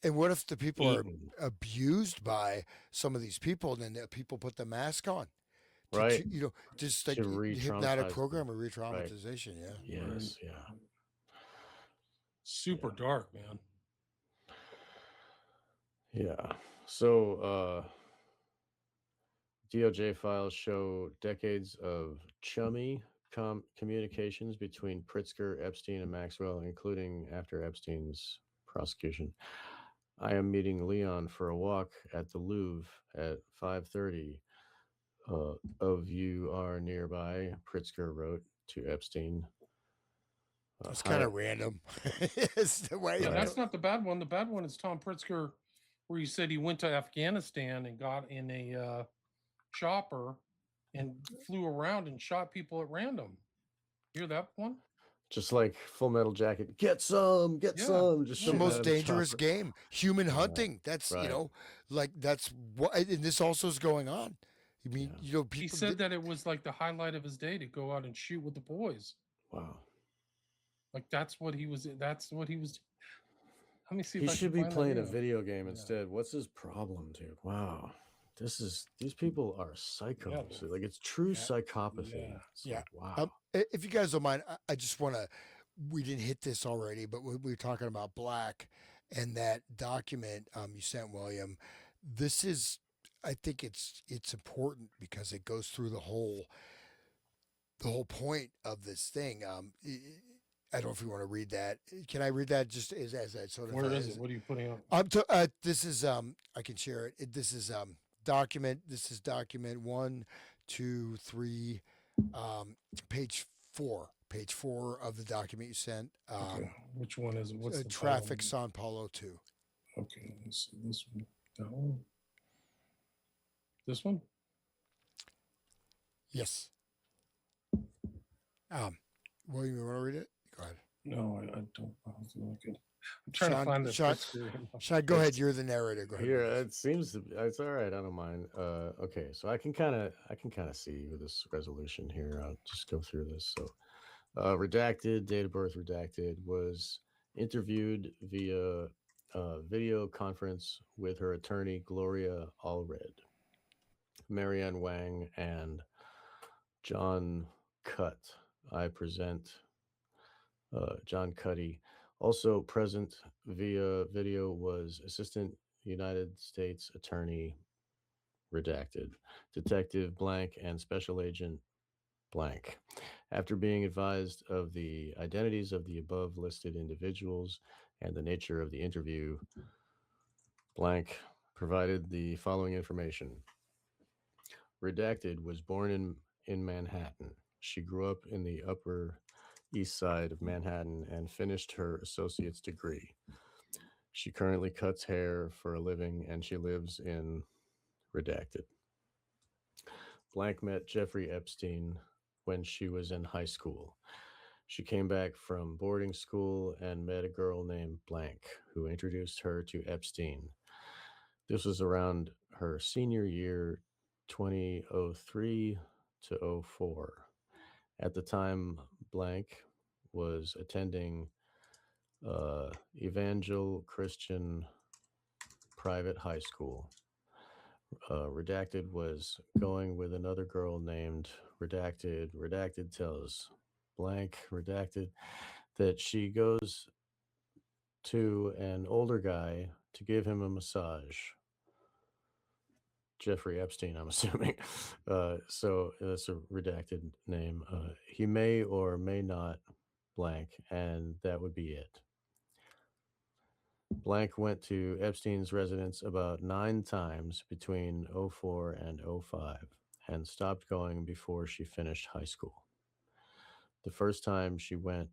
And what if the people are abused by some of these people, and then the people put the mask on? Right. Just like hypnotic program or re-traumatization. Right. Yeah. Yes. Yeah. Super dark, man. Yeah. So, DOJ files show decades of chummy communications between Pritzker, Epstein, and Maxwell, including after Epstein's prosecution. I am meeting Leon for a walk at the Louvre at 5:30. Of you are nearby, Pritzker wrote to Epstein. That's kind of random. It's the way that's not the bad one. The bad one is Tom Pritzker, where he said he went to Afghanistan and got in a chopper and flew around and shot people at random. Hear that one? Just like Full Metal Jacket. Get some. Just the most dangerous game. Human hunting. That's that's what. And this also is going on. I mean, people. He said that it was like the highlight of his day to go out and shoot with the boys. Wow. Like that's what he was. Let me see. He should be playing a video game instead. What's his problem, dude? Wow. These people are psychos. Like it's true psychopathy. Yeah. Wow. If you guys don't mind, I just want to. We didn't hit this already, but we were talking about Black and that document you sent, William. This is, I think it's important because it goes through the whole point of this thing. I don't know if you want to read that. Can I read that just as a sort of? Where is it? What are you putting up? This is I can share it. This is document. This is document 1, 2, 3, page page 4 of the document you sent. Okay. Which one is it? What's the Traffic title? Sao Paulo 2. Okay, let's see this one. That one. This one? Yes. William, you want to read it? Go ahead. No, I don't feel like it. I'm trying to find the Sean, go ahead. You're the narrator. Go ahead. Here, it seems to be, it's all right. I don't mind. Okay, so I can kind of see with this resolution here. I'll just go through this. So, redacted, date of birth redacted, was interviewed via video conference with her attorney Gloria Allred, Marianne Wang, and John Cutt. I present John Cuddy. Also present via video was Assistant United States Attorney redacted, Detective blank, and Special Agent blank. After being advised of the identities of the above listed individuals and the nature of the interview, blank provided the following information. Redacted was born in Manhattan. She grew up in the Upper East Side of Manhattan and finished her associate's degree. She currently cuts hair for a living and she lives in redacted. Blank met Jeffrey Epstein when she was in high school. She came back from boarding school and met a girl named Blank who introduced her to Epstein. This was around her senior year, 2003 to 04. At the time, Blank was attending Evangel Christian private high school. Redacted was going with another girl named Redacted. Redacted tells Blank, Redacted, that she goes to an older guy to give him a massage. Jeffrey Epstein, I'm assuming. So that's a redacted name. He may or may not blank, and that would be it. Blank went to Epstein's residence about 9 times between 04 and 05 and stopped going before she finished high school. The first time she went,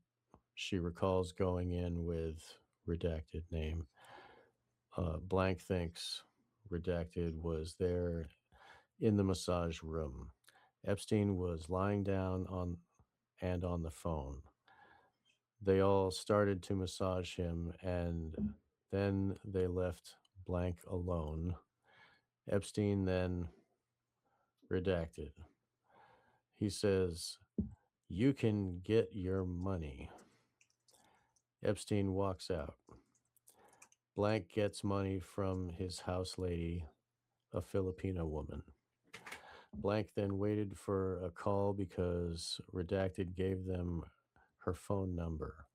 she recalls going in with redacted name. Blank thinks redacted was there in the massage room. Epstein was lying down on the phone. They all started to massage him, and then they left Blank alone. Epstein then redacted. He says, "You can get your money." Epstein walks out. Blank gets money from his house lady, a Filipino woman. Blank then waited for a call because redacted gave them her phone number.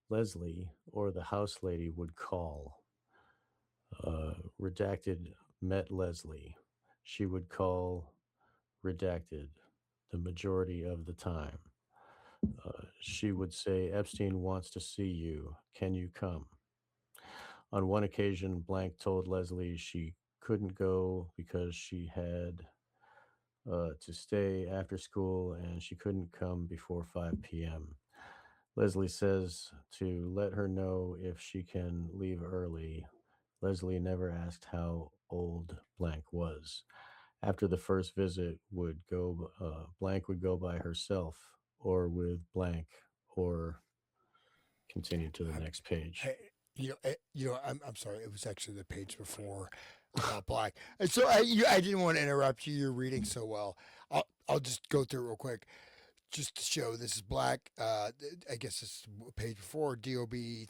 Leslie, or the house lady, would call. Redacted met Leslie. She would call redacted the majority of the time. She would say, "Epstein wants to see you. Can you come?" On one occasion, Blank told Leslie she couldn't go because she had to stay after school and she couldn't come before 5 p.m. Leslie says to let her know if she can leave early. Leslie never asked how old Blank was. After the first visit, Blank would go by herself or with Blank, or continue to the next page. I'm sorry. It was actually the page before about Black. And so I didn't want to interrupt you. You're reading so well. I'll just go through it real quick, just to show this is Black. I guess this is page before. DOB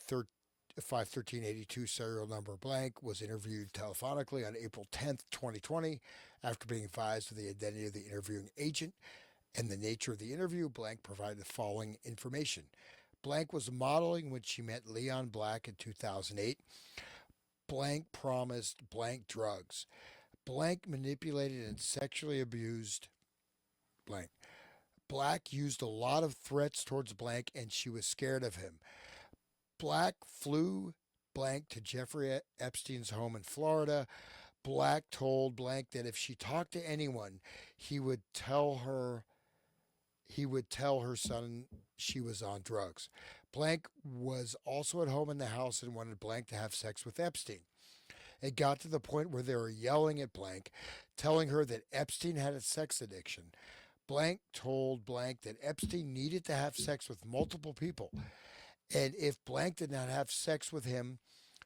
51382 serial number Blank was interviewed telephonically on April 10th, 2020. After being advised of the identity of the interviewing agent and the nature of the interview, Blank provided the following information. Blank was modeling when she met Leon Black in 2008. Blank promised Blank drugs. Blank manipulated and sexually abused Blank. Black used a lot of threats towards Blank and she was scared of him. Black flew Blank to Jeffrey Epstein's home in Florida. Black told Blank that if she talked to anyone, he would tell her he would tell her son she was on drugs. Blank was also at home in the house and wanted Blank to have sex with Epstein. It got to the point where they were yelling at Blank, telling her that Epstein had a sex addiction. Blank told Blank that Epstein needed to have sex with multiple people. And if Blank did not have sex with him,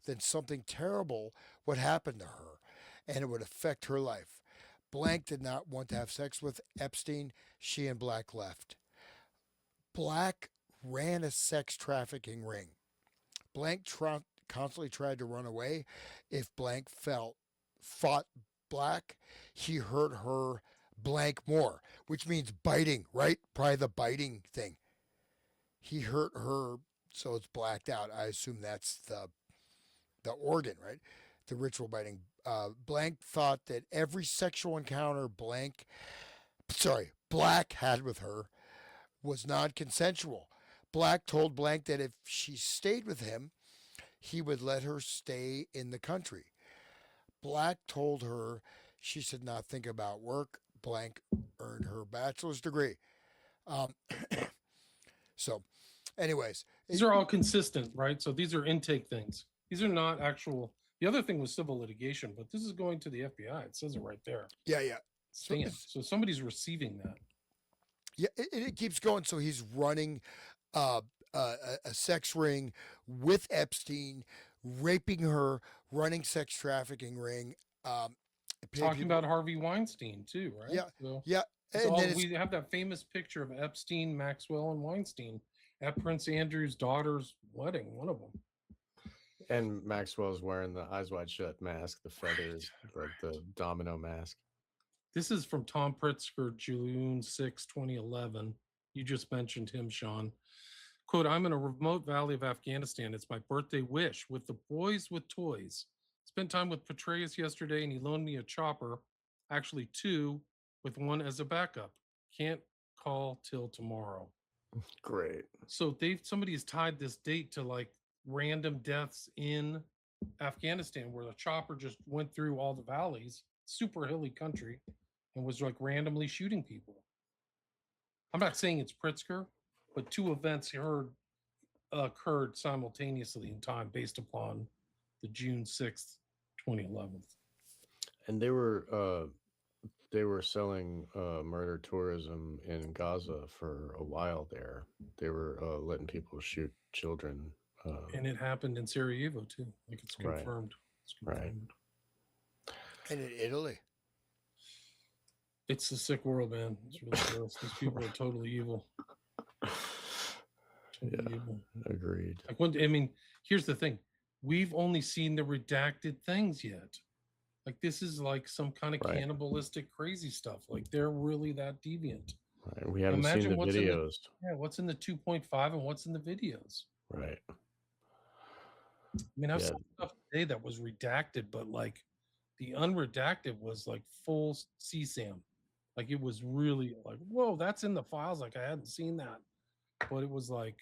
then something terrible would happen to her and it would affect her life. Blank did not want to have sex with Epstein. She and Black left. Black ran a sex trafficking ring. Blank constantly tried to run away. If Blank fought Black, he hurt her Blank more, which means biting, right? Probably the biting thing. He hurt her, so it's blacked out. I assume that's the organ, right? The ritual biting. Blank thought that every sexual encounter Black had with her was non-consensual. Black told Blank that if she stayed with him, he would let her stay in the country. Black told her she should not think about work. Blank earned her bachelor's degree. So, anyways. These are all consistent, right? So these are intake things. These are not actual. The other thing was civil litigation, but this is going to the FBI. It says it right there. Yeah. So somebody's receiving that. Yeah, it keeps going. So he's running a sex ring with Epstein, raping her, running sex trafficking ring. Talking about Harvey Weinstein too, right? Yeah, so yeah. And then we have that famous picture of Epstein, Maxwell, and Weinstein at Prince Andrew's daughter's wedding, one of them. And Maxwell's wearing the eyes wide shut mask, the feathers, like the domino mask. This is from Tom Pritzker, June 6, 2011. You just mentioned him, Sean. Quote, I'm in a remote valley of Afghanistan. It's my birthday wish with the boys with toys. Spent time with Petraeus yesterday, and he loaned me a chopper, actually two, with one as a backup. Can't call till tomorrow. Great. So somebody's tied this date to like random deaths in Afghanistan where the chopper just went through all the valleys, super hilly country, and was like randomly shooting people. I'm not saying it's Pritzker, but two events occurred simultaneously in time based upon the June 6th, 2011. And they were selling murder tourism in Gaza for a while there. They were letting people shoot children. And it happened in Sarajevo too. Like it's confirmed. Right. It's confirmed. And in Italy. It's a sick world, man. It's really gross. These people are totally evil. Totally evil. Agreed. Like here's the thing. We've only seen the redacted things yet. Like this is like some kind of cannibalistic crazy stuff. Like they're really that deviant. Right. We haven't seen the videos. What's in the 2.5 and what's in the videos? Right. I mean, I've seen stuff today that was redacted, but like the unredacted was like full CSAM. Like it was really like, whoa, that's in the files. Like I hadn't seen that, but it was like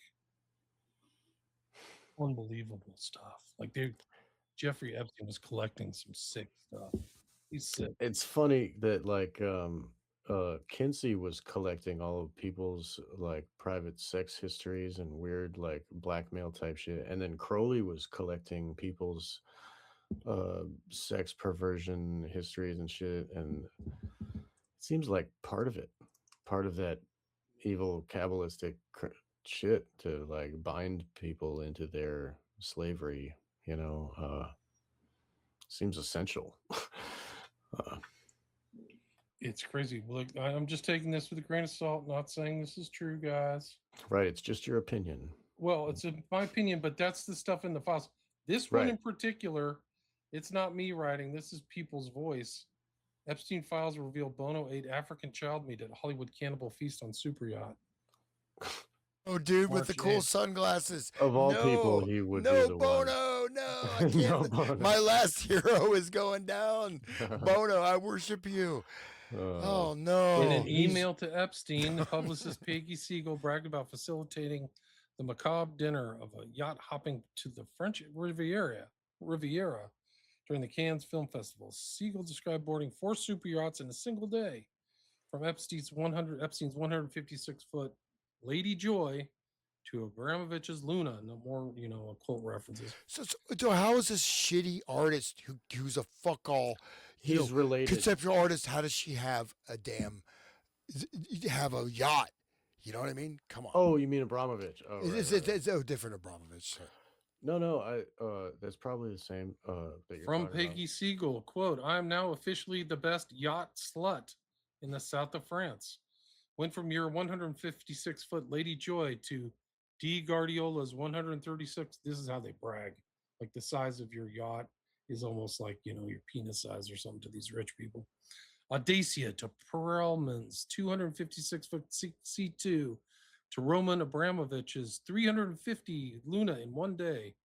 unbelievable stuff. Like Jeffrey Epstein was collecting some sick stuff. He's sick. It's funny that like Kinsey was collecting all of people's like private sex histories and weird like blackmail type shit, and then Crowley was collecting people's sex perversion histories and shit, and it seems like part of that evil Kabbalistic shit to like bind people into their slavery, seems essential. It's crazy. Like I'm just taking this with a grain of salt, not saying this is true, guys. Right, it's just your opinion. Well, it's my opinion, but that's the stuff in the files. This one in particular, it's not me writing. This is people's voice. Epstein files reveal Bono ate African child meat at Hollywood cannibal feast on super yacht. Oh, dude, with the cool sunglasses. Of all people, he would be the Bono, one. no, I can't. Bono. My last hero is going down. Bono, I worship you. Oh, no. In an email to Epstein, publicist Peggy Siegel bragged about facilitating the macabre dinner of a yacht hopping to the French Riviera during the Cannes Film Festival. Siegel described boarding 4 super yachts in a single day. from Epstein's 156-foot Lady Joy to Abramovich's Luna. No more, occult references. So how is this shitty artist who's a fuck all, He's related. conceptual artist? How does she have a yacht? You know what I mean? Come on. Oh, you mean Abramovich? Oh, It's a different Abramovich. Sir. No, that's probably the same. That you're From talking Peggy Siegel, quote, "I am now officially the best yacht slut in the south of France. Went from your 156-foot Lady Joy to D. Guardiola's 136." This is how they brag. Like the size of your yacht is almost like, your penis size or something to these rich people. Audacia to Perelman's 256-foot C2 to Roman Abramovich's 350 Luna in one day.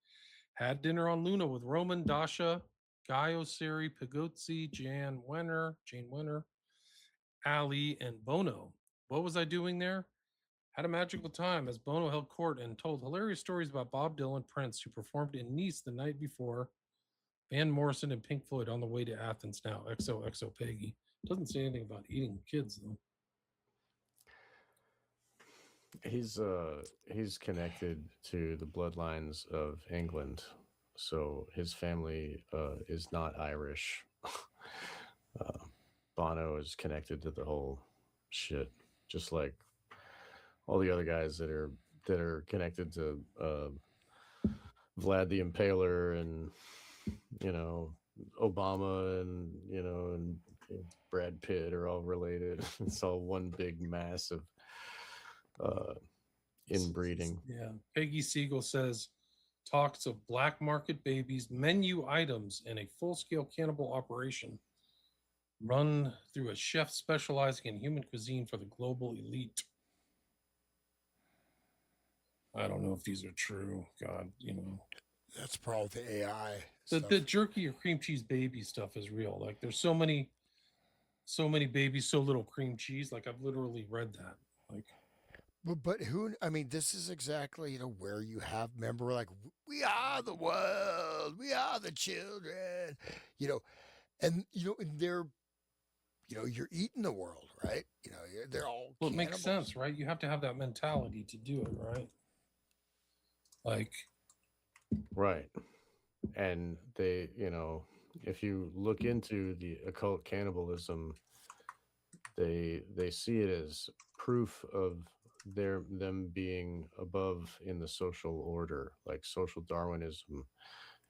Had dinner on Luna with Roman, Dasha, Guy Osiri, Pigozzi, Jane Wenner, Ali, and Bono. What was I doing there? Had a magical time as Bono held court and told hilarious stories about Bob Dylan, Prince, who performed in Nice the night before, Van Morrison, and Pink Floyd on the way to Athens now. XOXO Peggy. Doesn't say anything about eating kids, though. He's connected to the bloodlines of England, so his family is not Irish. Bono is connected to the whole shit, just like all the other guys that are connected to Vlad the Impaler and Obama and Brad Pitt are all related. It's all one big mass of inbreeding. Yeah. Peggy Siegel says talks of black market babies, menu items, and a full-scale cannibal operation run through a chef specializing in human cuisine for the global elite. I don't know if these are true. God, That's probably the AI. The jerky or cream cheese baby stuff is real. Like there's so many babies, so little cream cheese. Like I've literally read that. Like, but who? I mean, this is exactly where you have. Remember, like we are the world, we are the children. And they're. You're eating the world, right? They're all. Well, it cannibals. makes sense, right? You have to have that mentality to do it, right? Like, right. And they, if you look into the occult cannibalism, they see it as proof of them being above in the social order. Like social Darwinism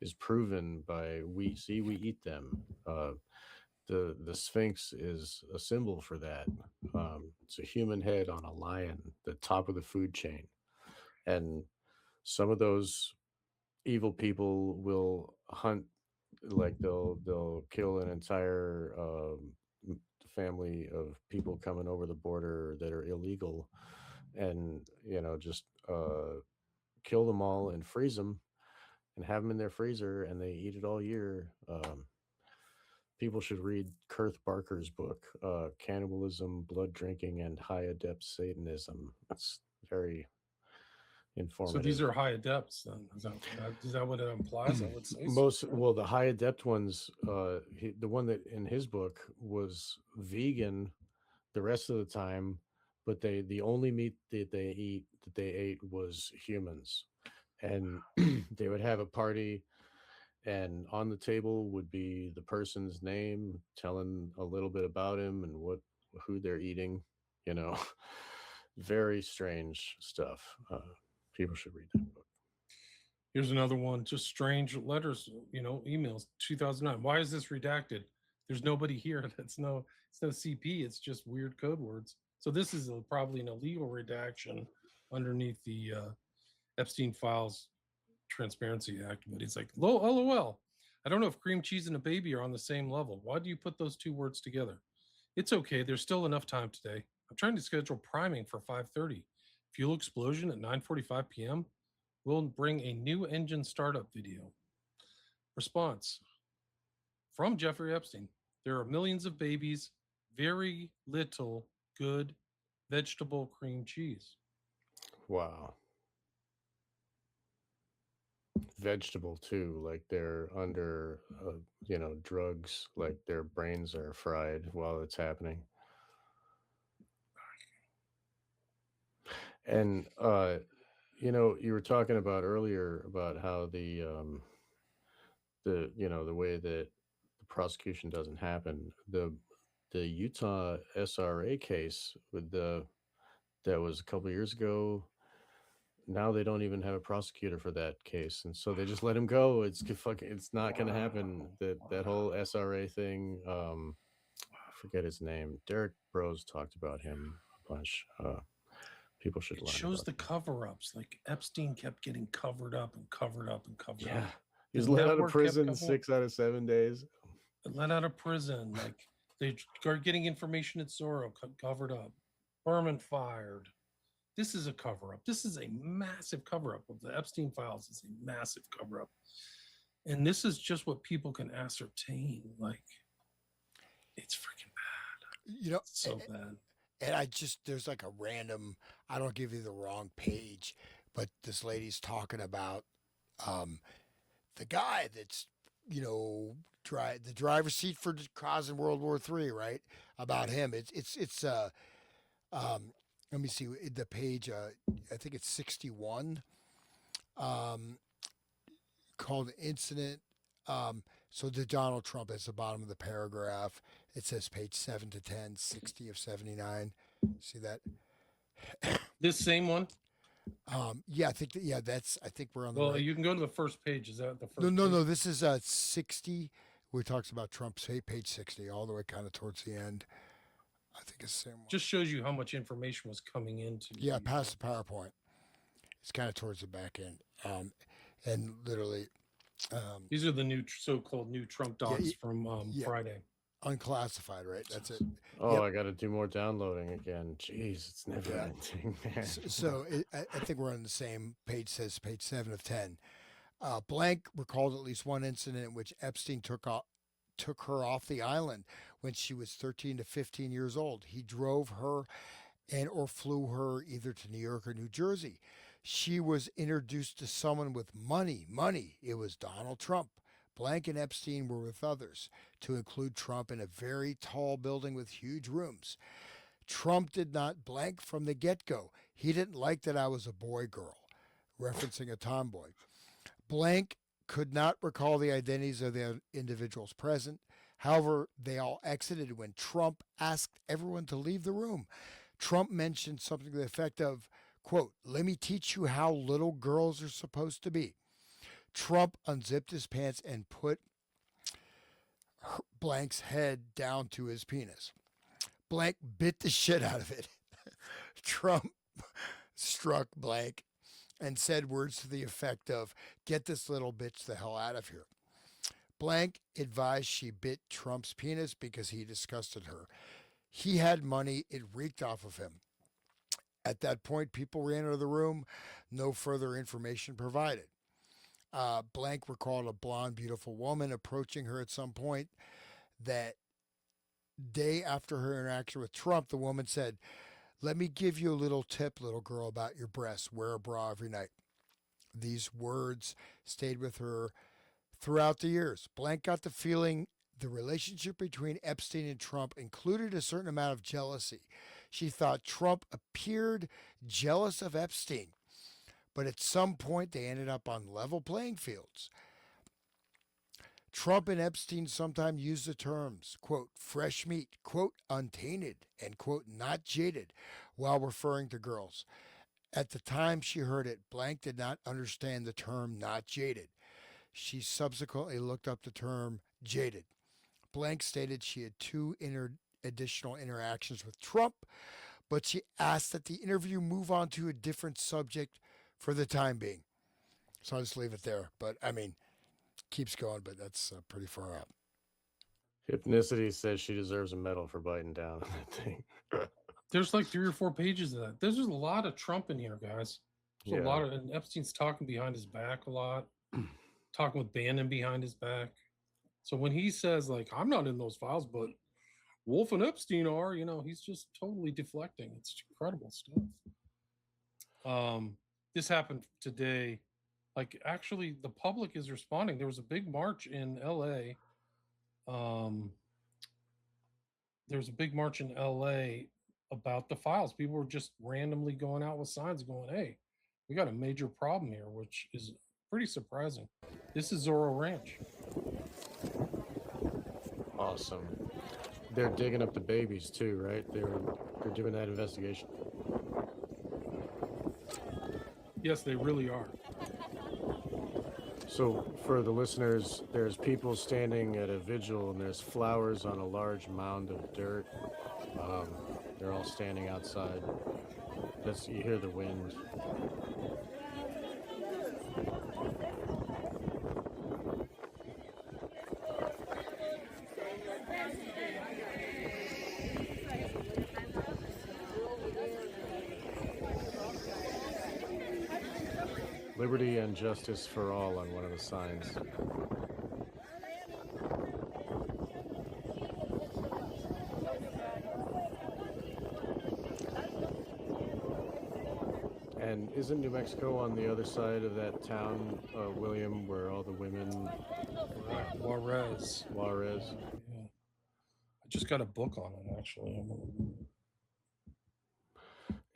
is proven by we eat them. The Sphinx is a symbol for that. It's a human head on a lion, the top of the food chain. And some of those evil people will hunt, like they'll kill an entire family of people coming over the border that are illegal, and just kill them all and freeze them and have them in their freezer, and they eat it all year. People should read Kurt Barker's book, Cannibalism, Blood Drinking, and High Adept Satanism. It's very informative. so these are high adepts then. Is that what it implies? I would say The high adept ones, the one that in his book was vegan the rest of the time, but the only meat that they ate was humans, and they would have a party, and on the table would be the person's name, telling a little bit about him and who they're eating. Very strange stuff. People should read that book. Here's another one. Just strange letters, emails. 2009. Why is this redacted? There's nobody here. It's no CP. It's just weird code words. So this is probably an illegal redaction underneath the Epstein Files Transparency Act. But it's like, LOL. I don't know if cream cheese and a baby are on the same level. Why do you put those two words together? It's okay. There's still enough time today. I'm trying to schedule priming for 5:30. Fuel explosion at 9:45 p.m. We'll bring a new engine startup video. Response from Jeffrey Epstein. There are millions of babies, very little good vegetable cream cheese. Wow. Vegetable too, like they're under drugs, like their brains are fried while it's happening. And you were talking about earlier about how the way that the prosecution doesn't happen. The Utah SRA case that was a couple of years ago. Now they don't even have a prosecutor for that case, and so they just let him go. It's not going to happen. That whole SRA thing. I forget his name. Derek Bros talked about him a bunch. People should It learn shows about the cover-ups. Like Epstein kept getting covered up and covered up and covered Yeah. up. He was The let out of network kept prison covering- 6 out of 7 days. let out of prison. Like they are getting information at Zorro covered up. Berman fired. This is a cover-up. This is a massive cover-up of the Epstein files. It's a massive cover-up. And this is just what people can ascertain. Like, it's freaking bad. You know, It's so bad. and there's like a random, I don't give you the wrong page, but this lady's talking about the guy that's, the driver's seat for causing World War III, right? About him. Let me see the page. I think it's 61. Called Incident. So the Donald Trump is the bottom of the paragraph. It says page 7 to 10, 60 of 79. See that? This same one? Yeah, I think I think we're on the Well, right. you can go to the first page. Is that the first No, page? this is 60 where it talks about Trump's page 60, all the way kind of towards the end. I think it's the same one. Just shows you how much information was coming into. Yeah, past the PowerPoint. It's kind of towards the back end. And literally These are the new so-called new Trump docs from Friday. unclassified, right? That's it. Oh, Yep. I got to do more downloading again. Jeez, it's never Yeah. ending, man. So I think we're on the same page. Says page 7 of 10. Blank recalled at least one incident in which Epstein took her off the island when she was 13 to 15 years old. He drove her or flew her either to New York or New Jersey. She was introduced to someone with money. It was Donald Trump. Blank and Epstein were with others, to include Trump, in a very tall building with huge rooms. Trump did not blank from the get-go. He didn't like that I was a boy-girl, referencing a tomboy. Blank could not recall the identities of the individuals present. However, they all exited when Trump asked everyone to leave the room. Trump mentioned something to the effect of, quote, "Let me teach you how little girls are supposed to be." Trump unzipped his pants and put Blank's head down to his penis. Blank bit the shit out of it. Trump struck Blank and said words to the effect of, "Get this little bitch the hell out of here." Blank advised she bit Trump's penis because he disgusted her. He had money. It reeked off of him. At that point, people ran out of the room. No further information provided. Blank recalled a blonde, beautiful woman approaching her at some point. That day after her interaction with Trump, the woman said, "Let me give you a little tip, little girl, about your breasts. Wear a bra every night." These words stayed with her throughout the years. Blank got the feeling the relationship between Epstein and Trump included a certain amount of jealousy. She thought Trump appeared jealous of Epstein, but at some point they ended up on level playing fields. Trump and Epstein sometimes used the terms, quote, "fresh meat," quote, "untainted," and, quote, "not jaded," while referring to girls. At the time she heard it, Blank did not understand the term "not jaded." She subsequently looked up the term "jaded." Blank stated she had two additional interactions with Trump, but she asked that the interview move on to a different subject for the time being. So I'll just leave it there. But I mean, keeps going, but that's pretty far out. Hypnicity says she deserves a medal for biting down on that thing. There's like 3 or 4 pages of that. There's a lot of Trump in here, guys. There's a Yeah. lot of, and Epstein's talking behind his back a lot, talking with Bannon behind his back. So when he says, like, "I'm not in those files, but Wolf and Epstein are," he's just totally deflecting. It's incredible stuff. This happened today. Like, actually, the public is responding. There was a big march in LA. There was a big march in LA about the files. People were just randomly going out with signs going, hey, we got a major problem here, which is pretty surprising. This is Zorro Ranch. Awesome. They're digging up the babies too, right? They're doing that investigation. Yes, they really are. So for the listeners, there's people standing at a vigil and there's flowers on a large mound of dirt. They're all standing outside. You hear the wind. Liberty and justice for all on one of the signs. And isn't New Mexico on the other side of that town, William, where all the women... Juarez. Juarez. Yeah. I just got a book on it, actually.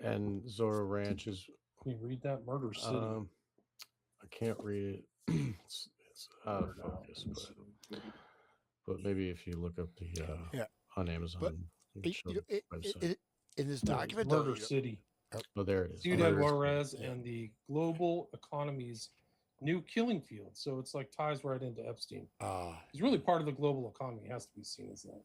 And Zorro Ranch is... Can you read that? Murder City. I can't read it. It's out of focus, but maybe if you look up the on Amazon, in this document, Murder City. Oh, there it is. Ciudad Juarez and the global economy's new killing field. So it's like ties right into Epstein. He's really part of the global economy. It has to be seen as that.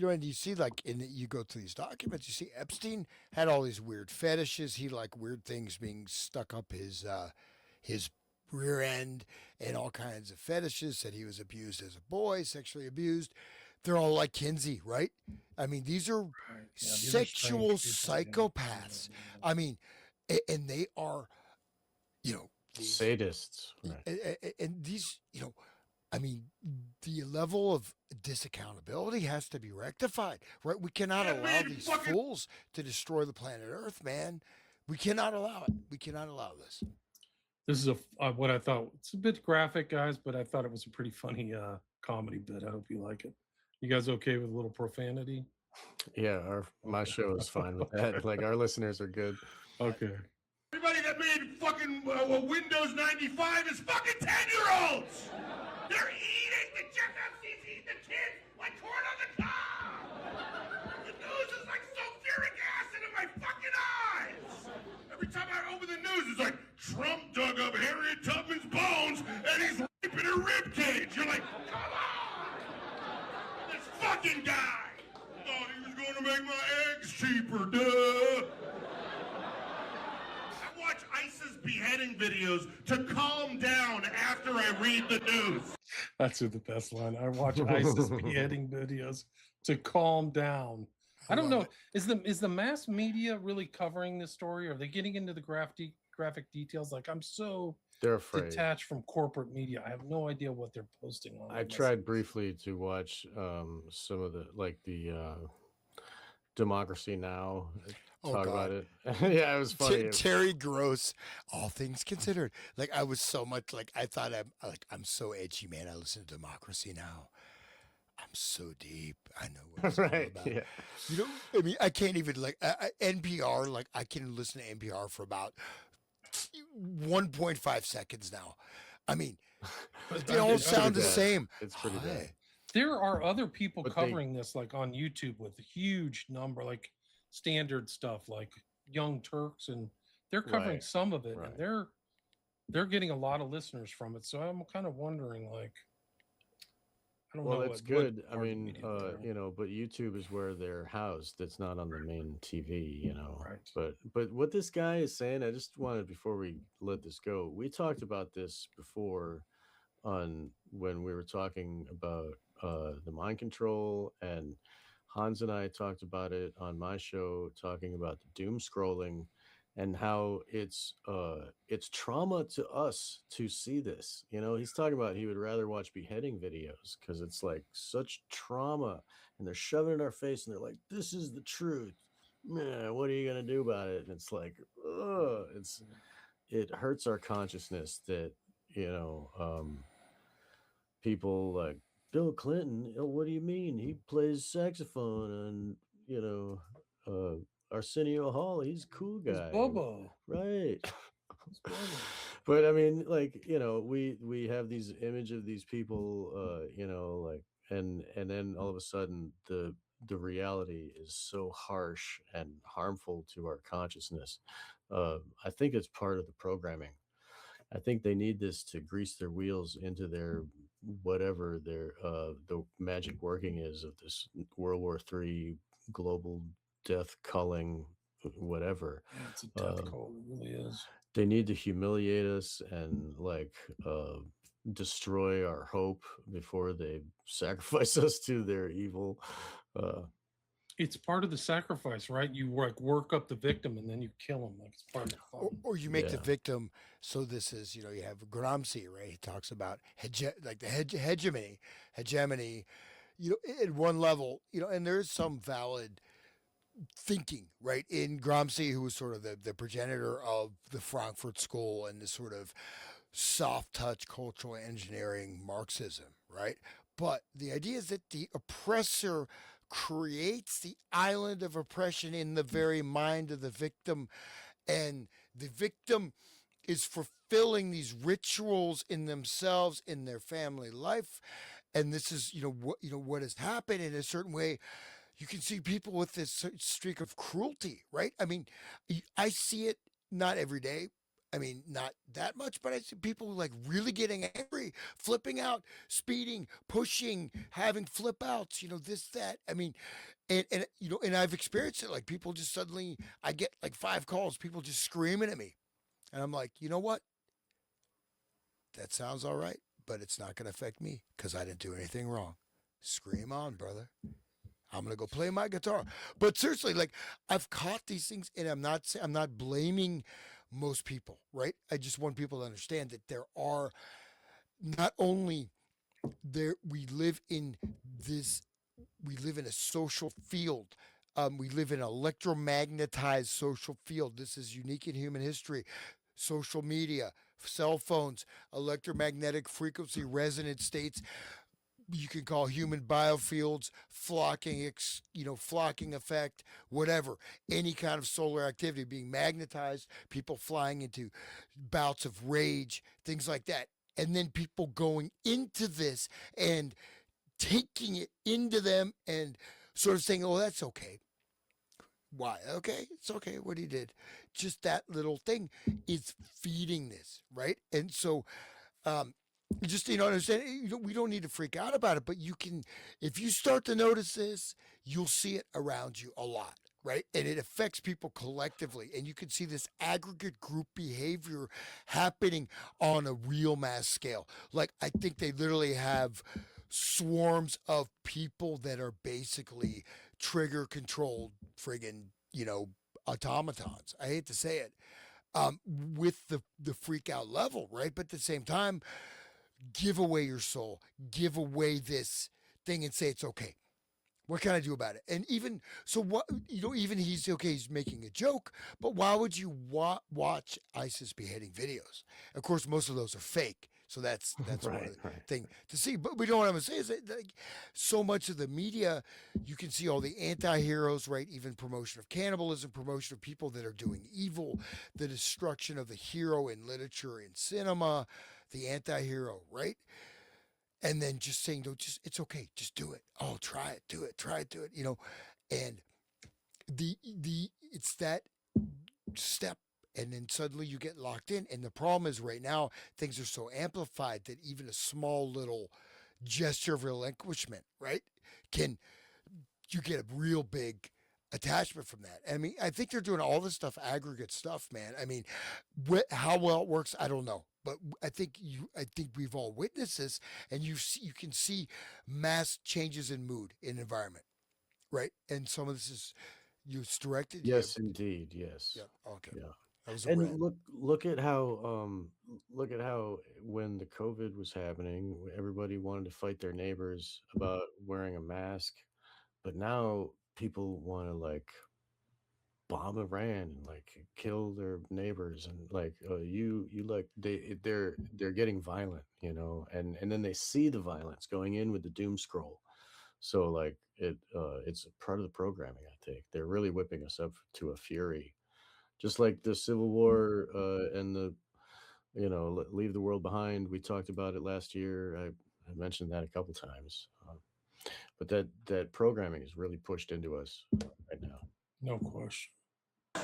And you see, like, you go through these documents, you see Epstein had all these weird fetishes. He liked weird things being stuck up his rear end and all kinds of fetishes. Said he was abused as a boy, sexually abused. They're all like Kinsey, right? I mean, these are sexual psychopaths. I mean, and they are, sadists. Right. And these, I mean, the level of disaccountability has to be rectified, right? We cannot allow these fools to destroy the planet Earth, man. We cannot allow it. We cannot allow this. This is what I thought. It's a bit graphic, guys, but I thought it was a pretty funny comedy bit. I hope you like it. You guys okay with a little profanity? Yeah, my show is fine with that. Like, our listeners are good. Okay. Everybody that made fucking Windows 95 is fucking 10-year-olds! They're eating the Jeff Epstein's eating the kids like corn on the cob! The news is like sulfuric acid in my fucking eyes! Every time I open the news, it's like, Trump dug up Harriet Tubman's bones and he's raping her ribcage. You're like, come on! This fucking guy! Thought he was going to make my eggs cheaper, duh! I watch ISIS beheading videos to calm down after I read the news. That's the best line. I watch ISIS beheading videos to calm down. I don't know. Is the mass media really covering this story? Are they getting into the graphic details? Like, I'm so they're afraid. Detached from corporate media. I have no idea what they're posting on. I tried briefly to watch some of the Democracy Now. Talk about it. Yeah, it was funny. Terry Gross, all things considered. Like, I was so much like, I thought I'm so edgy, man. I listen to Democracy Now. I'm so deep. I know what it's all about. Yeah. I mean, I can't even NPR. Like, I can listen to NPR for about 1.5 seconds now. I mean, they all sound the same. It's pretty bad. There are other people covering this, like on YouTube, with a huge number, like standard stuff, like Young Turks, and they're covering some of it, and they're getting a lot of listeners from it. So I'm kind of wondering, like, I don't know. Well, it's good. I mean, but YouTube is where they're housed. It's not on the main TV, Right. But what this guy is saying, I just wanted, before we let this go, we talked about this before when we were talking about the mind control, and Hans and I talked about it on my show, talking about the doom scrolling and how it's trauma to us to see this. He's talking about he would rather watch beheading videos because it's like such trauma, and they're shoving it in our face and they're like, this is the truth. Man, what are you gonna do about it? And it's like, it hurts our consciousness that people like Bill Clinton. What do you mean? He plays saxophone Arsenio Hall, he's a cool It's guy, Bobo. right? It's Bobo. But I mean, like, we have these image of these people, like, and then all of a sudden the reality is so harsh and harmful to our consciousness. I think it's part of the programming. I think they need this to grease their wheels into their whatever their the magic working is of this World War III global death culling whatever. Yeah, it's a death cult. It really is. They need to humiliate us and like destroy our hope before they sacrifice us to their evil. Uh, It's part of the sacrifice, right? You work up the victim and then you kill him. Like it's part of the fun. Or you make the Yeah. victim. So this is, you have Gramsci, right? He talks about hegemony, at one level, and there's some valid thinking, right? In Gramsci, who was sort of the progenitor of the Frankfurt School and this sort of soft touch cultural engineering Marxism, right? But the idea is that the oppressor creates the island of oppression in the very mind of the victim, and the victim is fulfilling these rituals in themselves, in their family life. And this is, what has happened in a certain way. You can see people with this streak of cruelty, right? I mean, I see it not every day. I mean, not that much, but I see people like really getting angry, flipping out, speeding, pushing, having flip outs, this, that. I mean, and I've experienced it. Like people just suddenly, I get like 5 calls, people just screaming at me. And I'm like, you know what? That sounds all right, but it's not going to affect me because I didn't do anything wrong. Scream on, brother. I'm gonna go play my guitar. But seriously, like I've caught these things, and I'm not blaming most people, right? I just want people to understand that there are not only we live in a social field. We live in an electromagnetized social field. This is unique in human history. Social media, cell phones, electromagnetic frequency resonant states. You can call human biofields, flocking effect, whatever. Any kind of solar activity being magnetized, people flying into bouts of rage, things like that. And then people going into this and taking it into them and sort of saying, oh, that's okay. Why? Okay, it's okay what he did. Just that little thing is feeding this, right? And so, just understand, we don't need to freak out about it, but you can, if you start to notice this, you'll see it around you a lot, right? And it affects people collectively, and you can see this aggregate group behavior happening on a real mass scale. Like I think they literally have swarms of people that are basically trigger controlled friggin' automatons. I hate to say it, with the freak out level, right? But at the same time, give away your soul, give away this thing and say it's okay. What can I do about it? And even so, what even he's okay. He's making a joke, but why would you watch ISIS beheading videos? Of course, most of those are fake. So that's Right, one of the right. thing to see. But we don't want to say is that like, so much of the media, you can see all the anti-heroes, right? Even promotion of cannibalism, promotion of people that are doing evil, the destruction of the hero in literature, in cinema, the anti-hero, right? And then just saying, no, it's okay, just do it. Oh, try it, do it, do it. And it's that step, and then suddenly you get locked in. And the problem is right now things are so amplified that even a small little gesture of relinquishment, right, you get a real big attachment from that. I mean, I think they're doing all this stuff, aggregate stuff, man. I mean, how well it works, I don't know. But I think we've all witnessed this, and you can see mass changes in mood in environment, right? And some of this is it's directed. Yes, indeed. Yes. Yeah. Okay. Yeah. That was a And rant. look at how when the COVID was happening, everybody wanted to fight their neighbors about wearing a mask, but now people want to like bomb Iran and like kill their neighbors and like you like they're getting violent, and then they see the violence going in with the doom scroll. So like it's part of the programming. I think they're really whipping us up to a fury, just like the Civil War and the leave the world behind. We talked about it last year. I mentioned that a couple times. But that programming is really pushed into us right now. No question. You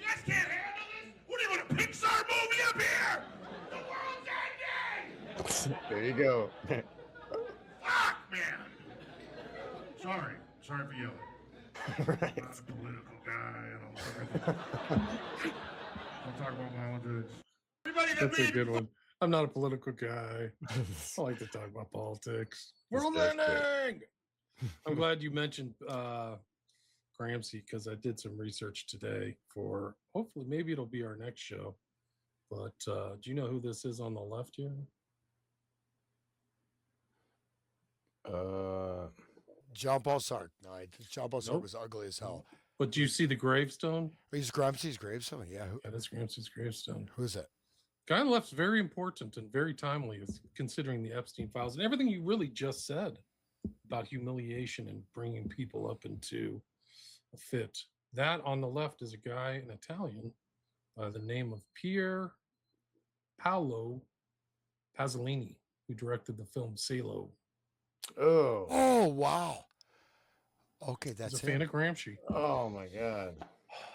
guys can't handle this? What do you want, a Pixar movie up here? The world's ending! There you go. Fuck, man! Sorry for yelling. Right. I'm not a political guy. I'll talk about politics. Everybody that That's a made good one. I'm not a political guy. I like to talk about politics. World That's great. ending! I'm glad you mentioned Gramsci, because I did some research today for, hopefully, maybe it'll be our next show. But do you know who this is on the left here? John Paul Sartre. No, John Paul Sartre Nope. was ugly as hell. But do you see the gravestone? He's Gramsci's gravestone. Yeah. Yeah, that's Gramsci's gravestone. Who is that? Guy on the left's very important and very timely, considering the Epstein files and everything you really just said about humiliation and bringing people up into a fit. That on the left is a guy, an Italian, by the name of Pier Paolo Pasolini, who directed the film Salo. Oh. Oh, wow. Okay, He's that's a fan of Gramsci. Oh my God.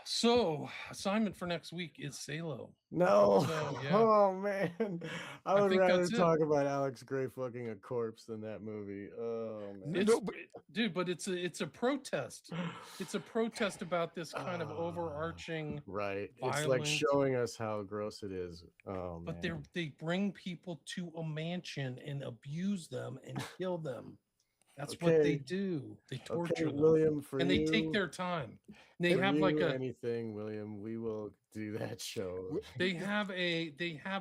So, assignment for next week is Salo. No. So, yeah. Oh man. I would think rather that's it. talk about Alex Gray fucking a corpse than that movie. Oh man. It's, dude, but it's a protest. It's a protest about this kind of overarching. Right. It's like violent. showing us how gross it is. Oh But man. they bring people to a mansion and abuse them and kill them. That's what they Okay. do. They torture Okay, them, William, for and you, they take their time. They for have you, like a anything, William. We will do that show. they have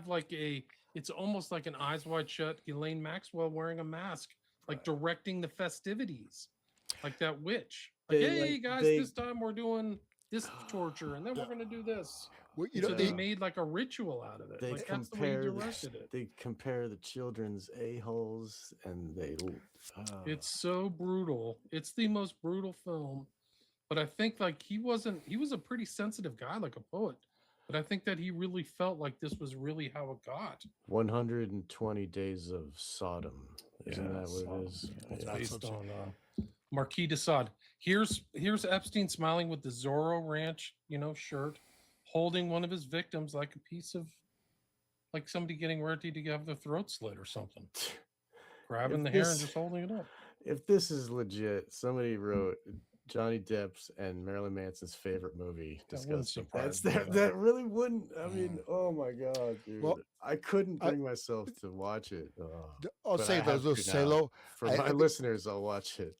like a it's almost like an Eyes Wide Shut Ghislaine Maxwell wearing a mask, like directing the festivities, like that witch. Like, They, hey like, guys, they- this time we're doing this torture, and then we're gonna do this. Well, you So know, they Yeah. made like a ritual out of it. They Like that's the way he compare directed it. they compare the children's a-holes and they It's so brutal. It's the most brutal film. But I think like he was a pretty sensitive guy, like a poet. But I think that he really felt like this was really how it got. 120 Days of Sodom. Isn't Yeah, that what Sodom. it is? It's Yeah. based on Marquis de Sade. Here's Epstein smiling with the Zorro Ranch, shirt, holding one of his victims like a piece of, like somebody getting ready to have their throat slit or something, grabbing If the hair and this- just holding it up. If this is legit, somebody wrote Johnny Depp's and Marilyn Manson's favorite movie. That wouldn't Disgusting. surprise That's me, that. though. That really wouldn't. I mean, oh my god, dude! Well, I couldn't I- bring myself to watch it. I'll but say I have those to now. Salo. For I my think- listeners, I'll watch it.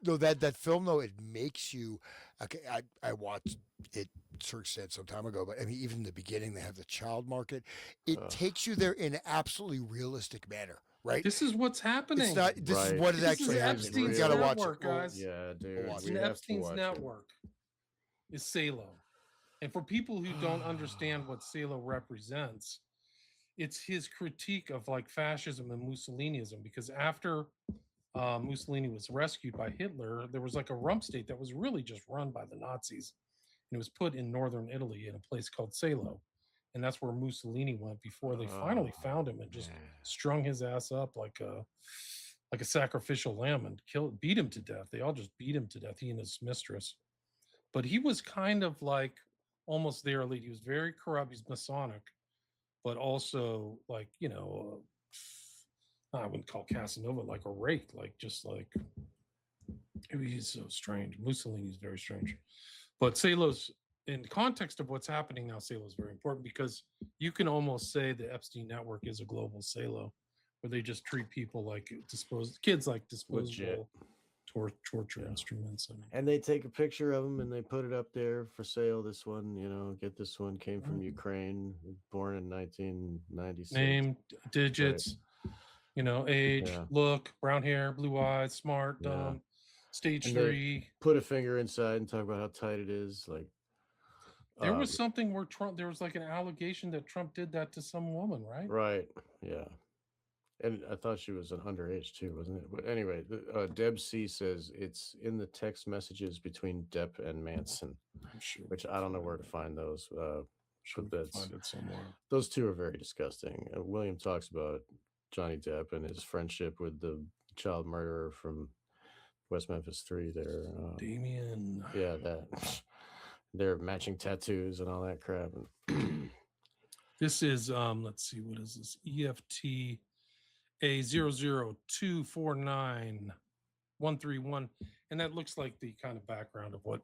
No, that film though, it makes you. Okay, I watched it. Search said some time ago, but I mean, even in the beginning, they have the child market. It takes you there in an absolutely realistic manner, right? This is what's happening. It's not. This Right. is what it This is actually happens. You Epstein's gotta watch network, it. guys. Yeah, dude. watch we in have to Epstein's watch it. network is Salo. And for people who don't understand what Salo represents, it's his critique of like fascism and Mussolinism. Because after Mussolini was rescued by Hitler, there was like a rump state that was really just run by the Nazis. And it was put in northern Italy in a place called Salo. And that's where Mussolini went before they finally found him and just strung his ass up like a sacrificial lamb and beat him to death. They all just beat him to death, he and his mistress. But he was kind of like almost their elite. He was very corrupt. He's Masonic, but also like, I wouldn't call Casanova like a rake, like just like he's so strange. Mussolini's very strange. But Salo's, in context of what's happening now, Salo is very important because you can almost say the Epstein network is a global Salo, where they just treat people like kids like disposable torture instruments. And they take a picture of them and they put it up there for sale. This one, get this one, came from Ukraine, born in 1996. Name, digits, age, Yeah. look, brown hair, blue eyes, smart, Yeah. dumb, stage And they 3. Put a finger inside and talk about how tight it is. Like There was something where there was like an allegation that Trump did that to some woman, right? right, yeah. And I thought she was an underage too, wasn't it? But anyway, Deb C says it's in the text messages between Depp and Manson, I'm sure. which I don't know where to find those. Sure But we can find it somewhere. those two are very disgusting. William talks about Johnny Depp and his friendship with the child murderer from West Memphis 3 there. Damien. Yeah, that. Their matching tattoos and all that crap. This is let's see, what is this? EFT A00249-131, and that looks like the kind of background of what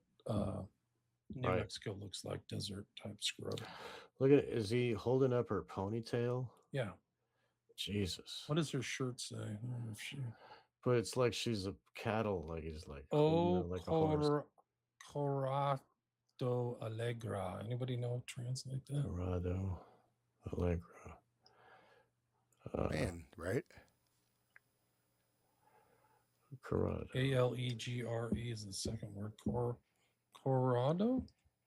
New Right. Mexico looks like, desert type scrub. Look at it. Is he holding up her ponytail? Yeah. Jesus. What does her shirt say? I don't know if she... But it's like she's a cattle, like he's like like a horse. Corrado Allegra. Anybody know translate that? Corrado Allegra. Man, right? Corrado. Alegre is the second word. Corrado?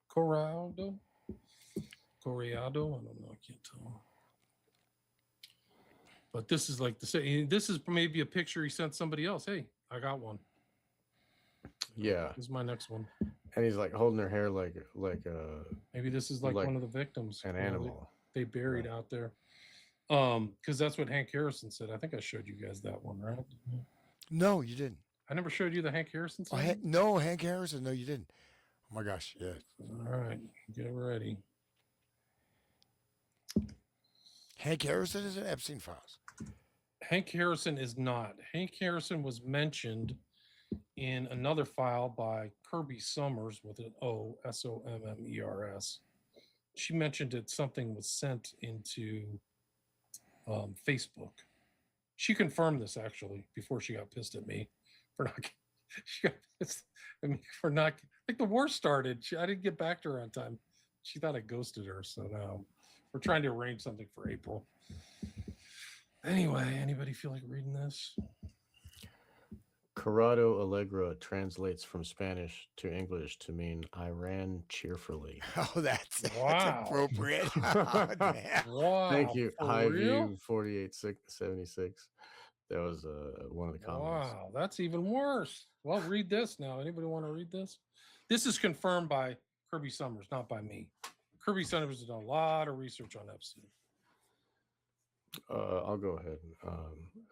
Corrado? Corrado? I don't know. I can't tell. But this is like this is maybe a picture he sent somebody else. Hey, I got one. Yeah. This is my next one. And he's like holding her hair like maybe this is like one of the victims. An animal. They buried out there. Because that's what Hank Harrison said. I think I showed you guys that one, right? No, you didn't. I never showed you the Hank Harrison song? No, Hank Harrison. No, you didn't. Oh my gosh. Yeah. All right. Get ready. Hank Harrison is in Epstein files. Hank Harrison is not. Hank Harrison was mentioned in another file by Kirby Summers with an O, Sommers. She mentioned that something was sent into Facebook. She confirmed this actually before she got pissed at me for not. She got pissed at me for not. Like the war started. I didn't get back to her on time. She thought I ghosted her. So now we're trying to arrange something for April. Anyway, anybody feel like reading this? Corrado Allegra translates from Spanish to English to mean I ran cheerfully. Oh, that's Wow. appropriate. Wow. Thank you. For High real? View 4876. That was one of the comments. Wow, that's even worse. Well, read this now. Anybody want to read this? This is confirmed by Kirby Summers, not by me. Kirby Summers has done a lot of research on Epstein. I'll go ahead.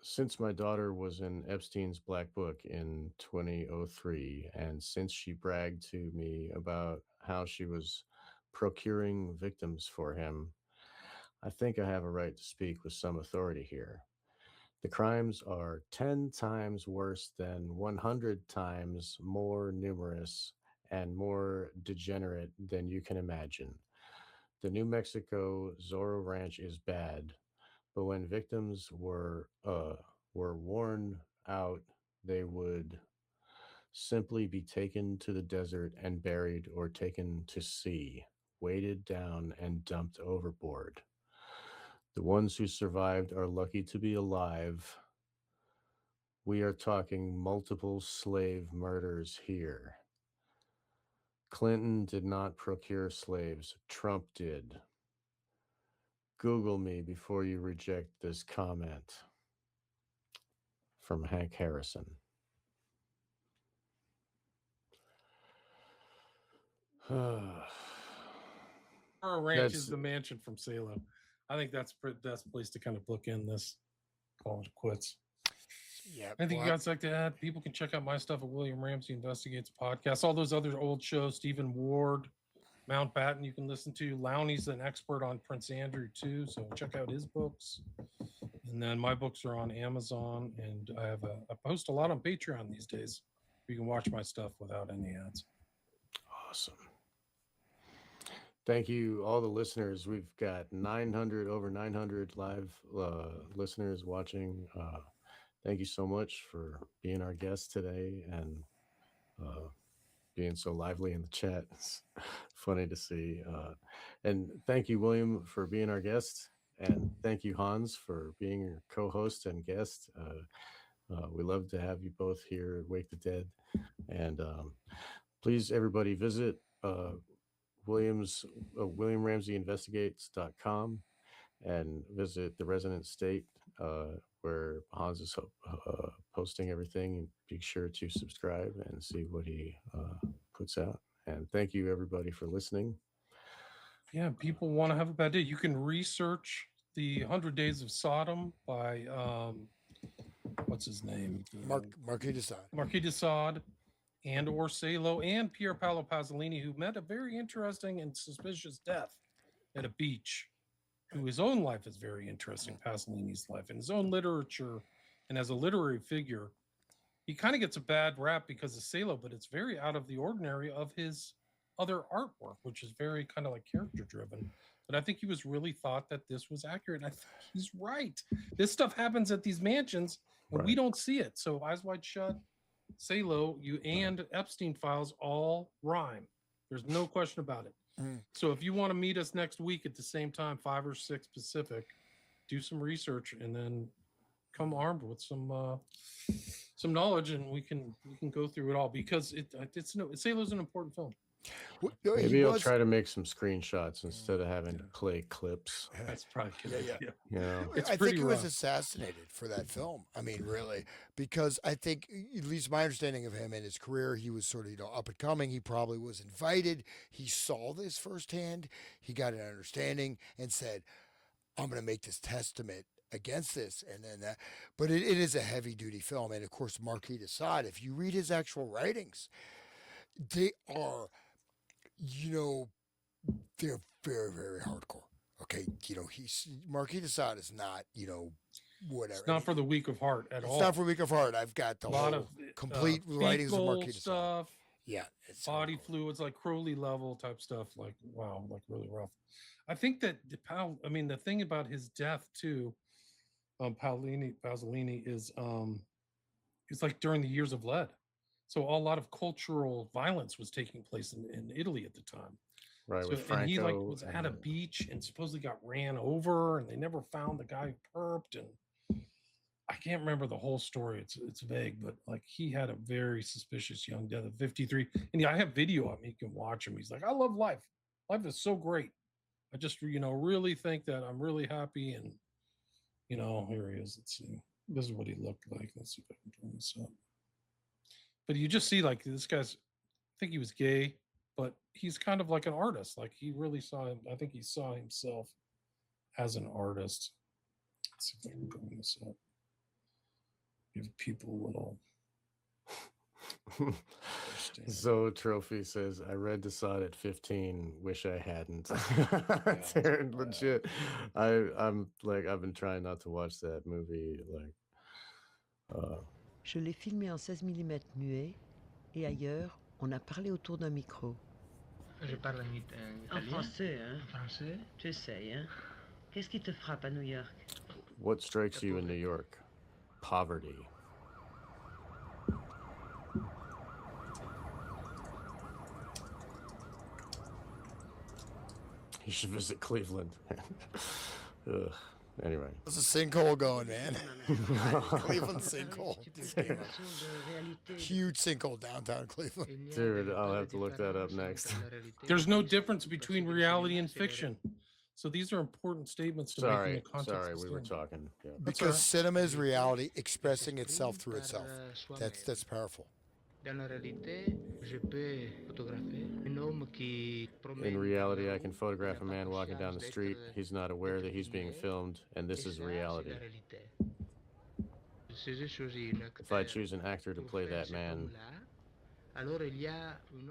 Since my daughter was in Epstein's Black Book in 2003, and since she bragged to me about how she was procuring victims for him, I think I have a right to speak with some authority here. The crimes are 10 times worse than 100 times more numerous and more degenerate than you can imagine. The New Mexico Zorro Ranch is bad, but when victims were worn out, they would simply be taken to the desert and buried or taken to sea, weighted down and dumped overboard. The ones who survived are lucky to be alive. We are talking multiple slave murders here. Clinton did not procure slaves. Trump did. Google me before you reject this comment. From Hank Harrison. Our ranch is the mansion from Salem. I think that's the best place to kind of bookend this. Call it quits. Yeah. Anything you guys like to add? People can check out my stuff at William Ramsey Investigates Podcast. All those other old shows, Stephen Ward, Mountbatten, you can listen to. Lowney's an expert on Prince Andrew too, so check out his books. And then my books are on Amazon, and I post a lot on Patreon these days. You can watch my stuff without any ads. Awesome. Thank you, all the listeners. We've got over 900 live listeners watching. Thank you so much for being our guest today and being so lively in the chat. It's funny to see. And thank you, William, for being our guest. And thank you, Hans, for being your co-host and guest. We love to have you both here at Wake the Dead. And please, everybody, visit WilliamRamseyInvestigates.com and visit the Resonant State where Hans is posting everything. And be sure to subscribe and see what he puts out. And thank you, everybody, for listening. Yeah, people want to have a bad day. You can research the 100 Days of Sodom by what's his name? Marquis de Sade. Marquis de Sade and or Salo and Pier Paolo Pasolini, who met a very interesting and suspicious death at a beach, who his own life is very interesting, Pasolini's life, and his own literature, and as a literary figure, he kind of gets a bad rap because of Salo, but it's very out of the ordinary of his other artwork, which is very kind of like character driven. But I think he was really thought that this was accurate. And I think he's right. This stuff happens at these mansions and we don't see it. So Eyes Wide Shut, Salo, and Epstein files all rhyme. There's no question about it. So if you want to meet us next week at the same time, 5 or 6 Pacific, do some research and then come armed with some knowledge, and we can go through it all, because Salo's an important film. Maybe I'll try to make some screenshots instead of having to play clips. That's probably good. Yeah. You know, I think he was assassinated for that film. I mean, really, because I think, at least my understanding of him and his career, he was sort of, up and coming. He probably was invited. He saw this firsthand. He got an understanding and said, I'm going to make this testament against this. And then that, but it is a heavy duty film. And of course, Marquis de Sade, if you read his actual writings, they are, they're very, very hardcore. Okay. He's Marquis de Sade is not, whatever. It's not for the weak of heart at all. It's not for the weak of heart. I've got the whole complete writings of Marquis de Sade. Yeah. It's body fluids, like Crowley level type stuff. Like, wow, like really rough. I think that the thing about his death too, Pasolini is, it's like during the years of lead. So a lot of cultural violence was taking place in Italy at the time. Right. So, with Franco, and he was at a beach and supposedly got ran over, and they never found the guy who perped. And I can't remember the whole story. It's vague, but like he had a very suspicious young death at 53. And I have video of him. You can watch him. He's like, I love life. Life is so great. I just, really think that I'm really happy. And, here he is. Let's see. This is what he looked like. Let's see if I can turn this up. But you just see, like, this guy's, I think he was gay, but he's kind of like an artist. Like, he really I think he saw himself as an artist. Let's see if I can bring this up. Give people a little. So Trophy says, I read de Sade at 15, wish I hadn't. Dude, legit. I'm like, I've been trying not to watch that movie. Je l'ai filmé en 16 mm muet et ailleurs, on a parlé autour d'un micro. Je parle en italien. En français, hein? En français? Tu essayes, hein? Qu'est-ce qui te frappe à New York? What strikes you in New York? Poverty. You should visit Cleveland. Ugh. Anyway. There's a sinkhole going, man. Cleveland sinkhole. Huge sinkhole downtown Cleveland. Dude, I'll have to look that up next. There's no difference between reality and fiction. So these are important statements to make in the context. Sorry, we were talking. Yeah. Because cinema is reality expressing itself through itself. That's powerful. In reality, I can photograph a man walking down the street. He's not aware that he's being filmed, and this is reality. If I choose an actor to play that man,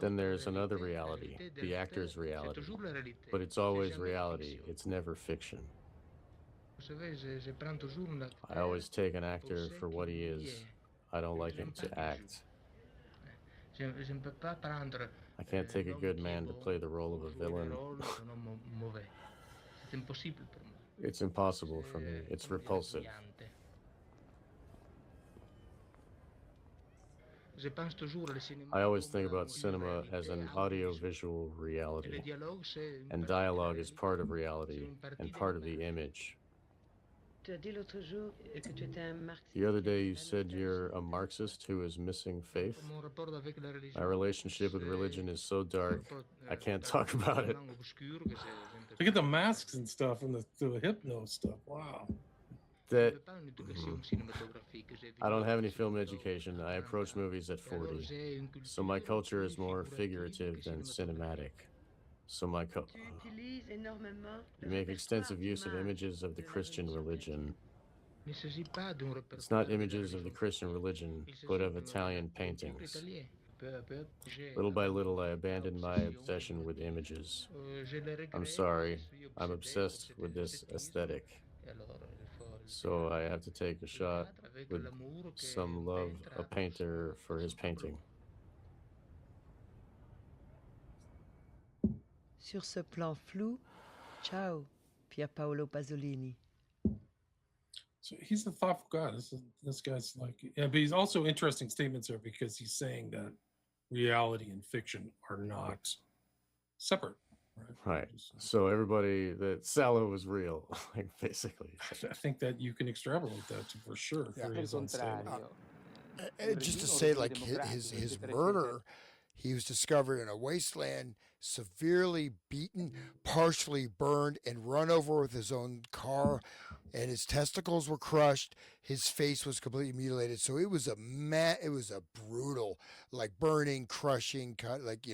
then there's another reality, the actor's reality. But it's always reality, it's never fiction. I always take an actor for what he is. I don't like him to act. I can't take a good man to play the role of a villain. It's impossible for me. It's repulsive. I always think about cinema as an audio-visual reality, and dialogue is part of reality and part of the image. The other day you said you're a Marxist who is missing faith. My relationship with religion is so dark, I can't talk about it. Look at the masks and stuff and the hypno stuff. Wow. that I don't have any film education. I approach movies at 40. So my culture is more figurative than cinematic. So you make extensive use of images of the Christian religion. It's not images of the Christian religion, but of Italian paintings. Little by little, I abandoned my obsession with images. I'm sorry, I'm obsessed with this aesthetic. So I have to take a shot with some love, a painter for his painting. Sur ce plan flou, ciao, Pier Paolo Pasolini. So he's a thoughtful guy. This guy's like, yeah, but he's also interesting statements there because he's saying that reality and fiction are not separate. Right. So everybody that Salo was real, like basically. I think that you can extrapolate that for sure. Just to say, like his murder, he was discovered in a wasteland, severely beaten, partially burned, and run over with his own car, and his testicles were crushed. His face was completely mutilated. So it was a brutal, like burning, crushing, like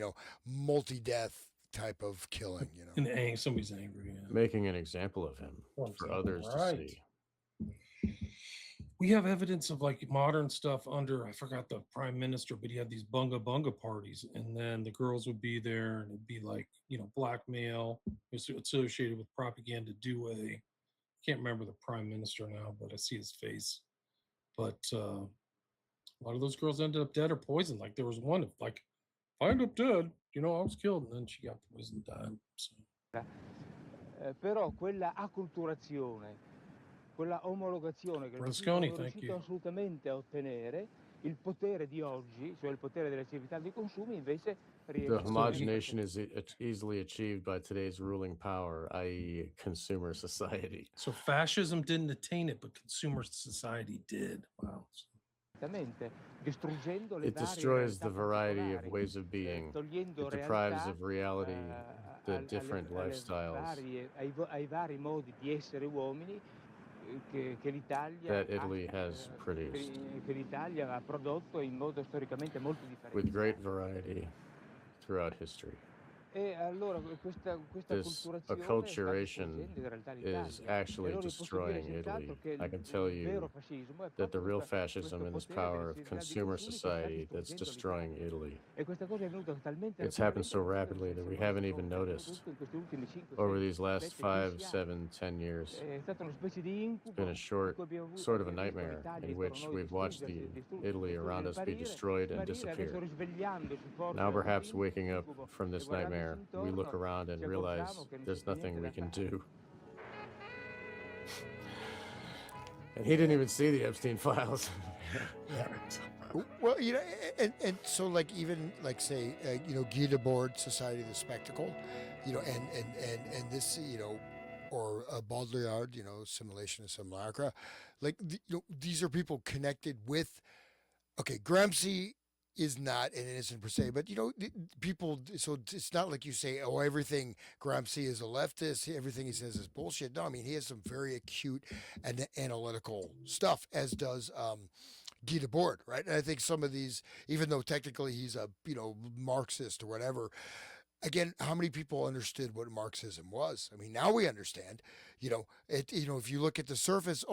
multi-death type of killing. And somebody's angry. Yeah. Making an example of him for others to see. We have evidence of like modern stuff under, I forgot the prime minister, but he had these bunga bunga parties, and then the girls would be there, and it'd be like, blackmail. It was associated with propaganda. Can't remember the prime minister now, but I see his face. But a lot of those girls ended up dead or poisoned. Like there was one, like, if I end up dead, I was killed, and then she got poisoned and died. So. Però quella acculturazione, quella omologazione che non riuscito assolutamente a ottenere, il potere di oggi, cioè il potere delle civiltà di consumi, invece the homogenation is easily achieved by today's ruling power, i.e. consumer society. So fascism didn't attain it, but consumer society did. Wow. It destroys the variety of ways of being. It deprives of reality the different lifestyles that Italy has produced with great variety throughout history. This acculturation is actually destroying Italy. I can tell you that the real fascism is power of consumer society that's destroying Italy. It's happened so rapidly that we haven't even noticed over these last 5, 7, 10 years. It's been a sort of a nightmare in which we've watched the Italy around us be destroyed and disappear. Now perhaps waking up from this nightmare, we look around and realize there's nothing we can do. And he didn't even see the Epstein files. Well, and so like even like say Guy Debord, Society of the Spectacle, and this or Baudrillard, Simulation and Simulacra, like these are people connected with. Okay, Gramsci is not an innocent per se, but people. So it's not like you say, oh, everything Gramsci is a leftist, everything he says is bullshit. No, I mean he has some very acute and analytical stuff, as does Guy Debord, right? And I think some of these, even though technically he's a Marxist or whatever, again, how many people understood what Marxism was? I mean, now we understand. If you look at the surface,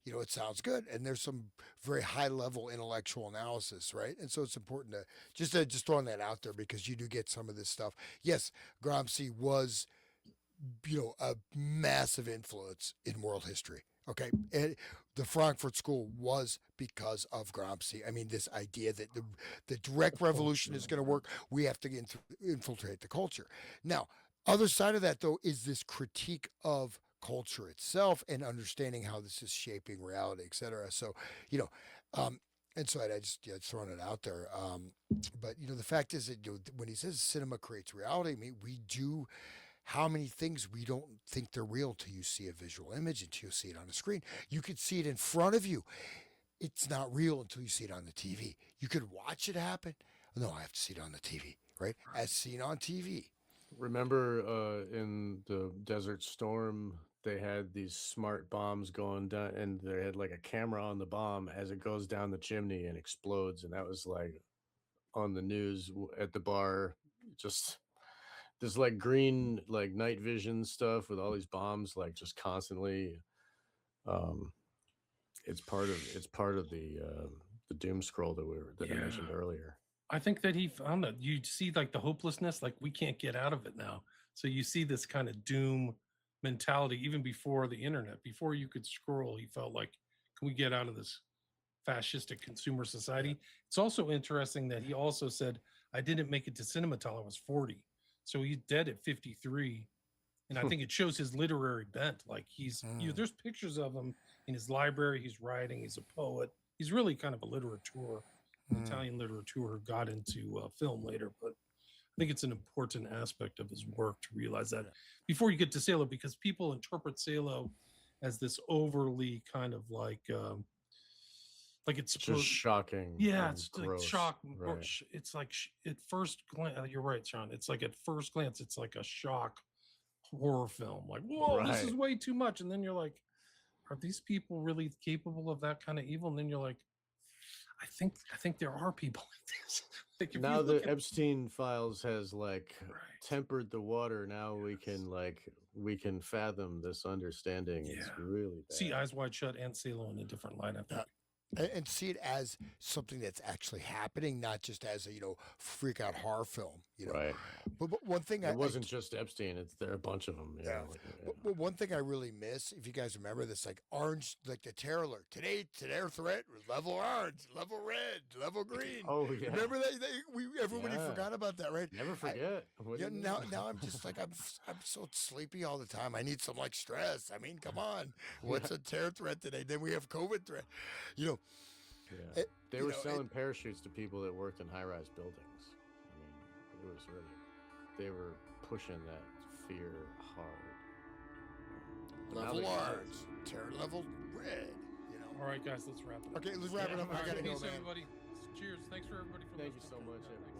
it sounds good, and there's some very high level intellectual analysis, right? And so it's important to just throwing that out there because you do get some of this stuff. Yes, Gramsci was, a massive influence in world history. Okay, and the Frankfurt School was because of Gramsci. I mean, this idea that the direct revolution is going to work, we have to infiltrate the culture. Now, other side of that, though, is this critique of culture itself and understanding how this is shaping reality, et cetera. So, and so I just throwing it out there. But the fact is that when he says cinema creates reality, I mean, we do. How many things we don't think they're real till you see a visual image, until you see it on a screen. You could see it in front of you. It's not real until you see it on the TV. You could watch it happen. No, I have to see it on the TV, right? As seen on TV. Remember in the Desert Storm, they had these smart bombs going down, and they had like a camera on the bomb as it goes down the chimney and explodes, and that was like on the news at the bar. Just this like green like night vision stuff with all these bombs like just constantly. It's part of the doom scroll that I mentioned earlier. I think that he found that you see like the hopelessness, like we can't get out of it now. So you see this kind of doom mentality even before the internet. Before you could scroll, he felt like, can we get out of this fascistic consumer society? It's also interesting that he also said, I didn't make it to cinema till I was 40. So he's dead at 53. And I think it shows his literary bent. Like he's, there's pictures of him in his library. He's writing, he's a poet. He's really kind of a literateur, Italian literateur who got into film later. But I think it's an important aspect of his work to realize that before you get to Salo, because people interpret Salo as this overly kind of like it's just shocking. Yeah, it's gross. Like shock. Right. It's like at first glance, you're right, Sean. It's like at first glance, it's like a shock horror film. Like, whoa, this is way too much. And then you're like, are these people really capable of that kind of evil? And then you're like, I think there are people like this. Like now the Epstein files has like tempered the water. Now we can fathom this understanding. Yeah. It's really bad. See Eyes Wide Shut and Salo in a different light, I think. And see it as something that's actually happening, not just as a freak out horror film. Right. But one thing it wasn't just Epstein; there are a bunch of them. Yeah. But one thing I really miss, if you guys remember this, like orange, like the terror alert. Today our threat was level orange, level red, level green. Oh yeah. Remember that? Everybody forgot about that, right? Never forget. Now I'm just like I'm so sleepy all the time. I need some like stress. I mean, come on. What's a terror threat today? Then we have COVID threat. Yeah. They were selling parachutes to people that worked in high-rise buildings. I mean, it was really, they were pushing that fear hard. Level orange, terror level red. All right, guys, let's wrap it up. Okay, let's wrap it up. I gotta go, man. Everybody. Cheers. Thanks for everybody for listening. Thank you so much, everyone.